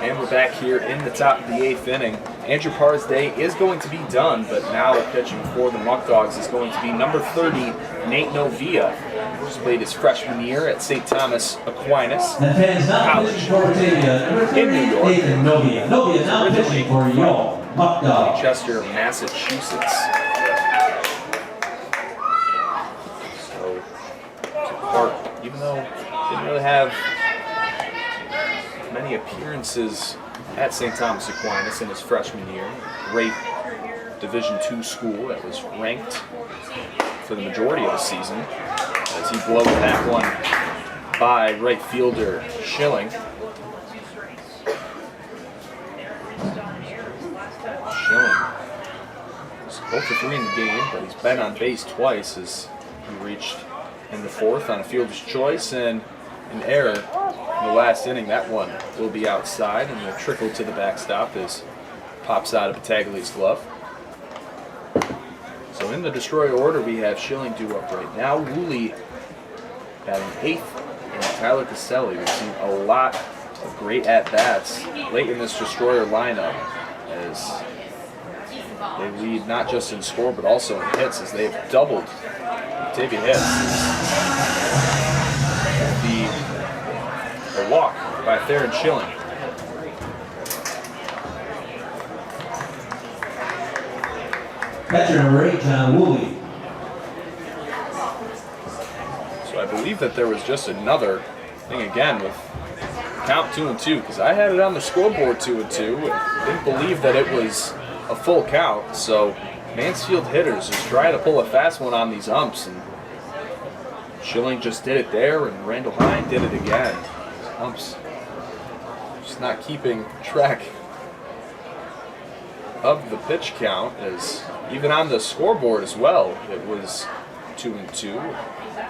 A: And we're back here in the top of the 8th inning. Andrew Parr's day is going to be done, but now pitching for the Muckdogs is going to be number 30, Nate Novia, who's played his freshman year at St. Thomas Aquinas College in New York.
B: Nathan Novia. Novia now pitching for your Muckdogs.
A: Chester, Massachusetts. So, Park, even though he didn't really have many appearances at St. Thomas Aquinas in his freshman year. Great Division II school that was ranked for the majority of the season, as he blew that one by right fielder Schilling. Schilling is 0 for 3 in the game, but he's been on base twice as he reached in the 4th on a fielder's choice and an error in the last inning. That one will be outside, and the trickle to the backstop is pops out of Battaglia's glove. So in the destroyer order, we have Schilling due up right now. Woolley batting 8th, and Tyler Caselli. We've seen a lot of great at-bats late in this destroyer lineup as they lead not just in score but also in hits, as they've doubled Batavia hits. The walk by Theron Schilling.
B: Catcher number 8, John Woolley.
A: So I believe that there was just another thing again with count 2-2, because I had it on the scoreboard 2-2 and didn't believe that it was a full count. So Mansfield hitters just trying to pull a fast one on these umps, and Schilling just did it there, and Randall Hine did it again. Umps just not keeping track of the pitch count, as even on the scoreboard as well, it was 2-2.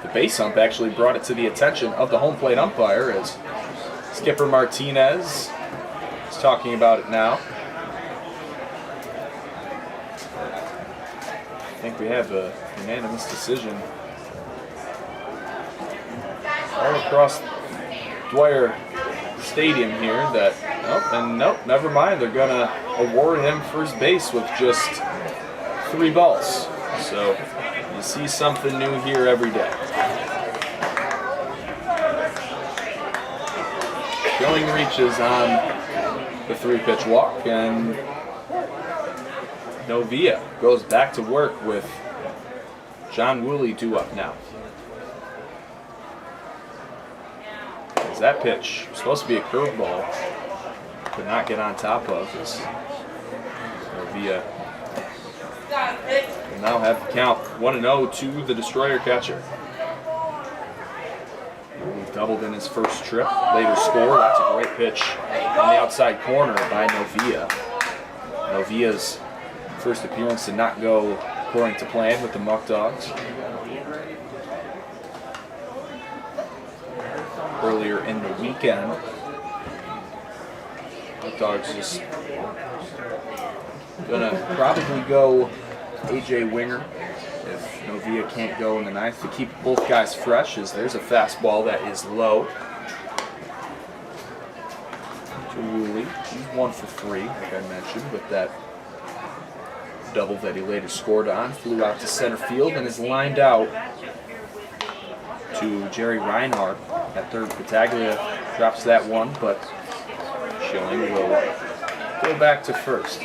A: The base ump actually brought it to the attention of the home plate umpire, as Skipper Martinez is talking about it now. I think we have a unanimous decision all across Dwyer Stadium here that, nope, never mind. They're going to award him first base with just 3 balls. So you see something new here every day. Schilling reaches on the 3-pitch walk, and Novia goes back to work with John Woolley due up now. That pitch was supposed to be a curveball, could not get on top of as Novia will now have the count 1-0 to the destroyer catcher. He doubled in his first trip, later score. That's a great pitch on the outside corner by Novia. Novia's first appearance did not go according to plan with the Muckdogs. Earlier in the weekend, Muckdogs just gonna probably go AJ Winger if Novia can't go in the 9th to keep both guys fresh, as there's a fastball that is low to Woolley. He's 1 for 3, like I mentioned, with that double that he later scored on. Flew out to center field and is lined out to Jerry Reinhardt at third. Battaglia drops that one, but Schilling will go back to first.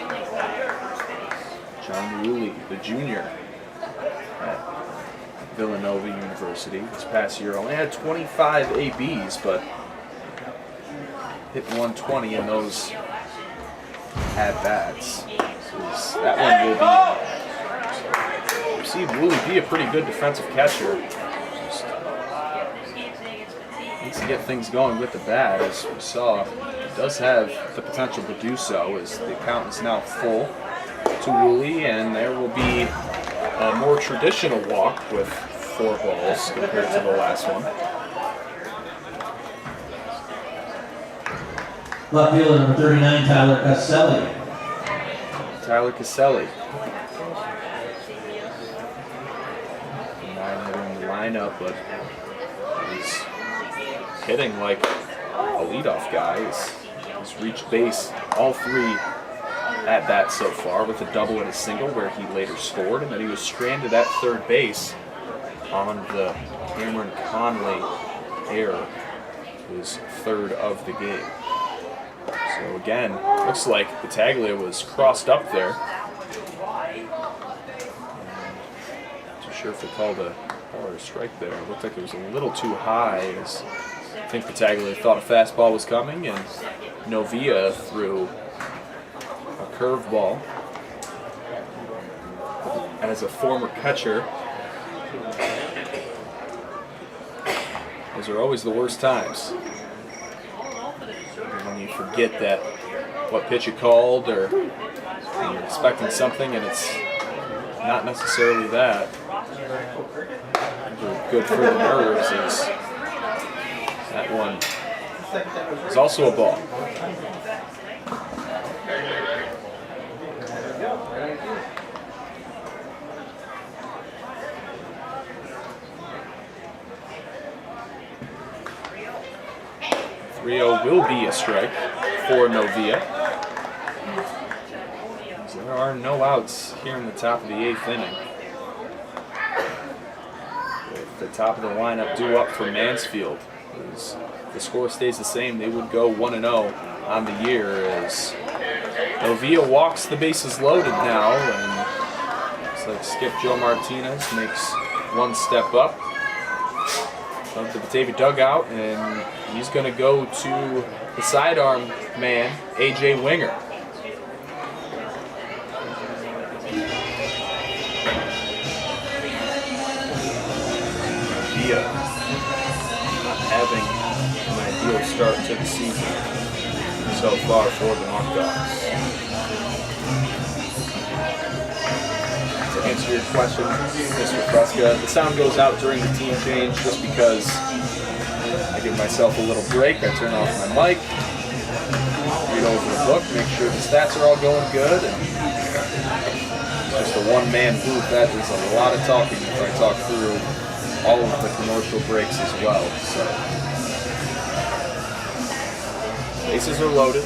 A: John Woolley, the junior at Villanova University. This past year only had 25 ABs, but hit 120 in those at-bats. So that one will be, see Woolley be a pretty good defensive catcher. Needs to get things going with the bat, as we saw. He does have the potential to do so, as the count is now full to Woolley, and there will be a more traditional walk with 4 balls compared to the last one.
B: Left fielder number 39, Tyler Caselli.
A: Tyler Caselli. 9-hitter in the lineup, but he's hitting like a leadoff guy. He's He's reached base all 3 at bats so far, with a double and a single where he later scored, and then he was stranded at third base on the Cameron Conley error, his 3rd of the game. So again, looks like Batavia was crossed up there. Not too sure if they called a ball or a strike there. It looked like it was a little too high, as I think Batavia thought a fastball was coming, and Novia threw a curveball. As a former catcher, those are always the worst times. When you forget that what pitch you called, or you're expecting something and it's not necessarily that. Good for the nerves is that one is also a ball. Rio will be a strike for Novia. So there are no outs here in the top of the 8th inning. With the top of the lineup due up for Mansfield. As the score stays the same, they would go 1-0 on the year, as Novia walks the bases loaded now, and looks like Skip Joe Martinez makes one step up of the Batavia dugout, and he's going to go to the sidearm man, A.J. Winger. Novia not having an ideal start to the season so far for the Muckdogs. To answer your question, Mr. Fresca, the sound goes out during the team change just because I give myself a little break. I turn off my mic, read over the book, make sure the stats are all going good, and just a one-man booth. That is a lot of talking if I talk through all of the commercial breaks as well. So, bases are loaded.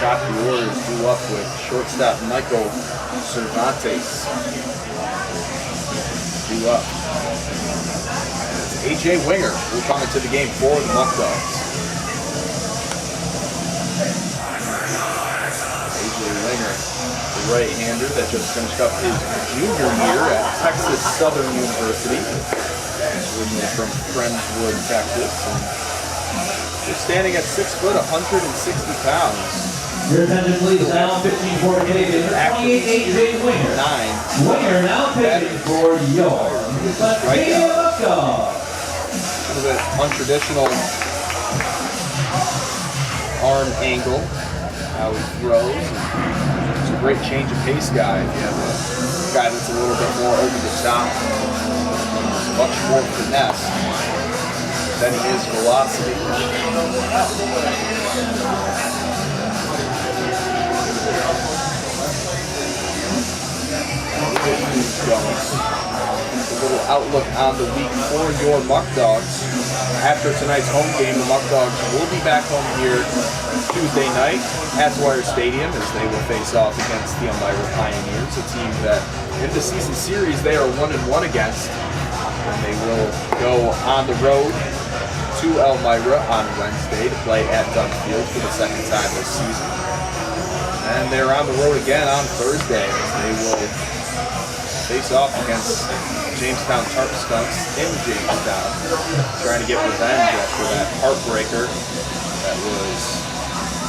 A: Top of the order is due up with shortstop Michael Cervantes. Due up. A.J. Winger will come into the game for the Muckdogs. A.J. Winger, the right-hander that just finished up his junior year at Texas Southern University. He's originally from Friendswood, Texas. And he's standing at 6 foot, 160 pounds.
B: Your attention please, now pitching for Canadian, 28 A.J. Winger.
A: 9.
B: Winger now pitching for your Batavia Muckdogs.
A: A little bit untraditional arm angle, how he throws. It's a great change of pace guy. If you have a guy that's a little bit more over the top, much more finesse than he is velocity. Going. A little outlook on the week for your Muckdogs. After tonight's home game, the Muckdogs will be back home here Tuesday night at Dwyer Stadium, as they will face off against the Elmira Pioneers, a team that in the season series they are 1-1 against. And they will go on the road to Elmira on Wednesday to play at Mansfield for the 2nd time this season. And they're on the road again on Thursday, as they will face off against Jamestown Tarp Skunks in Jamestown, trying to get revenge after that heartbreaker that was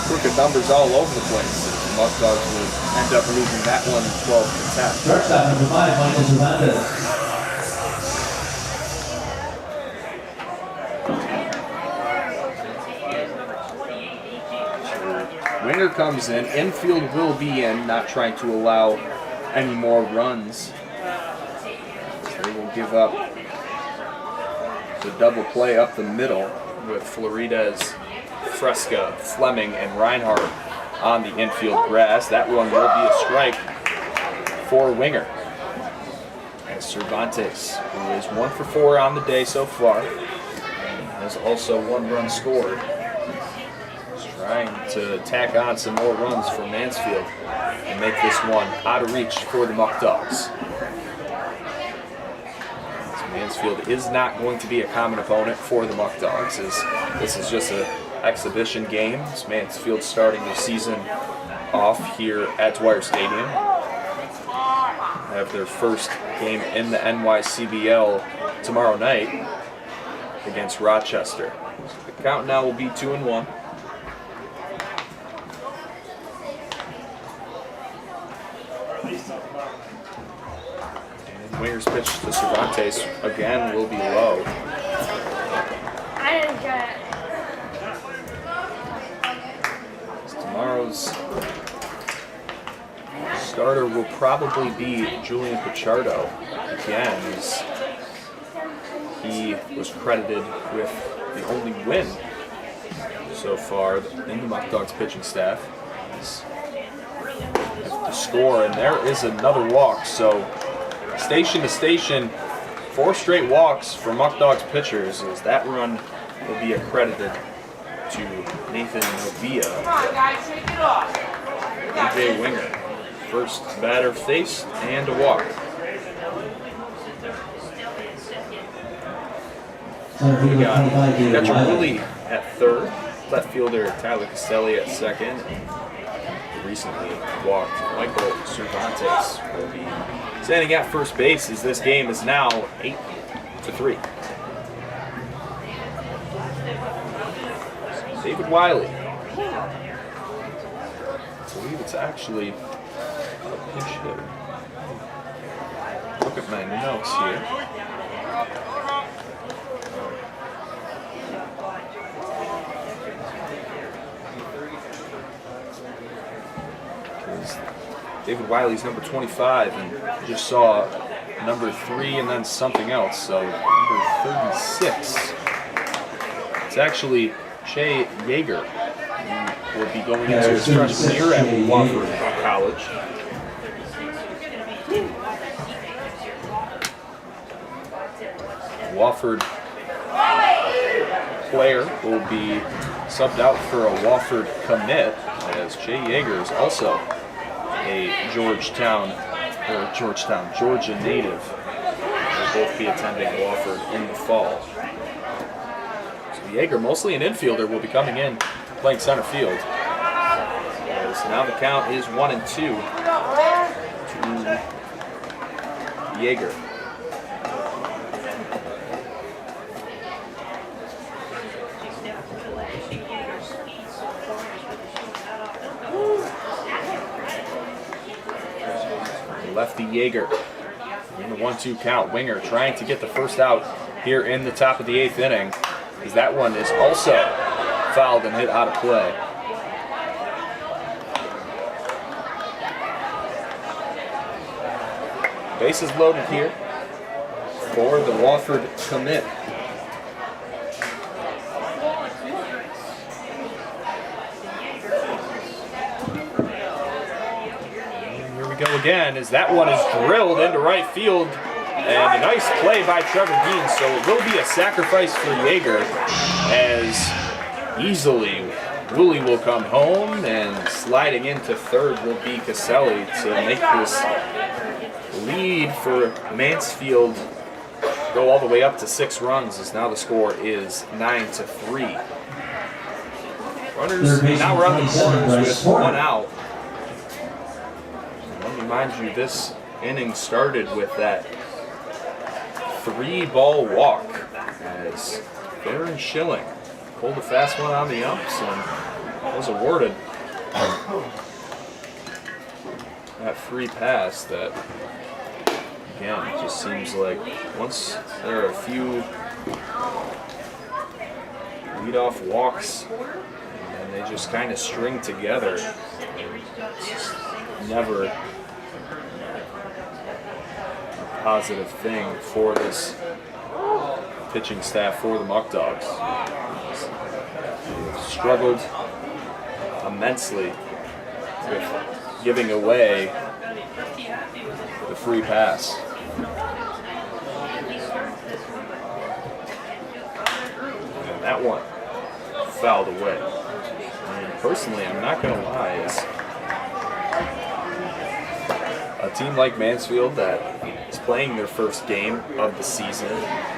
A: crooked numbers all over the place. The Muckdogs would end up losing that one 12-10.
B: Shortstop number 5, Michael Cervantes.
A: Winger comes in, infield will be in, not trying to allow any more runs. They will give up the double play up the middle with Florides, Fresca, Fleming, and Reinhardt on the infield grass. That one will be a strike for Winger. And Cervantes, who is 1 for 4 on the day so far, has also 1 run scored. trying to tack on some more runs for Mansfield and make this one out of reach for the Muckdogs. Mansfield is not going to be a common opponent for the Muckdogs, as this is just an exhibition game. As Mansfield starting the season off here at Dwyer Stadium. Have their first game in the NYCBL tomorrow night against Rochester. The count now will be 2-1. And Winger's pitch to Cervantes again will be low.
C: I didn't get it.
A: Tomorrow's starter will probably be Julian Pichardo again, as he was credited with the only win so far in the Muckdogs pitching staff. The score, and there is another walk, so station to station, 4 straight walks for Muckdogs pitchers, as that run will be accredited to Nathan Novia.
C: Come on, guys, shake it off.
A: AJ Winger. First batter faced and a walk. We got catcher Willie at third, left fielder Tyler Castelli at second, and recently walked Michael Cervantes will be standing at first base, as this game is now 8-3. David Wiley. I believe it's actually a pinch hitter. Look at my notes here. David Wiley's number 25, and just saw number 3 and then something else, so number 36. It's actually Shea Yeager, who will be going into his freshman year at Wofford College. Wofford player will be subbed out for a Wofford commit, as Shea Yeager is also a Georgia native. They'll both be attending Wofford in the fall. So Yeager, mostly an infielder, will be coming in playing center field. So now the count is 1-2 to Yeager. Lefty Yeager in the 1-2 count. Winger trying to get the first out here in the top of the 8th inning, as that one is also fouled and hit out of play. Bases loaded here for the Wofford commit. Go again, as that one is drilled into right field, and a nice play by Trevor Dean. So it will be a sacrifice for Yeager, as easily Willie will come home, and sliding into third will be Caselli to make this lead for Mansfield go all the way up to 6 runs, as now the score is 9-3. Runners now around the corners with 1 out. Mind you, this inning started with that 3-ball walk, as Baron Schilling pulled a fast one on the umps and was awarded that free pass that, again, it just seems like once there are a few leadoff walks and they just kind of string together, it's never positive thing for this pitching staff for the Muckdogs. They've struggled immensely with giving away the free pass. And that one fouled away. And personally, I'm not going to lie, is a team like Mansfield that is playing their first game of the season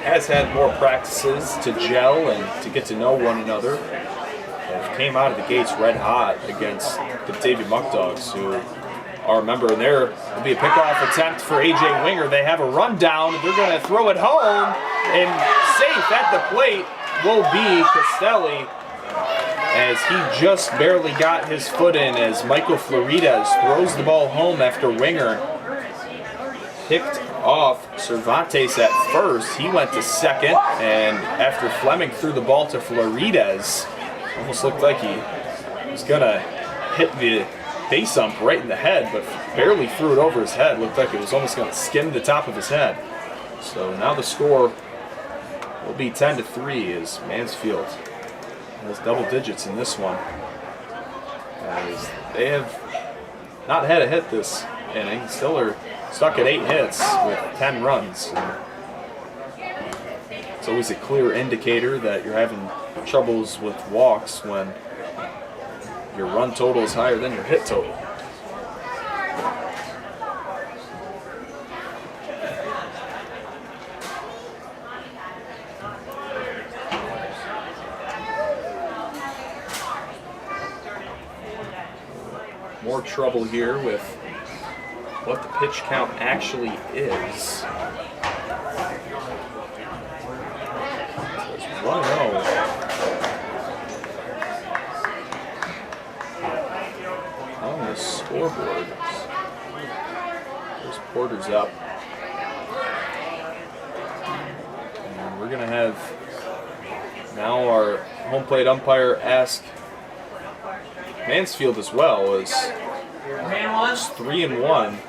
A: has had more practices to gel and to get to know one another. They came out of the gates red hot against the Batavia Muckdogs, who are a member, and there will be a pickoff attempt for AJ Winger. They have a rundown. They're going to throw it home, and safe at the plate will be Castelli, as he just barely got his foot in as Michael Florides throws the ball home after Winger picked off Cervantes at first. He went to second, and after Fleming threw the ball to Florides, almost looked like he was going to hit the base ump right in the head, but barely threw it over his head. Looked like it was almost going to skim the top of his head. So now the score will be 10-3 as Mansfield has double digits in this one, as they have not had a hit this inning. Still are stuck at 8 hits with 10 runs. It's always a clear indicator that you're having troubles with walks when your run total is higher than your hit total. More trouble here with what the pitch count actually is. There's 1-0. On the scoreboard. There's Porter's up. And we're going to have now our home plate umpire ask Mansfield as well, as it's 3-1.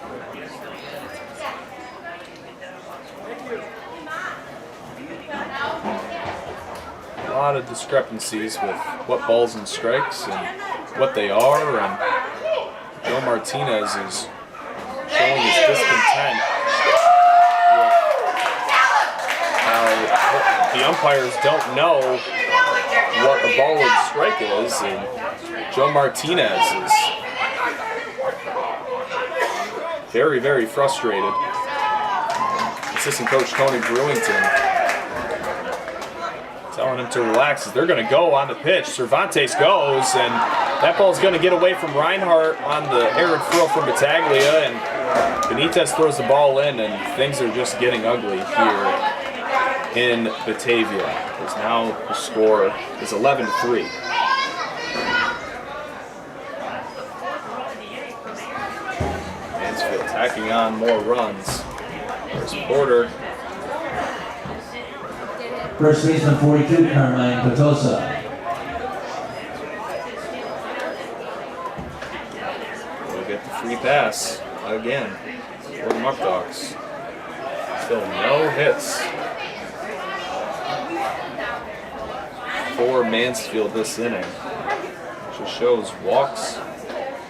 A: A lot of discrepancies with what balls and strikes and what they are, and Joe Martinez is showing his discontent with how the umpires don't know what a ball and strike is, and Joe Martinez is very, very frustrated. Assistant coach Tony Brewington telling him to relax as they're going to go on the pitch. Cervantes goes, and that ball's going to get away from Reinhardt on the errant throw from Batavia, and Benitez throws the ball in, and things are just getting ugly here in Batavia, as now the score is 11-3. Mansfield tacking on more runs. There's Porter.
B: First baseman 42, Carmine Petosa.
A: We'll get the free pass again for the Muckdogs. Still no hits for Mansfield this inning. Just shows walks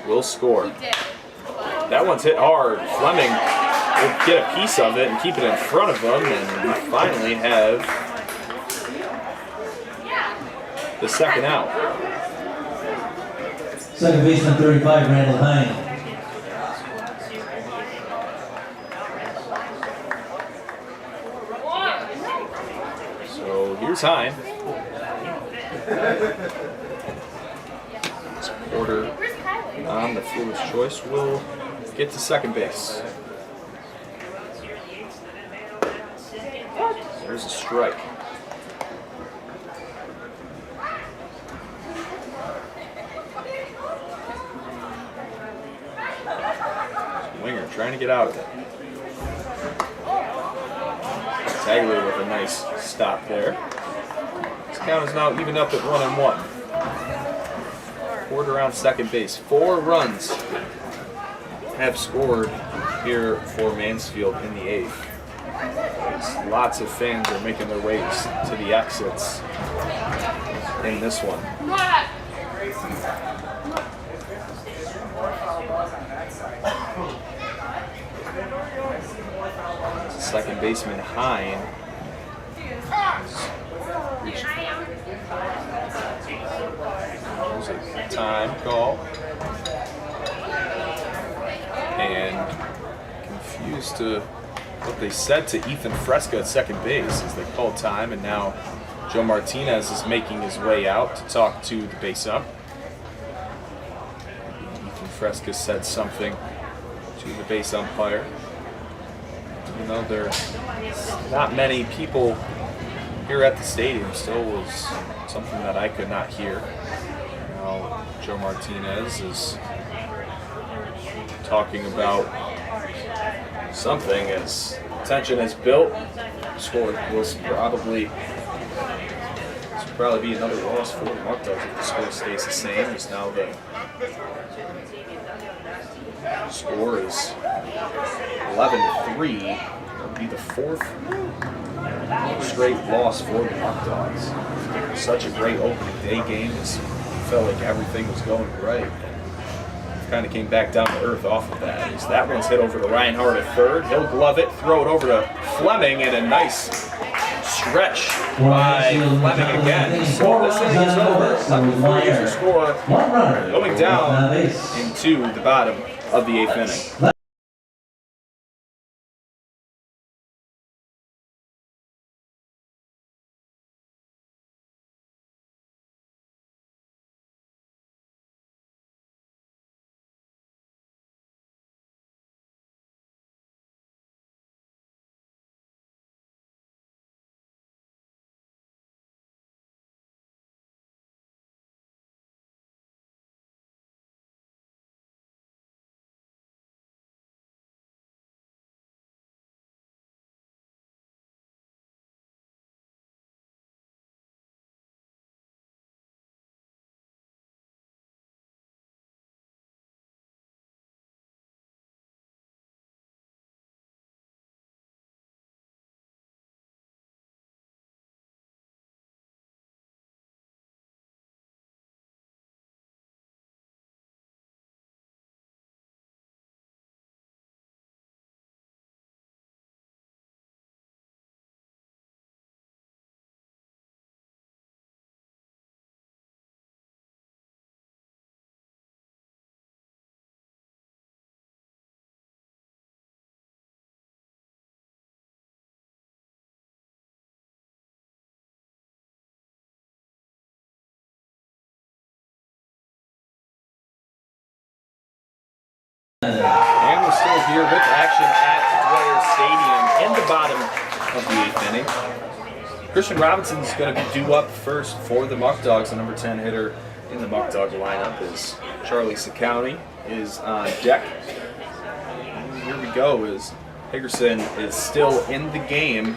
A: will score. That one's hit hard. Fleming will get a piece of it and keep it in front of him, and we finally have the second out.
B: Second baseman 35, Randall Hine.
A: So here's Hine. Porter on the foolish choice will get to second base. There's a strike. Winger trying to get out of it. Taglier with a nice stop there. This count is now even up at 1-1. Porter on second base. 4 runs have scored here for Mansfield in the 8th. Lots of fans are making their ways to the exits in this one. Second baseman Hine was a time call. And confused to what they said to Ethan Fresca at second base as they called time, and now Joe Martinez is making his way out to talk to the base ump. Ethan Fresca said something to the base umpire. You know, there's not many people here at the stadium. Still was something that I could not hear. Now Joe Martinez is talking about something as tension has built. Score will probably be another loss for the Muckdogs if the score stays the same, as now the score is 11-3. It'll be the fourth straight loss for the Muckdogs. Such a great opening day game. It felt like everything was going right. Kind of came back down to earth off of that. As that one's hit over to Reinhardt at third. He'll glove it, throw it over to Fleming, and a nice stretch by Fleming again. So this inning is over. Lucky for the score, going down into the bottom of the 8th inning. And we're still here with action at Dwyer Stadium in the bottom of the 8th inning. Christian Robinson is going to be due up first for the Muckdogs. The number 10 hitter in the Muckdog lineup is Charlie Ciccone is on deck. And here we go, as Higgerson is still in the game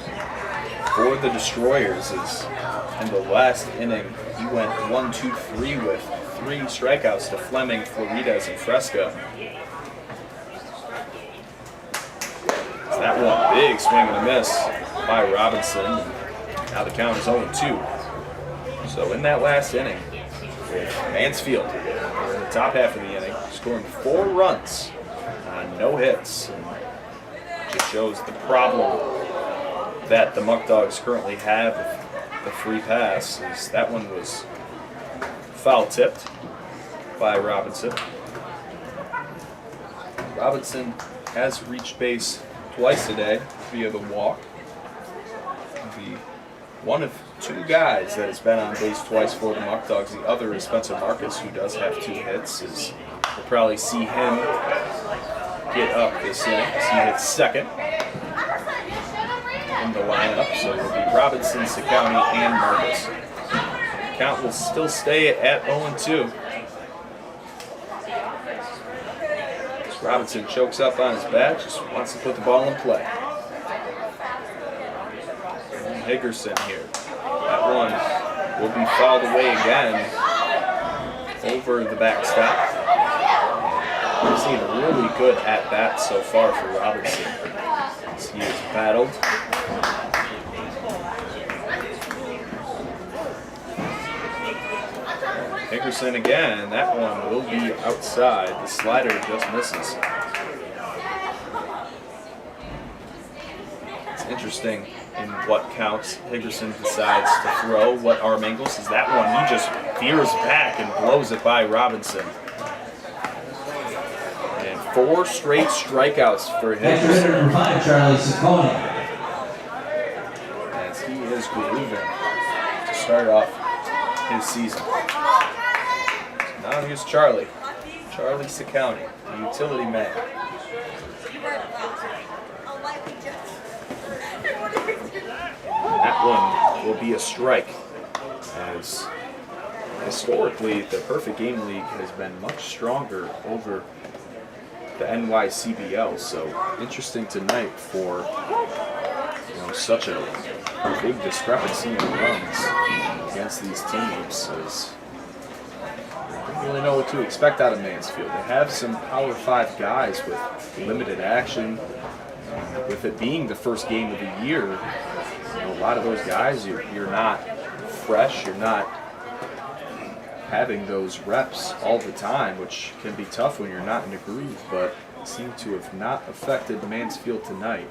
A: for the Destroyers. As in the last inning, he went 1-2-3 with 3 strikeouts to Fleming, Floridas, and Fresca. That one, big swing and a miss by Robinson. Now the count is 0-2. So in that last inning, with Mansfield in the top half of the inning, scoring 4 runs on no hits. And just shows the problem that the Muckdogs currently have with the free pass. As that one was foul tipped by Robinson. Robinson has reached base twice today via the walk. The one of 2 guys that has been on base twice for the Muckdogs. The other is Spencer Marcus, who does have 2 hits. We'll probably see him get up this inning. He hits second in the lineup, so it'll be Robinson, Ciccone, and Marcus. The count will still stay at 0-2. Robinson chokes up on his bat, just wants to put the ball in play. And Higgerson here. That one will be fouled away again over the backstop. We've seen a really good at-bat so far for Robinson, as he has battled. Higgerson again, and that one will be outside. The slider just misses. It's interesting in what counts Higgerson decides to throw. What arm angles is that one? He just veers back and blows it by Robinson. And 4 straight strikeouts for
B: Extra
A: him.
B: hitter number 5, Charlie Ciccone.
A: As he is grooving to start off his season. So now here's Charlie Ciccone, the utility man. That one will be a strike, as historically the Perfect Game League has been much stronger over the NYCBL. So interesting tonight for such a big discrepancy in runs against these teams. As I don't really know what to expect out of Mansfield. They have some Power 5 guys with limited action. With it being the first game of the year, a lot of those guys, you're not fresh, you're not having those reps all the time, which can be tough when you're not in a groove, but seem to have not affected Mansfield tonight,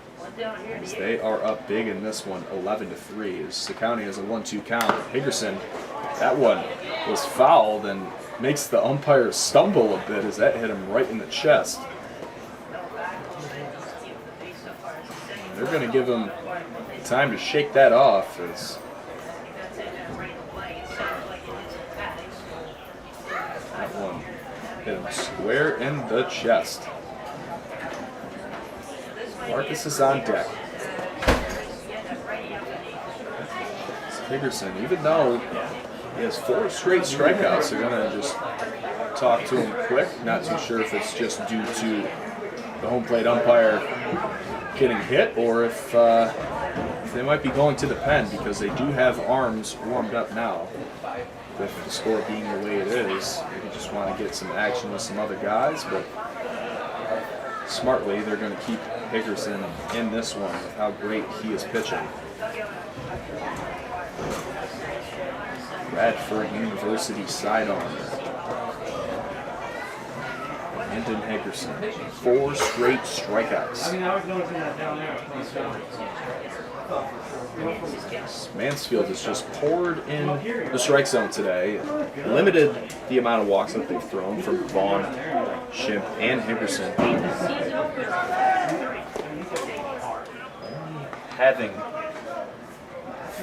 A: as they are up big in this one, 11-3, as Ciccone has a 1-2 count. Higgerson, that one was fouled and makes the umpire stumble a bit as that hit him right in the chest. They're going to give him time to shake that off, as that one hit him square in the chest. Marcus is on deck. Higgerson, even though he has 4 straight strikeouts, they're going to just talk to him quick. Not too sure if it's just due to the home plate umpire getting hit, or if they might be going to the pen, because they do have arms warmed up now. With the score being the way it is, maybe just want to get some action with some other guys, but smartly they're going to keep Higgerson in this one with how great he is pitching. Radford University sidearm. Landon Higgerson, 4 straight strikeouts. Mansfield has just poured in the strike zone today, limited the amount of walks that they've thrown from Vaughn, Shimp, and Higgerson. Having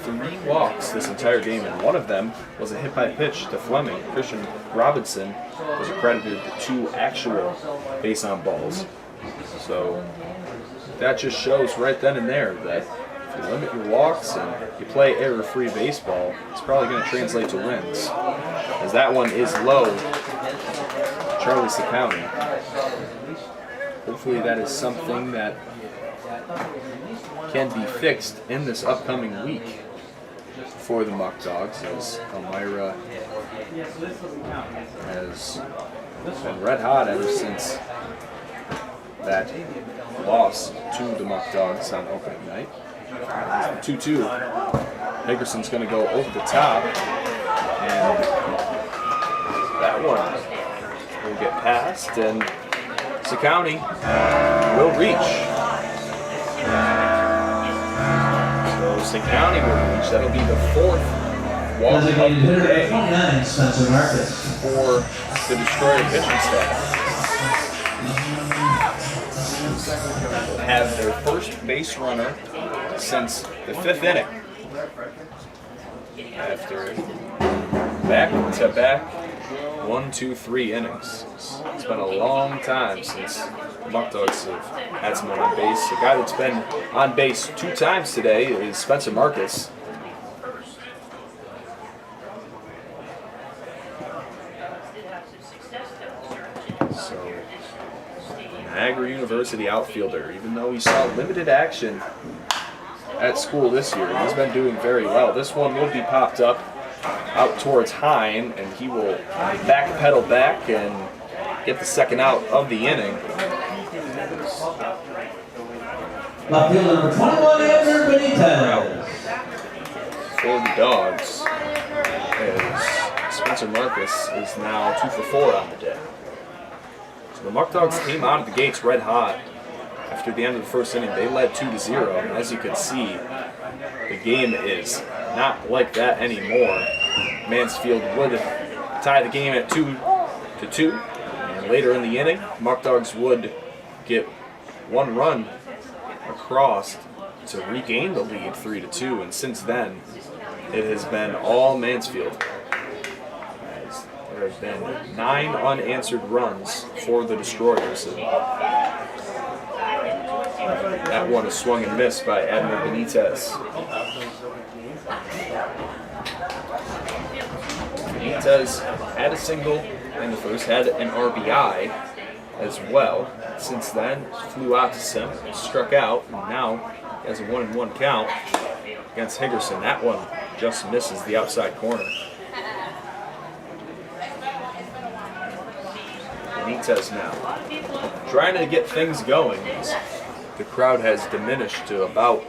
A: 3 walks this entire game, and one of them was a hit by pitch to Fleming. Christian Robinson was accredited to 2 actual base on balls. So that just shows right then and there that if you limit your walks and you play error-free baseball, it's probably going to translate to wins. As that one is low, Charlie Ciccone. Hopefully that is something that can be fixed in this upcoming week for the Muckdogs, as Elmira has been red hot ever since that loss to the Muckdogs on opening night. 2-2. Higgerson's going to go over the top, and that one will get past, and Ciccone will reach. So Ciccone will reach. That'll be the 4th walk of the day
B: 29, Spencer Marcus.
A: for the Destroyer pitching staff. Have their first base runner since the 5th inning. After back-to-back 1, 2, 3 innings. It's been a long time since the Muckdogs have had someone on base. The guy that's been on base 2 times today is Spencer Marcus. So, Niagara University outfielder, even though he saw limited action at school this year, he's been doing very well. This one will be popped up out towards Hine, and he will backpedal back and get the 2nd out of the inning.
B: Left fielder number 21, Andrew Benitez.
A: For the Dogs, as Spencer Marcus is now 2 for 4 on the day. So the Muckdogs came out of the gates red hot. After the end of the 1st inning, they led 2-0, and as you can see, the game is not like that anymore. Mansfield would tie the game at 2-2. And later in the inning, Muckdogs would get one run across to regain the lead 3-2. And since then, it has been all Mansfield. As there have been 9 unanswered runs for the Destroyers. And that one is swung and missed by Admiral Benitez. Benitez had a single in the first, had an RBI as well. Since then, flew out to center, struck out, and now he has a 1-1 count against Higgerson. That one just misses the outside corner. Benitez now trying to get things going. The crowd has diminished to about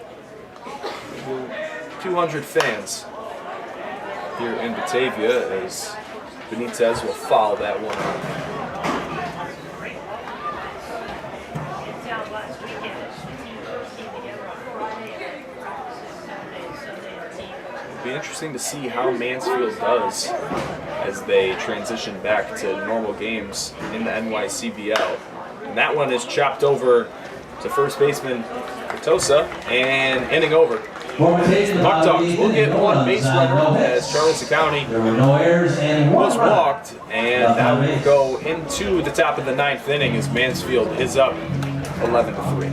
A: 200 fans here in Batavia, as Benitez will foul that one out. It'll be interesting to see how Mansfield does as they transition back to normal games in the NYCBL. And that one is chopped over to first baseman Tosa, and inning over. Muckdogs will get one base runner as Charleston County was walked, and that will go into the top of the 9th inning as Mansfield is up 11-3.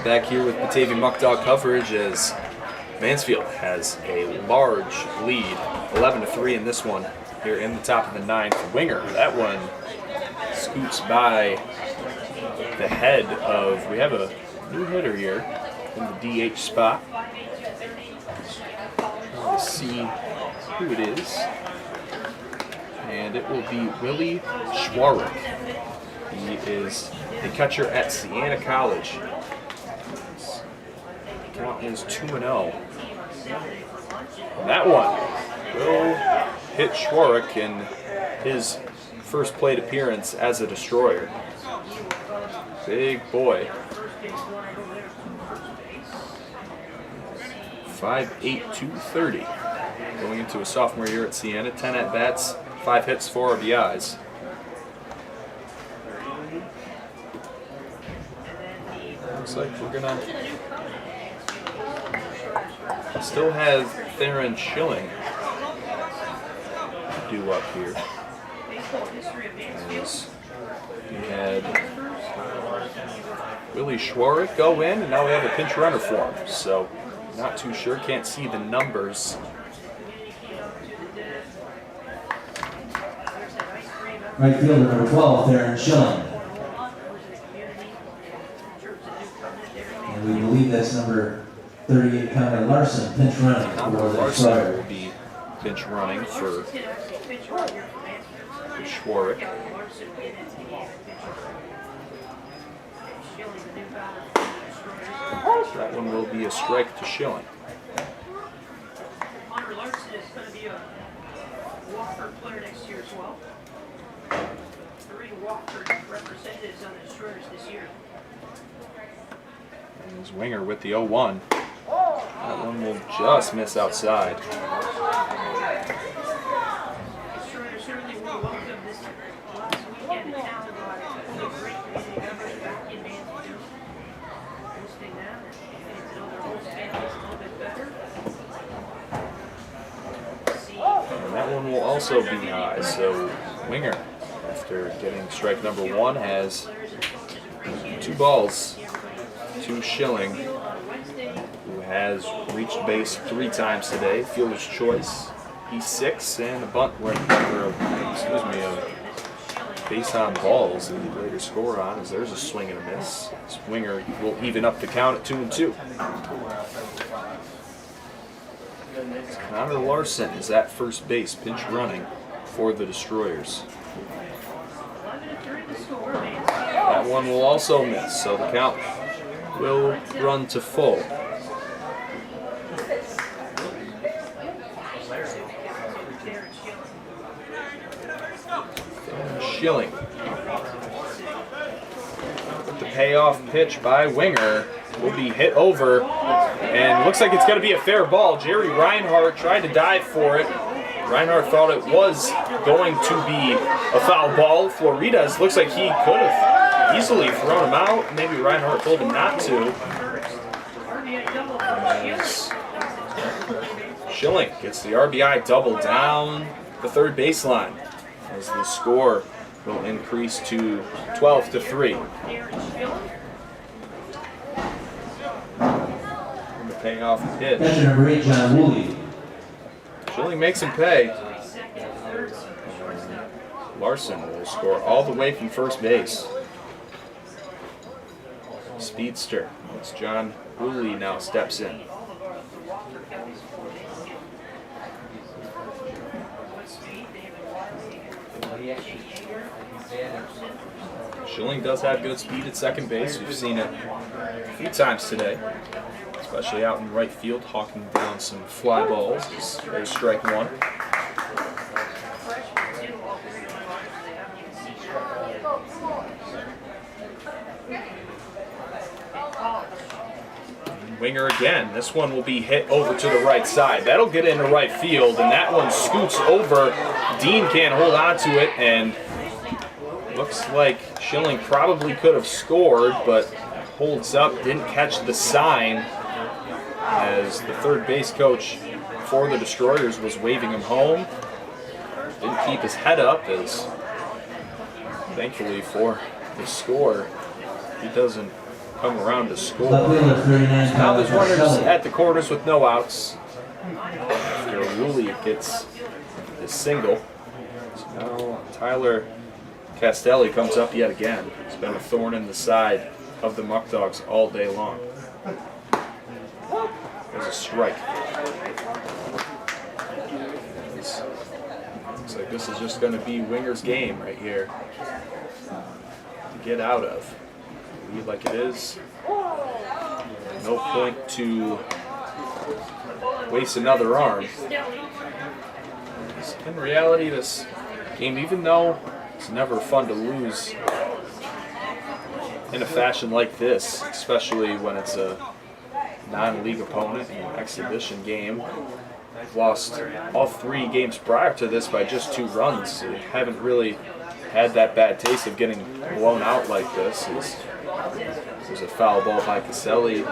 A: Back here with Batavia Muckdog coverage as Mansfield has a large lead, 11-3 in this one here in the top of the 9th. Winger, that one scoots by the head of, we have a new hitter here in the DH spot. Trying to see who it is. And it will be Willie Schwarrick. He is a catcher at Siena College. Count is 2-0. And that one will hit Schwarrick in his first plate appearance as a Destroyer. Big boy. 5'8", 230. Going into a sophomore year at Siena. 10 at-bats, 5 hits, 4 RBIs. Looks like we're gonna still have Theron Schilling do up here. As we had Willie Schwarrick go in, and now we have a pinch runner for him. So, not too sure, can't see the numbers.
B: Right fielder number 12, Darren Schilling. And we believe that's number 38, Connor Larson, pinch running for the
A: Larson will
B: Destroyers.
A: be pinch running for Schwarrick. That one will be a strike to Schilling.
D: Connor Larson is going to be a Walker player next year as well. 3 Walker representatives on the Destroyers this year.
A: And his winger with the 0-1. That one will just miss outside.
D: Destroyers certainly will welcome this last weekend in town. A great community members back in Mansfield. Hosting them and getting to know their host families a little bit better.
A: And that one will also be high. So winger, after getting strike number 1, has 2 balls to Schilling, who has reached base 3 times today. Fielder's choice. He's 6 and a bunt a base on balls that he later score on, as there's a swing and a miss. This winger will even up the count at 2-2. Connor Larson is at first base, pinch running for the Destroyers. That one will also miss, so the count will run to full. Schilling. The payoff pitch by winger will be hit over, and looks like it's going to be a fair ball. Jerry Reinhardt tried to dive for it. Reinhardt thought it was going to be a foul ball. Floridas looks like he could have easily thrown him out. Maybe Reinhardt told him not to. As Schilling gets the RBI double down the third baseline, as the score will increase to 12-3. And the payoff pitch.
B: Catcher number 8, John Woolley.
A: Schilling makes him pay. Larson will score all the way from first base. Speedster. It's John Woolley now steps in. Schilling does have good speed at second base. We've seen it a few times today, especially out in right field, hawking down some fly balls. There's strike 1. Winger again. This one will be hit over to the right side. That'll get into right field, and that one scoots over. Dean can't hold on to it, and looks like Schilling probably could have scored, but holds up, didn't catch the sign, as the third base coach for the Destroyers was waving him home. Didn't keep his head up, as thankfully for the score, he doesn't come around to score. Now there's runners at the corners with no outs. After Woolley gets his single. So now Tyler Castelli comes up yet again. It's been a thorn in the side of the Muckdogs all day long. There's a strike. Looks like this is just going to be winger's game right here to get out of. Lead like it is. No point to waste another arm. In reality, this game, even though it's never fun to lose in a fashion like this, especially when it's a non-league opponent in an exhibition game. We've lost all 3 games prior to this by just 2 runs. We haven't really had that bad taste of getting blown out like this. There's a foul ball by Caselli.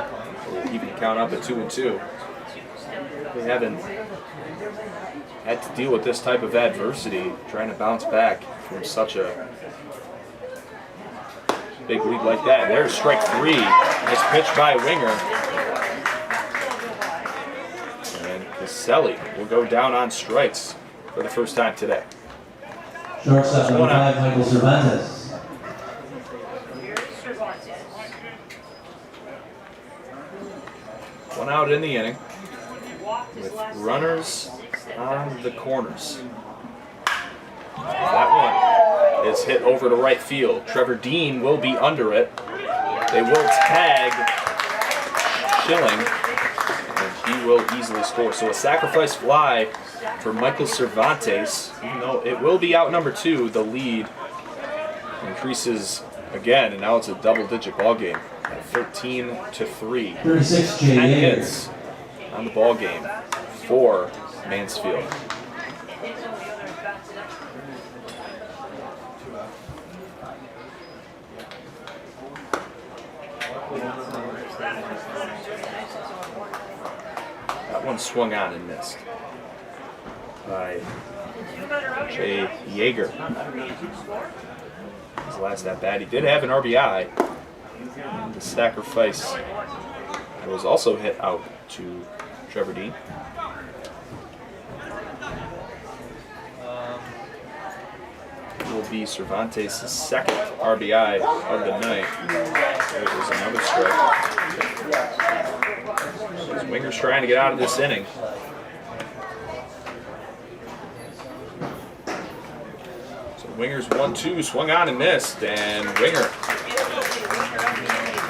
A: We'll even count up at 2-2. They haven't had to deal with this type of adversity, trying to bounce back from such a big lead like that. There's strike 3. Nice pitch by Winger. And Caselli will go down on strikes for the first time today.
B: Shortstop number 5, Michael Cervantes.
A: One out in the inning with runners on the corners. That one is hit over to right field. Trevor Dean will be under it. They will tag Schilling, and he will easily score. So a sacrifice fly for Michael Cervantes. Even though it will be out number 2, the lead increases again, and now it's a double-digit ball game. 13-3.
B: 36 J.
A: 10
B: Yeager.
A: hits on the ball game for Mansfield. That one swung on and missed by Jay Yeager. His last at bat, he did have an RBI. And the sacrifice was also hit out to Trevor Dean. It will be Cervantes' second RBI of the night. There was another strike. So Winger's trying to get out of this inning. So Winger's 1-2, swung on and missed, and Winger,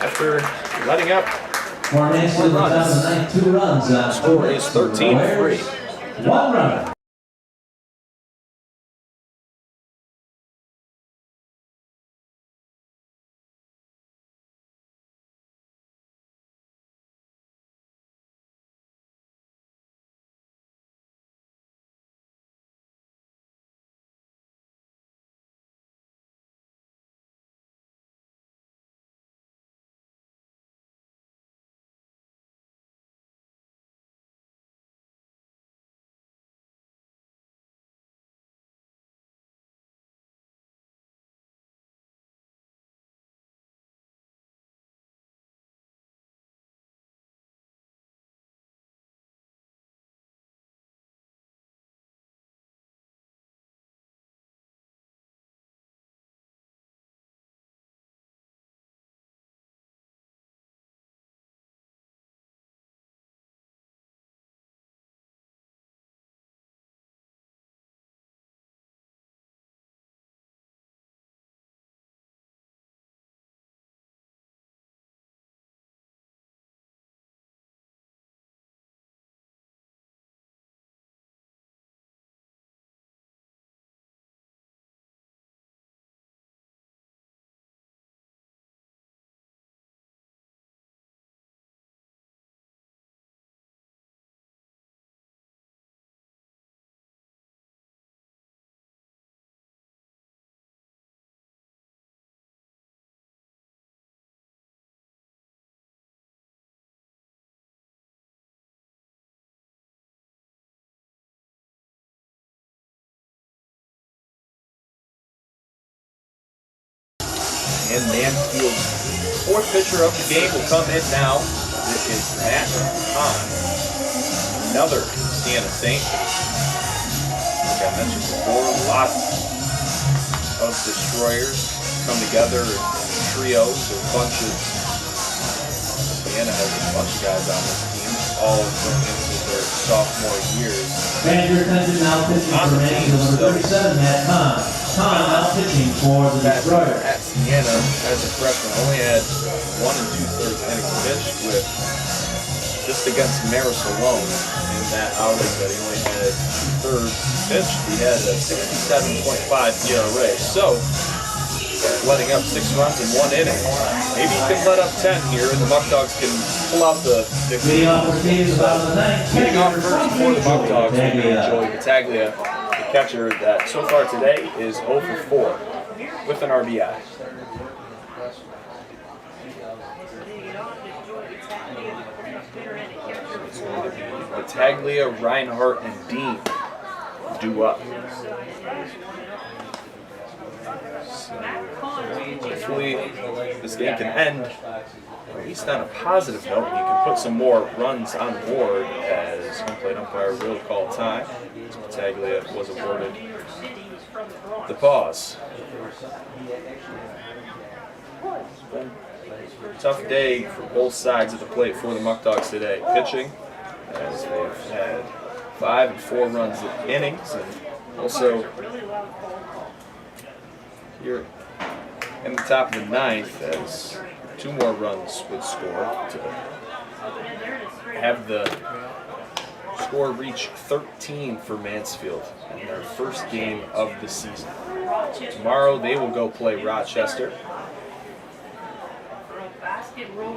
A: after letting up
B: For Mansfield, the top of the ninth, 2 runs.
A: score is 13-3.
B: 1 run.
A: And Mansfield's 4th pitcher of the game will come in now. It is Matt Hahn, another Siena Saint. Like I mentioned before, lots of destroyers come together in trios or bunches. Siena has a bunch of guys on this team, all going into their sophomore years.
B: Manager attention, now pitching for Mansfield, number 37, Matt Hahn. Hahn now pitching for the Destroyers.
A: At Siena, as a freshman, only had 1 2/3 innings pitched with just against Maris alone in that outing that he only had 2/3 pitched. He had a 67.5 ERA. So, letting up 6 runs in 1 inning. Maybe he can let up 10 here, and the Muckdogs can pull out the
B: Leading off for Steve about the ninth.
A: Leading off first for the Muckdogs will be Joey Batavia, the catcher that so far today is 0 for 4 with an RBI. It's going to be Battaglia, Reinhardt, and Dean due up. So hopefully this game can end at least on a positive note. You can put some more runs on the board as home plate umpire will call time. Battaglia was awarded the pause. Tough day for both sides of the plate for the Muckdogs today. Pitching, as they've had 5 and 4 runs in innings, and also here in the top of the 9th as 2 more runs would score to have the score reach 13 for Mansfield in their first game of the season. Tomorrow they will go play Rochester.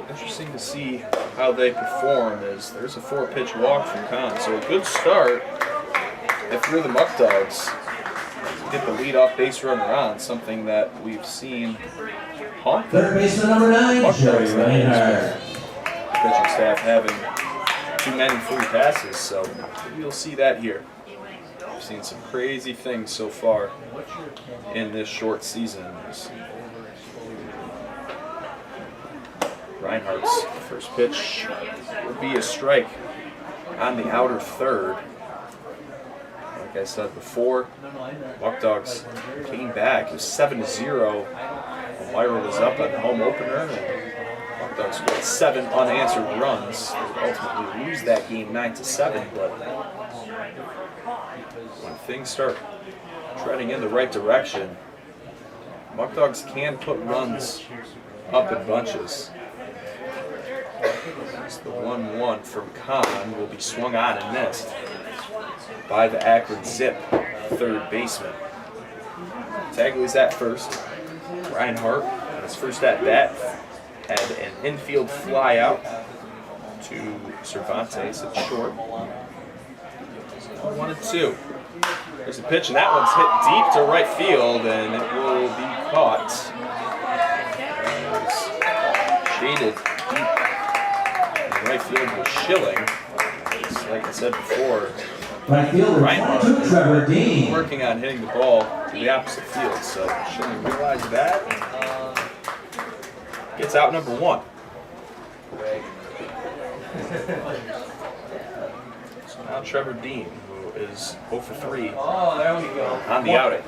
A: Interesting to see how they perform, as there's a 4-pitch walk from Kahn. So a good start if you're the Muckdogs. Get the leadoff base runner on, something that we've seen haunt
B: Third baseman number 9, Jerry Reinhardt.
A: the pitching staff having too many free passes, so you'll see that here. We've seen some crazy things so far in this short season. Reinhardt's first pitch will be a strike on the outer third. Like I said before, Muckdogs came back. It was 7-0. Elmira was up at the home opener, and Muckdogs scored 7 unanswered runs. They would ultimately lose that game 9-7, but when things start treading in the right direction, Muckdogs can put runs up in bunches. The 1-1 from Kahn will be swung on and missed by the Akron Zip third baseman. Taglia's at first. Reinhardt, his first at bat, had an infield fly out to Cervantes at short. 1-2. There's a pitch, and that one's hit deep to right field, and it will be caught. Shaded deep. Right field was Schilling. Like I said before,
B: Right fielder,
A: Reinhardt
B: 22, Trevor Dean.
A: working on hitting the ball to the opposite field, so Schilling realized that. Gets out number 1. So now Trevor Dean, who is 0 for 3 on the outing.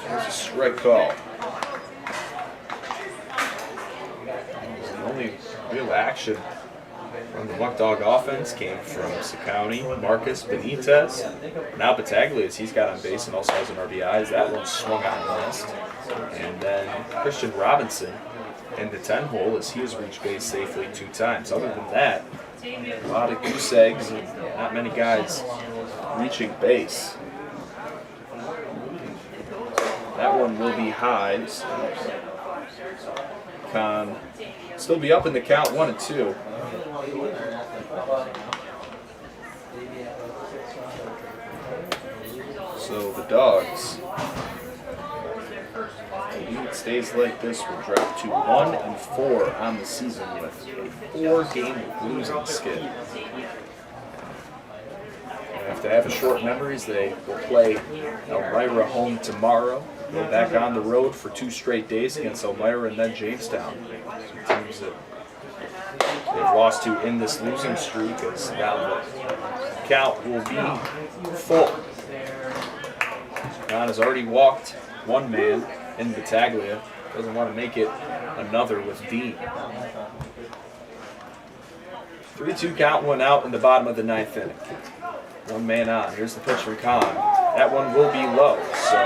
A: There's a strike call. The only real action from the Muckdog offense came from Sicani, Marcus, Benitez. Now Battaglia, as he's got on base and also has an RBI, that one swung on and missed. And then Christian Robinson in the 10 hole as he has reached base safely 2 times. Other than that, a lot of goose eggs and not many guys reaching base. That one will be high. Kahn still be up in the count 1-2. So the Dogs, if it stays like this, will drop to 1-4 on the season with a 4-game losing skid. After have a short memories, they will play Elmira home tomorrow. Go back on the road for 2 straight days against Elmira and then Jamestown. Some teams that they've lost to in this losing streak, as now the count will be full. John has already walked 1 man in Battaglia. Doesn't want to make it another with Dean. 3-2 count, 1 out in the bottom of the 9th inning. 1 man on. Here's the pitch from Kahn. That one will be low. So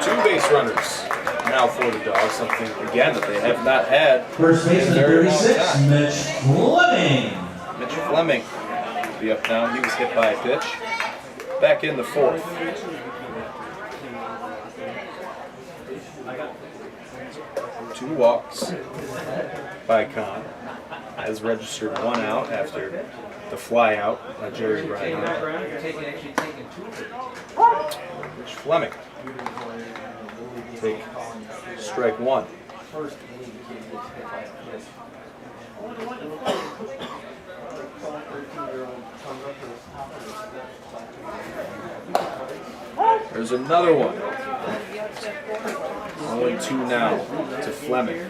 A: 2 base runners now for the Dogs. Something again that they have not had
B: First
A: in a
B: baseman
A: very long
B: 36,
A: time.
B: Mitch Fleming.
A: Mitch Fleming will be up now. He was hit by a pitch. Back in the 4th. Two walks by Kahn. Has registered 1 out after the fly out by Jerry Reinhardt. Mitch Fleming take strike 1.
E: first inning, he gets hit by a pitch.
D: I wonder what the play.
E: Some 13-year-old comes up to the top of the
A: There's another one. Only 2 now to Fleming.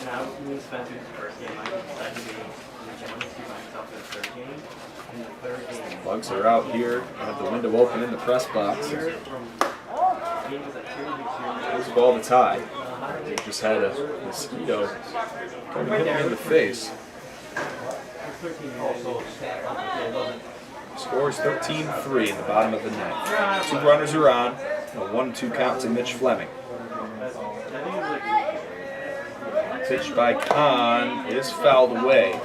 E: Now, me and Spencer's first game, I decided to see myself in the third game. In the third game,
A: Bugs are out here. I have the window open in the press box. There's the ball to tie. They just had a mosquito trying to hit me in the face. Scores 13-3 in the bottom of the ninth. 2 runners are on. A 1-2 count to Mitch Fleming. Pitch by Kahn is fouled away.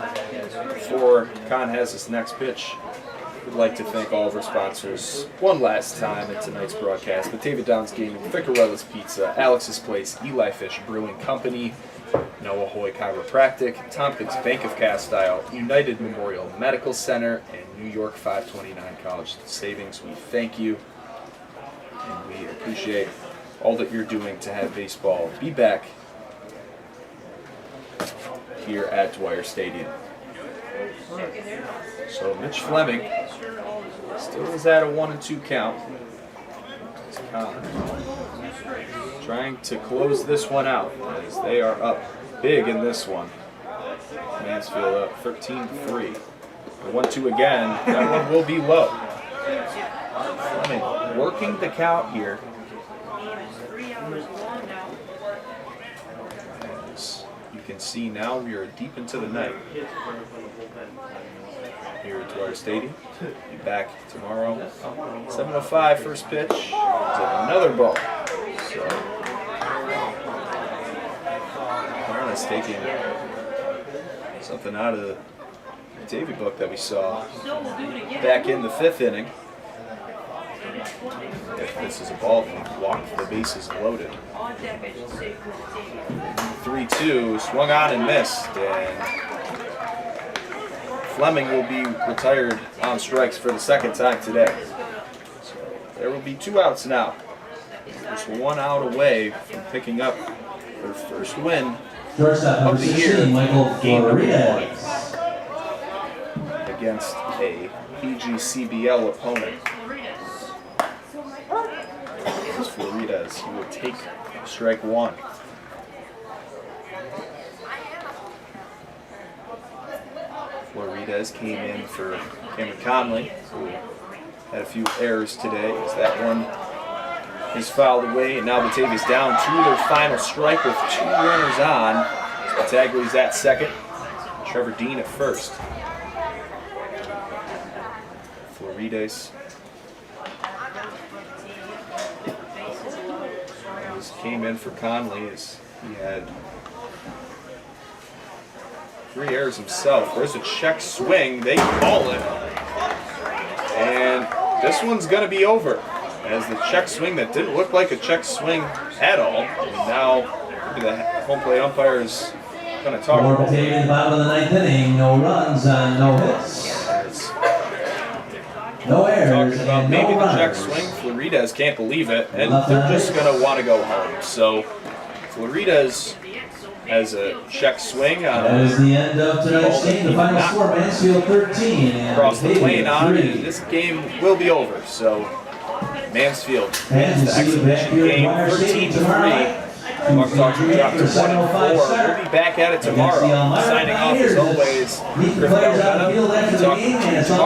A: Before Kahn has his next pitch, we'd like to thank all of our sponsors one last time in tonight's broadcast. Batavia Downs Gaming, Ficarella's Pizza, Alex's Place, Eli Fish Brewing Company, Noah Hoy Chiropractic, Tompkins Bank of Castile, United Memorial Medical Center, and New York 529 College Savings. We thank you, and we appreciate all that you're doing to have baseball be back here at Dwyer Stadium. So Mitch Fleming still is at a 1-2 count. Trying to close this one out as they are up big in this one. Mansfield up 13-3. 1-2 again. That one will be low. Fleming working the count here. As you can see now, we are deep into the night here at Dwyer Stadium. Be back tomorrow. 7:05 first pitch. Another ball. So Aaron's taking something out of the Batavia book that we saw back in the 5th inning. If this is a ball game, walk the bases loaded. 3-2, swung on and missed, and Fleming will be retired on strikes for the 2nd time today. So there will be 2 outs now. Just 1 out away from picking up their first win of the year. Game number 1 against a PGCBL opponent. This is Floridas. He will take strike 1. Floridas came in for Cameron Conley, who had a few errors today, as that one is fouled away, and now Batavia's down to their final strike with 2 runners on. Battaglia's at second, Trevor Dean at first. Floridas came in for Conley as he had 3 errors himself. There's a check swing. They call it. And this one's going to be over. As the check swing that didn't look like a check swing at all. And now the home plate umpire is going to talk
B: For
A: about
B: Batavia in the bottom of the 9th inning, no runs and no hits. No errors
A: talking about
B: and
A: maybe
B: no
A: the check
B: runners.
A: swing. Floridas can't believe it, and they're just going to want to go home. So Floridas has a check swing on
B: That is the end of tonight's game. The final
A: Not
B: score, Mansfield 13 and
A: across the plane
B: Batavia
A: on,
B: 3.
A: and this game will be over. So Mansfield
B: And
A: wins the
B: we'll see you back
A: exhibition
B: here at
A: game
B: Dwyer Stadium
A: 13-3.
B: tomorrow night.
A: Muckdogs will drop to 1-4.
B: 7:05 start.
A: We'll be back at it tomorrow.
B: Against the Elmira
A: Signing off as
B: Pioneers.
A: always,
B: Meet the
A: Griffin
B: players on the
A: O'Donnell.
B: field after the
A: Talk
B: game,
A: to
B: and
A: you
B: it's all
A: tomorrow.